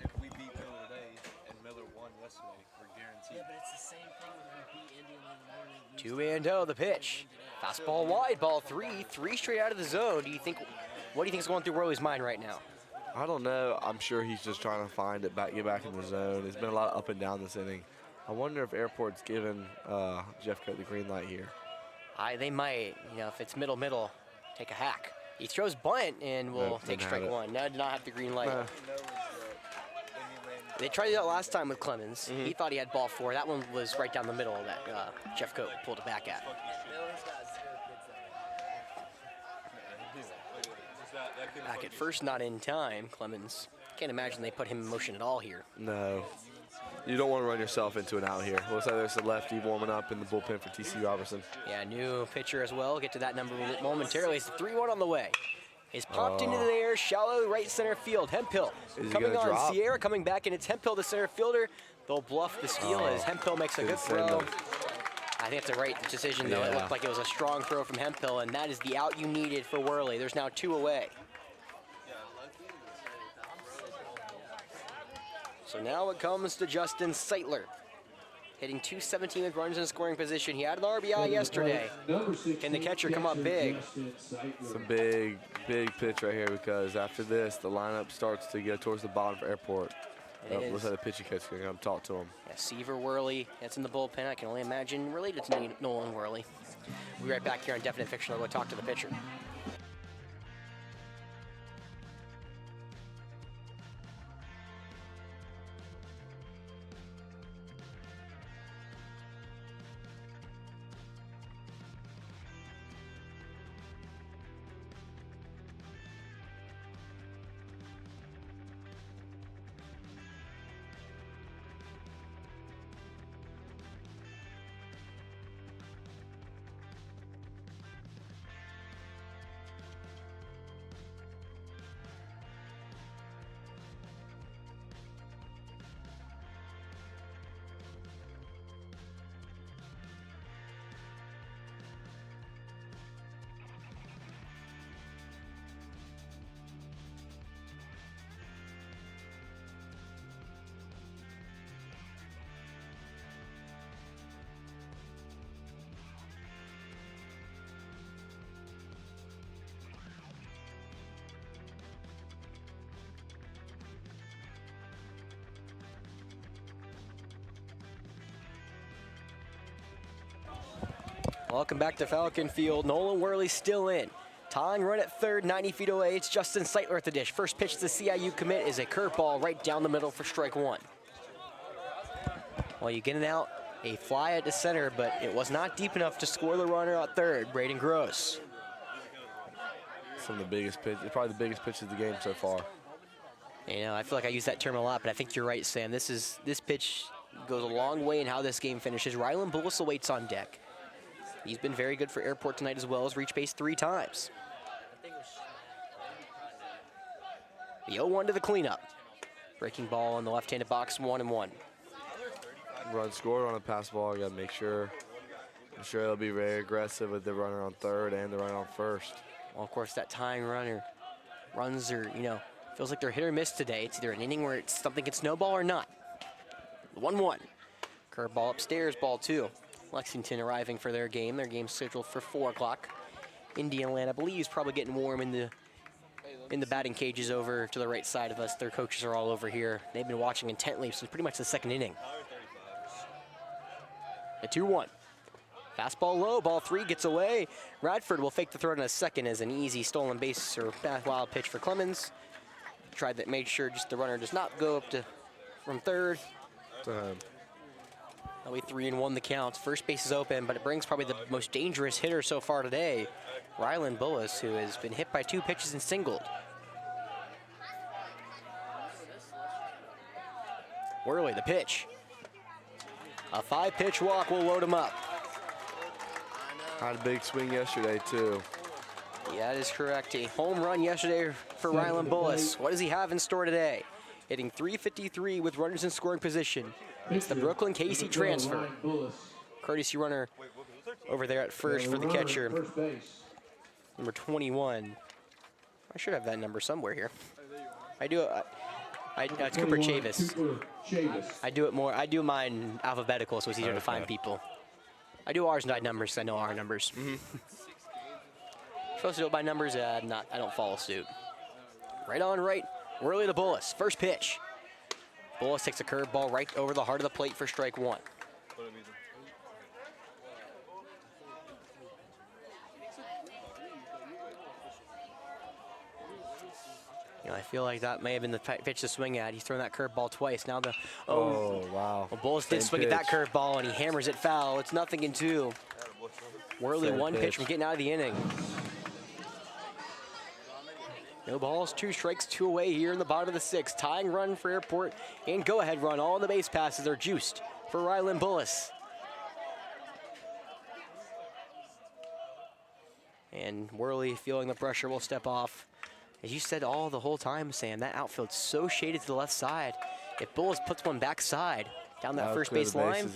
if we beat Miller today and Miller won yesterday, we're guaranteed. Yeah, but it's the same thing when we beat Indian in the morning. 2-0 the pitch. Fastball wide, ball three straight out of the zone. What do you think is going through Worley's mind right now? I don't know. I'm sure he's just trying to find it back, get back in the zone. There's been a lot of up and down this inning. I wonder if Airport's given Jeffcoat the green light here. They might, if it's middle, take a hack. He throws bunt and will take strike one. No, did not have the green light. They tried that last time with Clemens. He thought he had ball 4. That one was right down the middle that Jeffcoat pulled it back at. Back at first, not in time. Clemens, can't imagine they put him in motion at all here. No. You don't want to run yourself into an out here. Looks like there's a lefty warming up in the bullpen for TC Roberson. Yeah, new pitcher as well. Get to that number momentarily. It's 3-1 on the way. It's popped into the air, shallow right center field. Hemphill coming on. Drop? Sierra coming back, and it's Hemphill, the center fielder. They'll bluff the steal as Hemphill makes a good throw. I think it's a right decision, though. Yeah. It looked like it was a strong throw from Hemphill, and that is the out you needed for Worley. There's now 2 away. So now it comes to Justin Seitler, hitting .217 with runners in scoring position. He had an RBI yesterday. Can the catcher come up big? It's a big pitch right here, because after this, the lineup starts to get towards the bottom for Airport. And it Looks is like the pitching coach going to come talk to him. yeah, Seaver Worley, that's in the bullpen. I can only imagine related to Nolan Worley. We'll be right back here on Definite Fiction. I'll go talk to the pitcher. Welcome back to Falcon Field. Nolan Worley still in. Tying run at third, 90 feet away. It's Justin Seitler at the dish. First pitch to the CIU commit is a curveball right down the middle for strike one. Well, you getting out a fly at the center, but it was not deep enough to score the runner at third, Braden Gross. Some of the biggest pitch, probably the biggest pitch of the game so far. You know, I feel like I use that term a lot, but I think you're right, Sam. This pitch goes a long way in how this game finishes. Rylan Bullis awaits on deck. He's been very good for Airport tonight as well as reached base 3 times. The 0-1 to the cleanup. Breaking ball in the left-handed box, 1-1. Run scored on a pass ball. Got to make sure. I'm sure they'll be very aggressive with the runner on third and the runner on first. Well, of course, that tying runner runs are, you know, feels like they're hit or miss today. It's either an inning where it's something can snowball or not. 1-1. Curveball upstairs, ball 2. Lexington arriving for their game. Their game's scheduled for 4 o'clock. Indiana, I believe, is probably getting warm in the batting cages over to the right side of us. Their coaches are all over here. They've been watching intently since pretty much the second inning. A 2-1. Fastball low, ball 3 gets away. Radford will fake the throw in a second as an easy stolen base or wild pitch for Clemens. Tried that, made sure just the runner does not go up to from third. That'll be 3-1 the count. First base is open, but it brings probably the most dangerous hitter so far today, Rylan Bullis, who has been hit by 2 pitches and singled. Worley, the pitch. A 5-pitch walk will load him up. Had a big swing yesterday, too. Yeah, that is correct. A home run yesterday for Rylan Bullis. What does he have in store today? Hitting .353 with runners in scoring position. It's the Brooklyn Casey transfer. Courtesy runner over there at first for the catcher. Number 21. I should have that number somewhere here. I do. It's Cooper Chavis. I do it more. I do mine alphabetical, so it's easier to find people. I do ours by numbers, so I know our numbers. Supposed to do it by numbers, I don't follow suit. Right on right, Worley to Bullis. First pitch. Bullis takes a curveball right over the heart of the plate for strike 1. You know, I feel like that may have been the pitch to swing at. He's thrown that curveball twice. Now the wow. Well, Bullis did swing at that curveball and he hammers it foul. It's 0-2. Worley Same 1 pitch pitch from getting out of the inning. No balls, 2 strikes, 2 away here in the bottom of the 6th. Tying run for Airport and go-ahead run. All the base passes are juiced for Rylan Bullis. And Worley, feeling the pressure, will step off. As you said the whole time, Sam, that outfield's so shaded to the left side. If Bullis puts one backside down that first base line,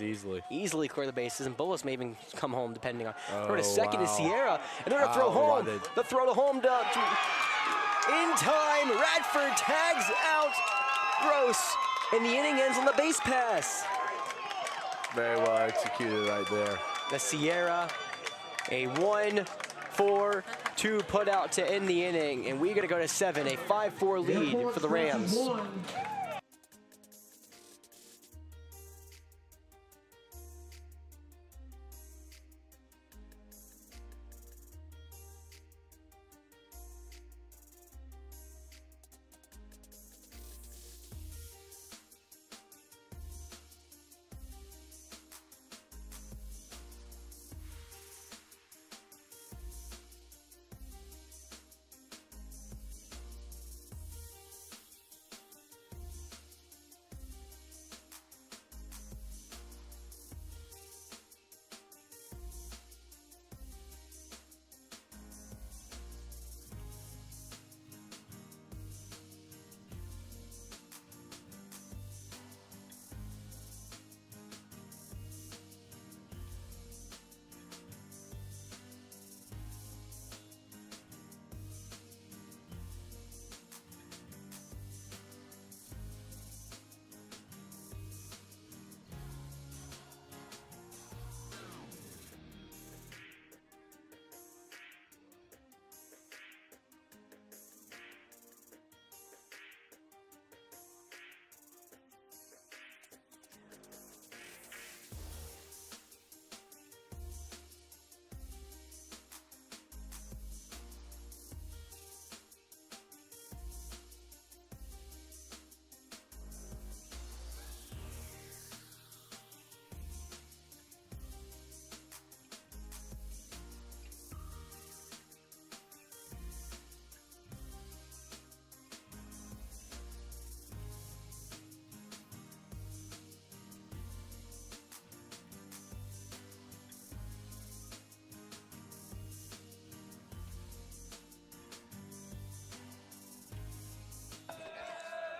easily clear the bases, and Bullis may even come home depending on. Throw to second is Sierra, and they're gonna throw home. The throw to home in time. Radford tags out Gross, and the inning ends on the base pass. Very well executed right there. The Sierra, a 1-4-2 put out to end the inning, and we're gonna go to 7, a 5-4 lead for the Rams.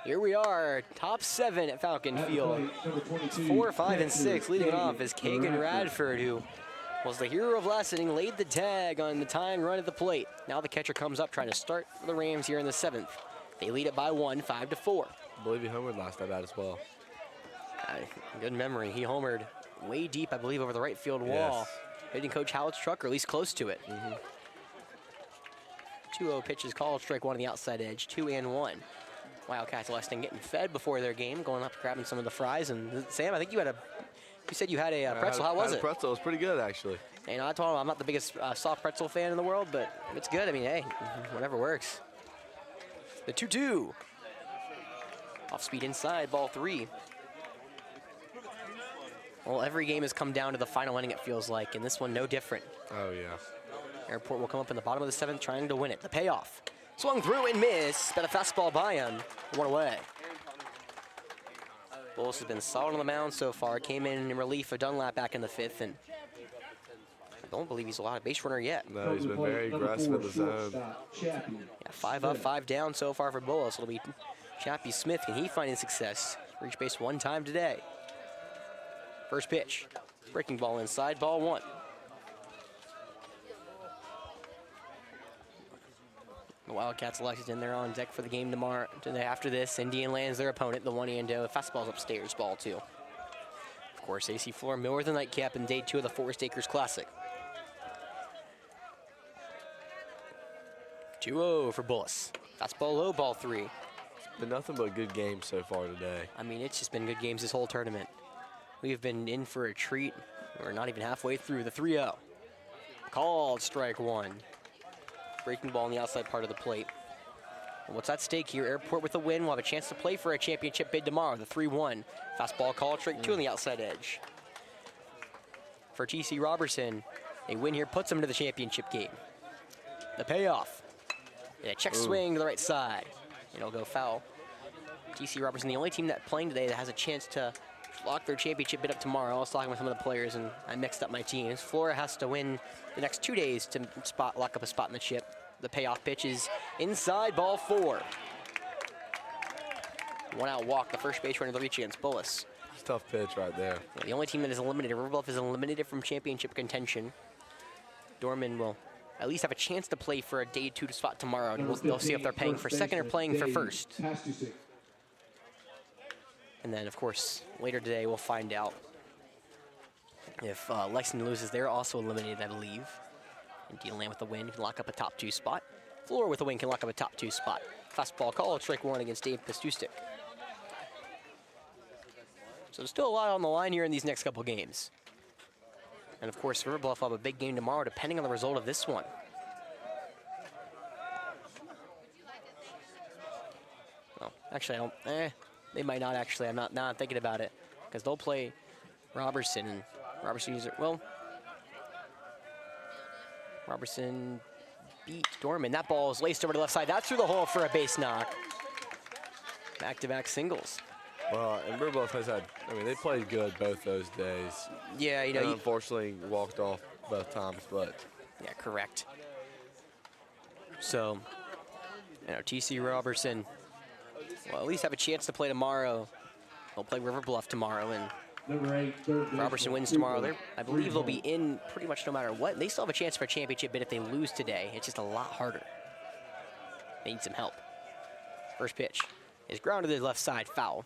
Here we are, top 7 at Falcon Field. 4, 5, and 6 leading off is Kagan Radford, who was the hero of last inning, laid the tag on the tying run at the plate. Now the catcher comes up trying to start the Rams here in the 7th. They lead it by 1, 5-4. I believe he homered last at bat as well. Good memory. He homered way deep, I believe, over the right field wall, hitting Coach Howlett's truck, or at least close to it. 2-0 pitch is called, strike 1 on the outside edge, 2-1. Wildcats last inning getting fed before their game, going up grabbing some of the fries. And Sam, I think you said you had a pretzel. How was it? Pretzel was pretty good, actually. You know, I told him I'm not the biggest soft pretzel fan in the world, but it's good. I mean, hey, whatever works. The 2-2. Off speed inside, ball 3. Well, every game has come down to the final inning, it feels like, and this one no different. Oh, yeah. Airport will come up in the bottom of the 7th trying to win it. The payoff. Swung through and missed, but a fastball by him. 1 away. Bullis has been solid on the mound so far. Came in relief of Dunlap back in the 5th, and I don't believe he's allowed a base runner yet. No, he's been very aggressive in the zone. Yeah, 5 up, 5 down so far for Bullis. It'll be Chappie Smith. Can he find success? Reached base 1 time today. First pitch. Breaking ball inside, ball 1. The Wildcats elected in there on deck for the game tomorrow. After this, Indian lands their opponent, the 1-0. Fastball's upstairs, ball 2. Of course, AC Flora Miller the nightcap in day 2 of the Forest Acres Classic. 2-0 for Bullis. Fastball low, ball 3. It's been nothing but good games so far today. I mean, it's just been good games this whole tournament. We've been in for a treat. We're not even halfway through. The 3-0. Called strike 1. Breaking ball on the outside part of the plate. And what's at stake here? Airport with a win will have a chance to play for a championship bid tomorrow. The 3-1. Fastball called, strike 2 on the outside edge. For TC Roberson, a win here puts him to the championship game. The payoff. And a check swing to the right side. It'll go foul. TC Roberson, the only team that playing today that has a chance to lock their championship bid up tomorrow. I was talking with some of the players, and I mixed up my teams. Flora has to win the next 2 days to lock up a spot in the chip. The payoff pitch is inside, ball 4. 1 out walk, the first base runner to reach against Bullis. It's a tough pitch right there. Yeah, the only team that is eliminated, River Bluff is eliminated from championship contention. Dorman will at least have a chance to play for a day 2 spot tomorrow. And they'll see if they're paying for second or playing for first. And then, of course, later today we'll find out if Lexington loses. They're also eliminated, I believe. And Dealand with the win can lock up a top 2 spot. Flora with the win can lock up a top 2 spot. Fastball call, strike 1 against Dave Pastustik. So there's still a lot on the line here in these next couple games. And of course, River Bluff will have a big game tomorrow, depending on the result of this one. Well, actually, I don't. They might not actually. Now I'm thinking about it, because they'll play Roberson, and Roberson uses well. Roberson beat Dorman. That ball is laced over to the left side. That's through the hole for a base knock. Back-to-back singles. Well, and River Bluff has had, I mean, they played good both those days. Yeah, you know. And unfortunately, walked off both times, but. Yeah, correct. So, you know, TC Roberson will at least have a chance to play tomorrow. They'll play River Bluff tomorrow, and Roberson wins tomorrow. I believe they'll be in pretty much no matter what. They still have a chance for a championship bid if they lose today. It's just a lot harder. They need some help. First pitch is grounded to the left side, foul.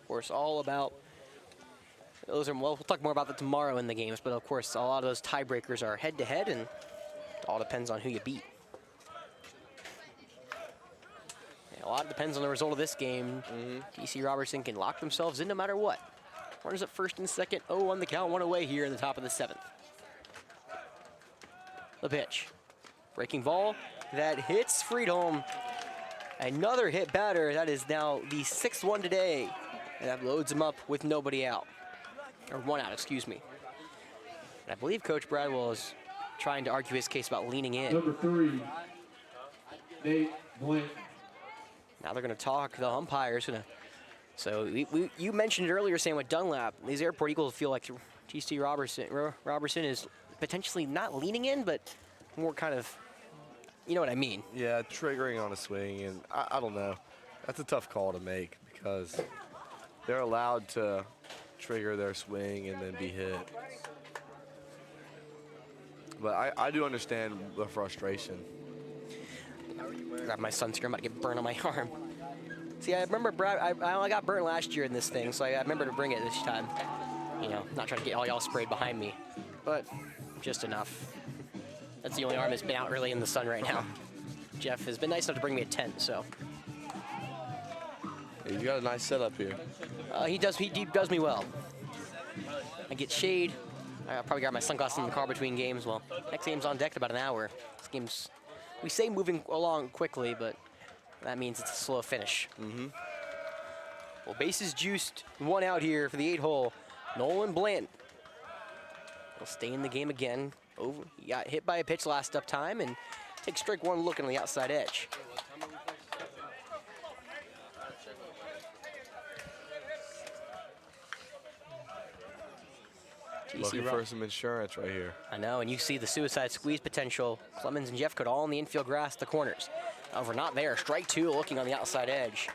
Of course, all about those are. Well, we'll talk more about that tomorrow in the games, but of course, a lot of those tiebreakers are head-to-head, and it all depends on who you beat. A lot depends on the result of this game. TC Roberson can lock themselves in no matter what. Runners at first and second. 0 on the count, 1 away here in the top of the 7th. The pitch. Breaking ball that hits Friedholm. Another hit batter. That is now the 6th one today. And that loads him up with nobody out. Or 1 out, excuse me. And I believe Coach Bradwell is trying to argue his case about leaning in. Number 3, Nate Blank. Now they're going to talk. The umpire's going to. So you mentioned it earlier, saying with Dunlap, these Airport Eagles feel like TC Roberson is potentially not leaning in, but more kind of, you know what I mean. Yeah, triggering on a swing, and I don't know. That's a tough call to make because they're allowed to trigger their swing and then be hit. But I do understand the frustration. Grab my sunscreen, I'm about to get burned on my arm. See, I remember I only got burnt last year in this thing, so I remember to bring it this time. You know, not trying to get all y'all sprayed behind me, but just enough. That's the only arm that's been out really in the sun right now. Jeff has been nice enough to bring me a tent, so. You've got a nice setup here. He does me well. I get shade. I'll probably grab my sunglasses in the car between games. Well, next game's on deck in about an hour. This game's, we say moving along quickly, but that means it's a slow finish. Well, bases juiced, 1 out here for the 8-hole. Nolan Blanton will stay in the game again. He got hit by a pitch last up time and takes strike 1 looking on the outside edge. Looking for some insurance right here. I know, and you see the suicide squeeze potential. Clemens and Jeffcoat all in the infield grass, the corners. However, not there. Strike 2 looking on the outside edge.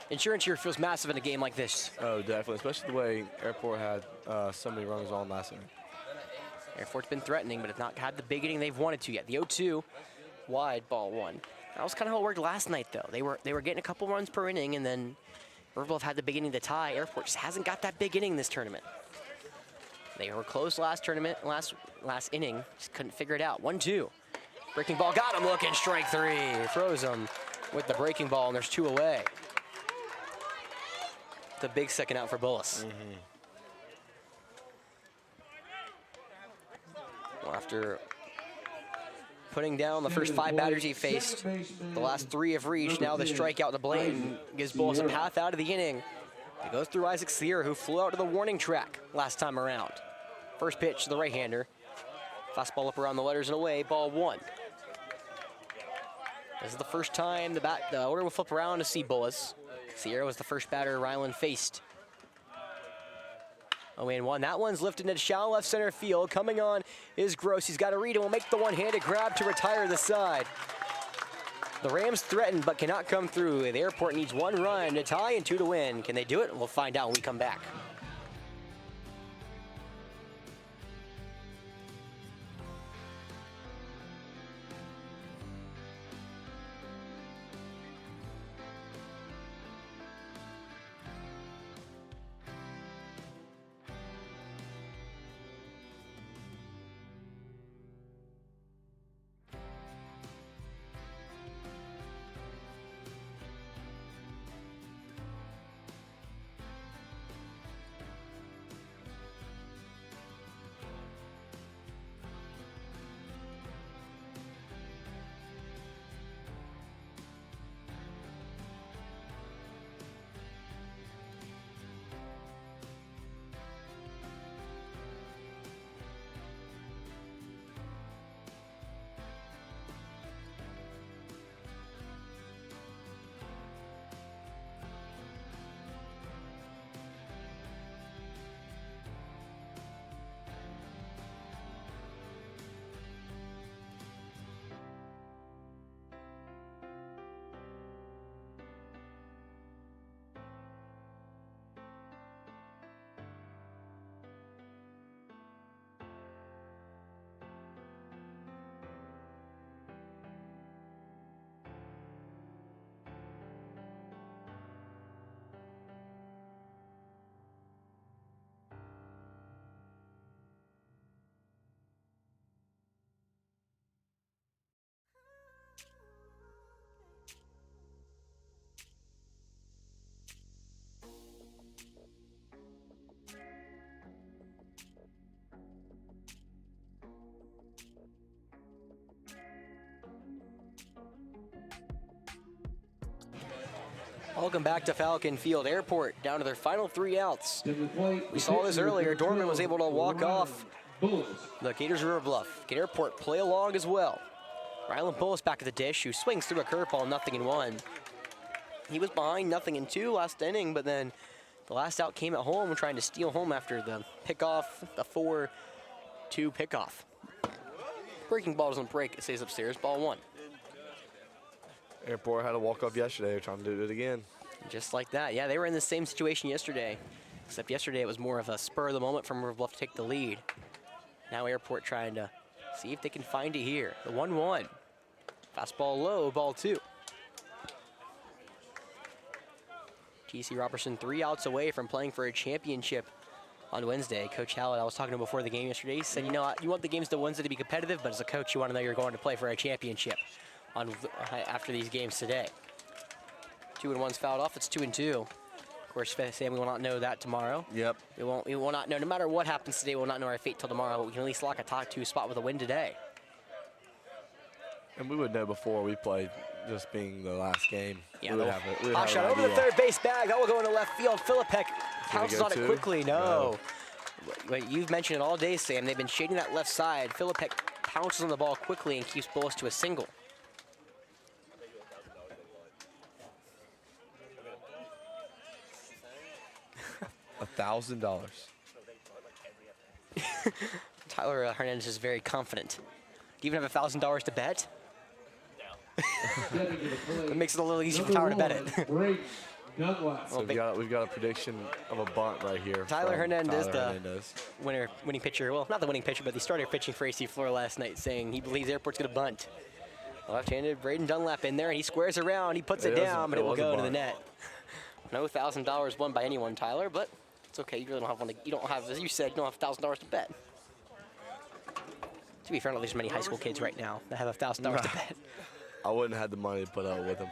Insurance here feels massive in a game like this. Oh, definitely, especially the way Airport had so many runners on last inning. Airport's been threatening, but have not had the big inning they've wanted to yet. The 0-2, wide, ball 1. That was kind of how it worked last night, though. They were getting a couple runs per inning, and then Riverville had the big inning to tie. Airport just hasn't got that big inning this tournament. They were close last inning, just couldn't figure it out. 1-2. Breaking ball, got him looking, strike 3. Throws him with the breaking ball, and there's 2 away. The big second out for Bullis. Well, after putting down the first 5 batters he faced, the last 3 have reached. Now the strikeout to Blanton gives Bullis a path out of the inning. It goes through Isaac Sierra, who flew out to the warning track last time around. First pitch to the right-hander. Fastball up around the letters and away, ball 1. This is the first time the order will flip around to see Bullis. Sierra was the first batter Ryland faced. 0-1. That one's lifted into shallow left center field. Coming on is Gross. He's got to read and will make the one-handed grab to retire the side. The Rams threaten but cannot come through. The Airport needs 1 run to tie and 2 to win. Can they do it? We'll find out when we come back. Welcome back to Falcon Field. Airport down to their final 3 outs. We saw this earlier. Dorman was able to walk off the Gators River Bluff. Can Airport play along as well? Ryland Bullis back at the dish, who swings through a curveball, 0-1. He was behind 0-2 last inning, but then the last out came at home, trying to steal home after the pickoff, the 4-2 pickoff. Breaking ball doesn't break, it stays upstairs, ball 1. Airport had a walk-off yesterday. They're trying to do it again. Just like that. Yeah, they were in the same situation yesterday, except yesterday it was more of a spur of the moment from River Bluff to take the lead. Now Airport trying to see if they can find it here. The 1-1. Fastball low, ball 2. TC Roberson 3 outs away from playing for a championship on Wednesday. Coach Hallett, I was talking to him before the game yesterday, he said, you know, you want the games to Wednesday to be competitive, but as a coach, you want to know you're going to play for a championship after these games today. 2-1's fouled off, it's 2-2. Of course, Sam, we will not know that tomorrow. Yep. We will not know, no matter what happens today, we will not know our fate till tomorrow, but we can at least lock a top 2 spot with a win today. And we would know before we played, just being the last game. Yeah, we would have hot shot an over the idea. third base bag. That will go into left field. Philippek pounces on it too? quickly. No. But you've mentioned it all day, Sam. They've been shading that left side. Philippek pounces on the ball quickly and keeps Bullis to a single. $1,000. Tyler Hernandez is very confident. Do you even have $1,000 to bet? It makes it a little easier for Tyler to bet it. Great Dunlap. So we've got a prediction of a bunt right here. Tyler from Hernandez, Tyler Hernandez. winning pitcher. Well, not the winning pitcher, but the starter pitching for AC Flora last night, saying he believes Airport's going to bunt. Left-handed Braden Dunlap in there, and he squares around. He puts it down, but it will go to the net. No $1,000 won by anyone, Tyler, but it's okay. You really don't have one. You don't have, as you said, you don't have $1,000 to bet. To be fair, I don't think there's many high school kids right now that have $1,000 to bet. I wouldn't have had the money to put out with him.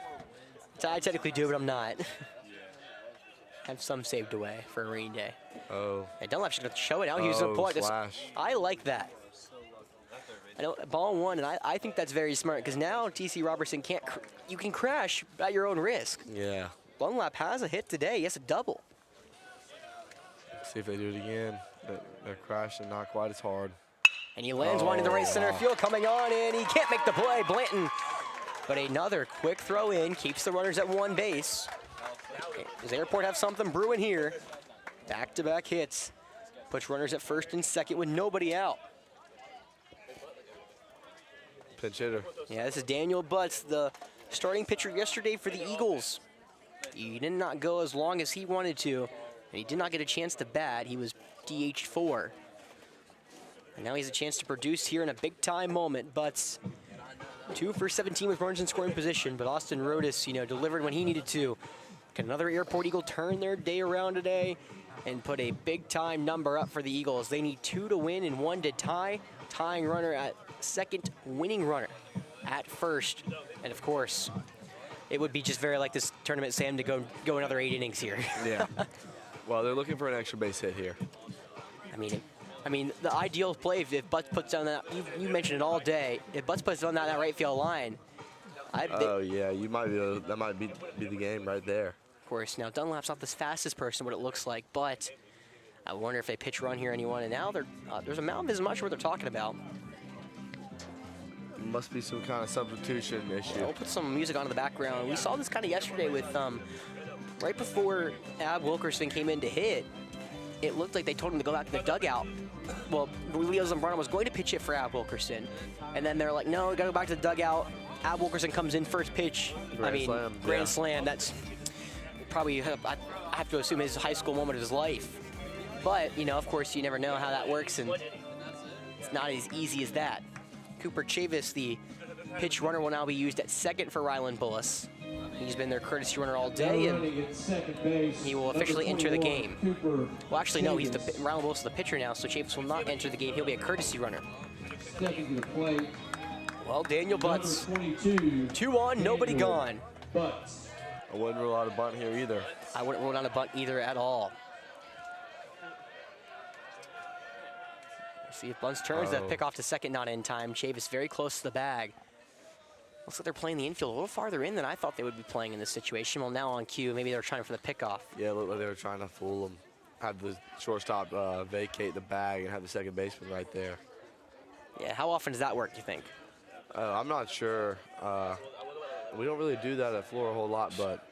I technically do, but I'm not. Have some saved away for a rainy day. Oh. Yeah, Dunlap's going to show it now. He's a point. I like that. I know ball 1, and I think that's very smart because now TC Roberson can't. You can crash at your own risk. Yeah. Dunlap has a hit today. He has a double. See if they do it again. They're crashing, not quite as hard. And he lands one in the right center field, coming on in. He can't make the play. Blanton. But another quick throw in keeps the runners at one base. Does Airport have something brewing here? Back-to-back hits. Puts runners at first and second with nobody out. Pinch hitter. Yeah, this is Daniel Butts, the starting pitcher yesterday for the Eagles. He did not go as long as he wanted to, and he did not get a chance to bat. He was DH 4. And now he has a chance to produce here in a big-time moment. Butts, 2 for 17 with runners in scoring position, but Austin Rodas, delivered when he needed to. Can another Airport Eagle turn their day around today and put a big-time number up for the Eagles? They need 2 to win and 1 to tie. Tying runner at second, winning runner at first. And of course, it would be just very like this tournament, Sam, to go another 8 innings here. Yeah. Well, they're looking for an extra base hit here. I mean, the ideal play if Butts puts down that, you mentioned it all day, if Butts puts down that right field line. Yeah, you might that might be the game right there. Of course, now Dunlap's not the fastest person, what it looks like, but I wonder if they pitch run here anyone, and now there's a mound visit. I'm not sure what they're talking about. Must be some kind of substitution issue. We'll put some music on in the background. We saw this kind of yesterday with, right before Ab Wilkerson came in to hit, it looked like they told him to go back to the dugout. Well, Leo Zambrano was going to pitch it for Ab Wilkerson, and then they're like, no, we got to go back to the dugout. Ab Wilkerson comes in first pitch. Grand slam. That's probably, I have to assume, his high school moment of his life. But, of course, you never know how that works, and it's not as easy as that. Cooper Chavis, the pitch runner, will now be used at second for Ryland Bullis. He's been their courtesy runner all day, and he will officially enter the game. Well, actually, no, Ryland Bullis is the pitcher now, so Chavis will not enter the game. He'll be a courtesy runner. Well, Daniel Butts, 2 on, nobody gone. I wouldn't rule out a bunt here either. I wouldn't rule out a bunt either at all. See if Bunts turns that pick off to second, not in time. Chavis very close to the bag. Looks like they're playing the infield a little farther in than I thought they would be playing in this situation. Well, now on cue, maybe they're trying for the pickoff. Yeah, it looked like they were trying to fool them. Have the shortstop vacate the bag and have the second baseman right there. Yeah, how often does that work, you think? I'm not sure. We don't really do that at Flora a whole lot, but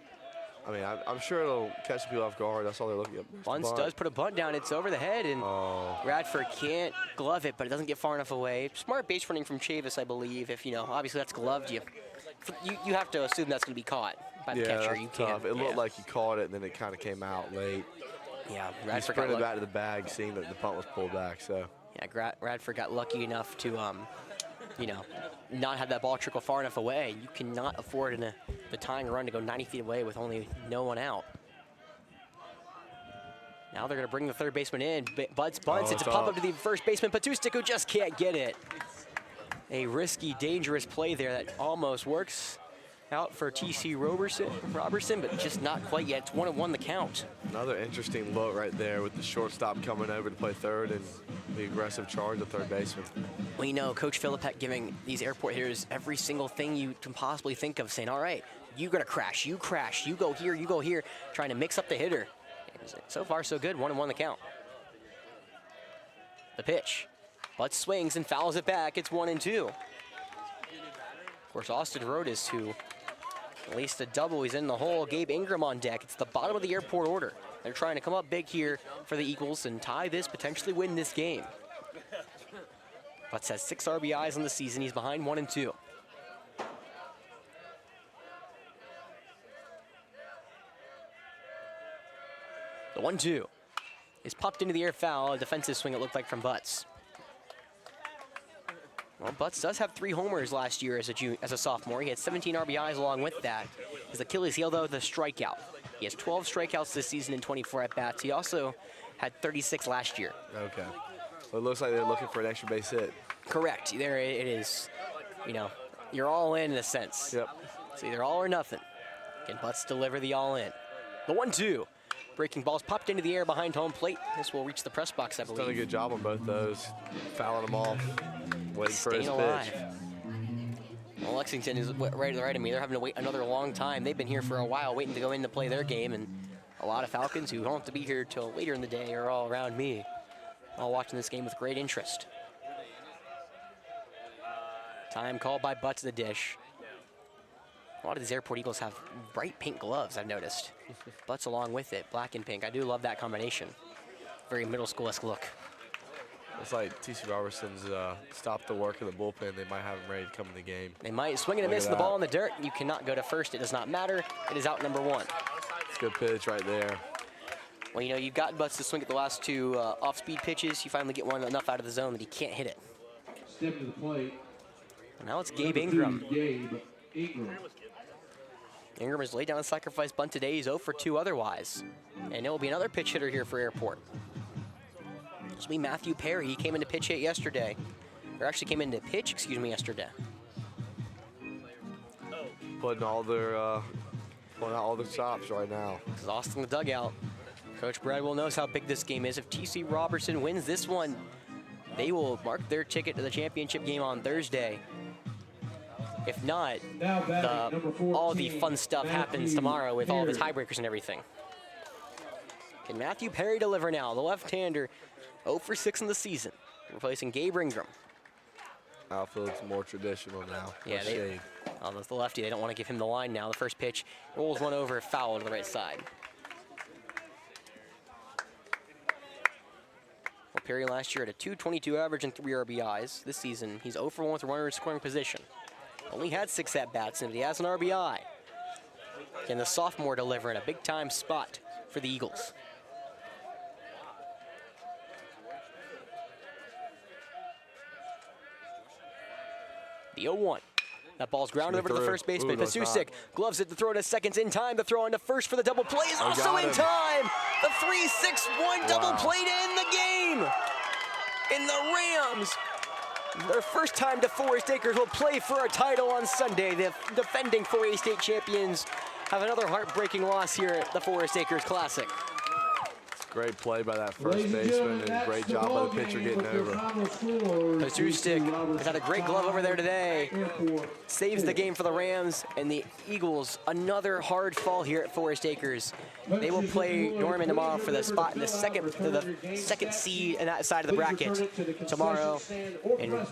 I mean, I'm sure it'll catch people off guard. That's all they're looking at. Bunce does put a bunt down. It's over the head, and Radford can't glove it, but it doesn't get far enough away. Smart base running from Chavis, I believe. If, obviously that's gloved, you have to assume that's going to be caught by the catcher. You can't. It looked like he caught it, and then it kind of came out late. Yeah, He Radford sprinted back to the bag, seeing that the punt was pulled back. So yeah, Radford got lucky enough to, not have that ball trickle far enough away. You cannot afford in the tying run to go 90 feet away with only no one out. Now they're going to bring the third baseman in. Bunce. It's a pop up to the first baseman, Patustik, who just can't get it. A risky, dangerous play there that almost works out for TC Roberson, but just not quite yet. It's 1-1 the count. Another interesting look right there with the shortstop coming over to play third and the aggressive charge of third baseman. Well, Coach Philippek giving these airport hitters every single thing you can possibly think of, saying, all right, you're going to crash, you go here, trying to mix up the hitter. And so far, so good. 1-1 the count. The pitch. Butts swings and fouls it back. It's 1-2. Of course, Austin Rodas, who at least a double, he's in the hole. Gabe Ingram on deck. It's the bottom of the airport order. They're trying to come up big here for the Eagles and tie this, potentially win this game. Butts has 6 RBIs on the season. He's behind 1-2. The 1-2 is popped into the air foul. A defensive swing, it looked like, from Butts. Well, Butts does have 3 homers last year as a sophomore. He had 17 RBIs along with that. His Achilles heel, though, the strikeout. He has 12 strikeouts this season and 24 at-bats. He also had 36 last year. Okay. Well, it looks like they're looking for an extra base hit. Correct. There it is. You're all in a sense. Yep. It's either all or nothing. Can Butts deliver the all-in? The 1-2. Breaking balls popped into the air behind home plate. This will reach the press box, I believe. He's done a good job on both those. Fouling them off. Waiting for his pitch. Well, Lexington is right of me. They're having to wait another long time. They've been here for a while waiting to go in to play their game, and a lot of Falcons who don't have to be here till later in the day are all around me, all watching this game with great interest. Time called by Butts to the dish. A lot of these Airport Eagles have bright pink gloves, I've noticed. Butts along with it, black and pink. I do love that combination. Very middle school-esque look. It's like TC Robertson's stopped the work of the bullpen. They might have him ready to come in the game. They might swing and a miss the ball in the dirt. You cannot go to first. It does not matter. It is out number 1. It's a good pitch right there. Well, you've gotten Butts to swing at the last 2 off-speed pitches. You finally get one enough out of the zone that he can't hit it. Step to the plate. And now it's Gabe Ingram. Gabe Ingram. Ingram has laid down a sacrifice bunt today. He's 0 for 2 otherwise. And it will be another pitch hitter here for Airport. This will be Matthew Perry. He came in to pitch hit yesterday. Or actually came in to pitch, yesterday. Putting all their pulling out all their stops right now. Exhausting the dugout. Coach Bradwell knows how big this game is. If TC Roberson wins this one, they will mark their ticket to the championship game on Thursday. If not, all the fun stuff happens tomorrow with all the tiebreakers and everything. Can Matthew Perry deliver now? The left-hander, 0 for 6 in the season, replacing Gabe Ingram. Outfield's more traditional now. Yeah, that's the lefty. They don't want to give him the line now. The first pitch rolls one over, foul to the right side. Well, Perry last year had a .222 average and 3 RBIs. This season, he's 0 for 1 with a runner in scoring position. Only had 6 at-bats, and he has an RBI. Can the sophomore deliver in a big-time spot for the Eagles? The 0-1. That ball's grounded over to the first baseman. Pasusik gloves it to throw to second in time. The throw on to first for the double play is also in time. The 3-6-1 double play to end the game. And the Rams, their first time to Forest Acres, will play for a title on Sunday. The defending 4A state champions have another heartbreaking loss here at the Forest Acres Classic. Great play by that first baseman and great job by the pitcher getting over. Pasusik has had a great glove over there today. Saves the game for the Rams, and the Eagles, another hard fall here at Forest Acres. They will play Norman tomorrow for the spot in the second seed in that side of the bracket tomorrow. And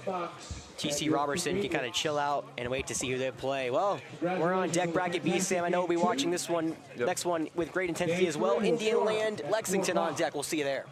TC Roberson can kind of chill out and wait to see who they play. Well, we're on deck bracket B, Sam. I know we'll be watching this one, next one with great intensity as well. Indian Land, Lexington on deck. We'll see you there.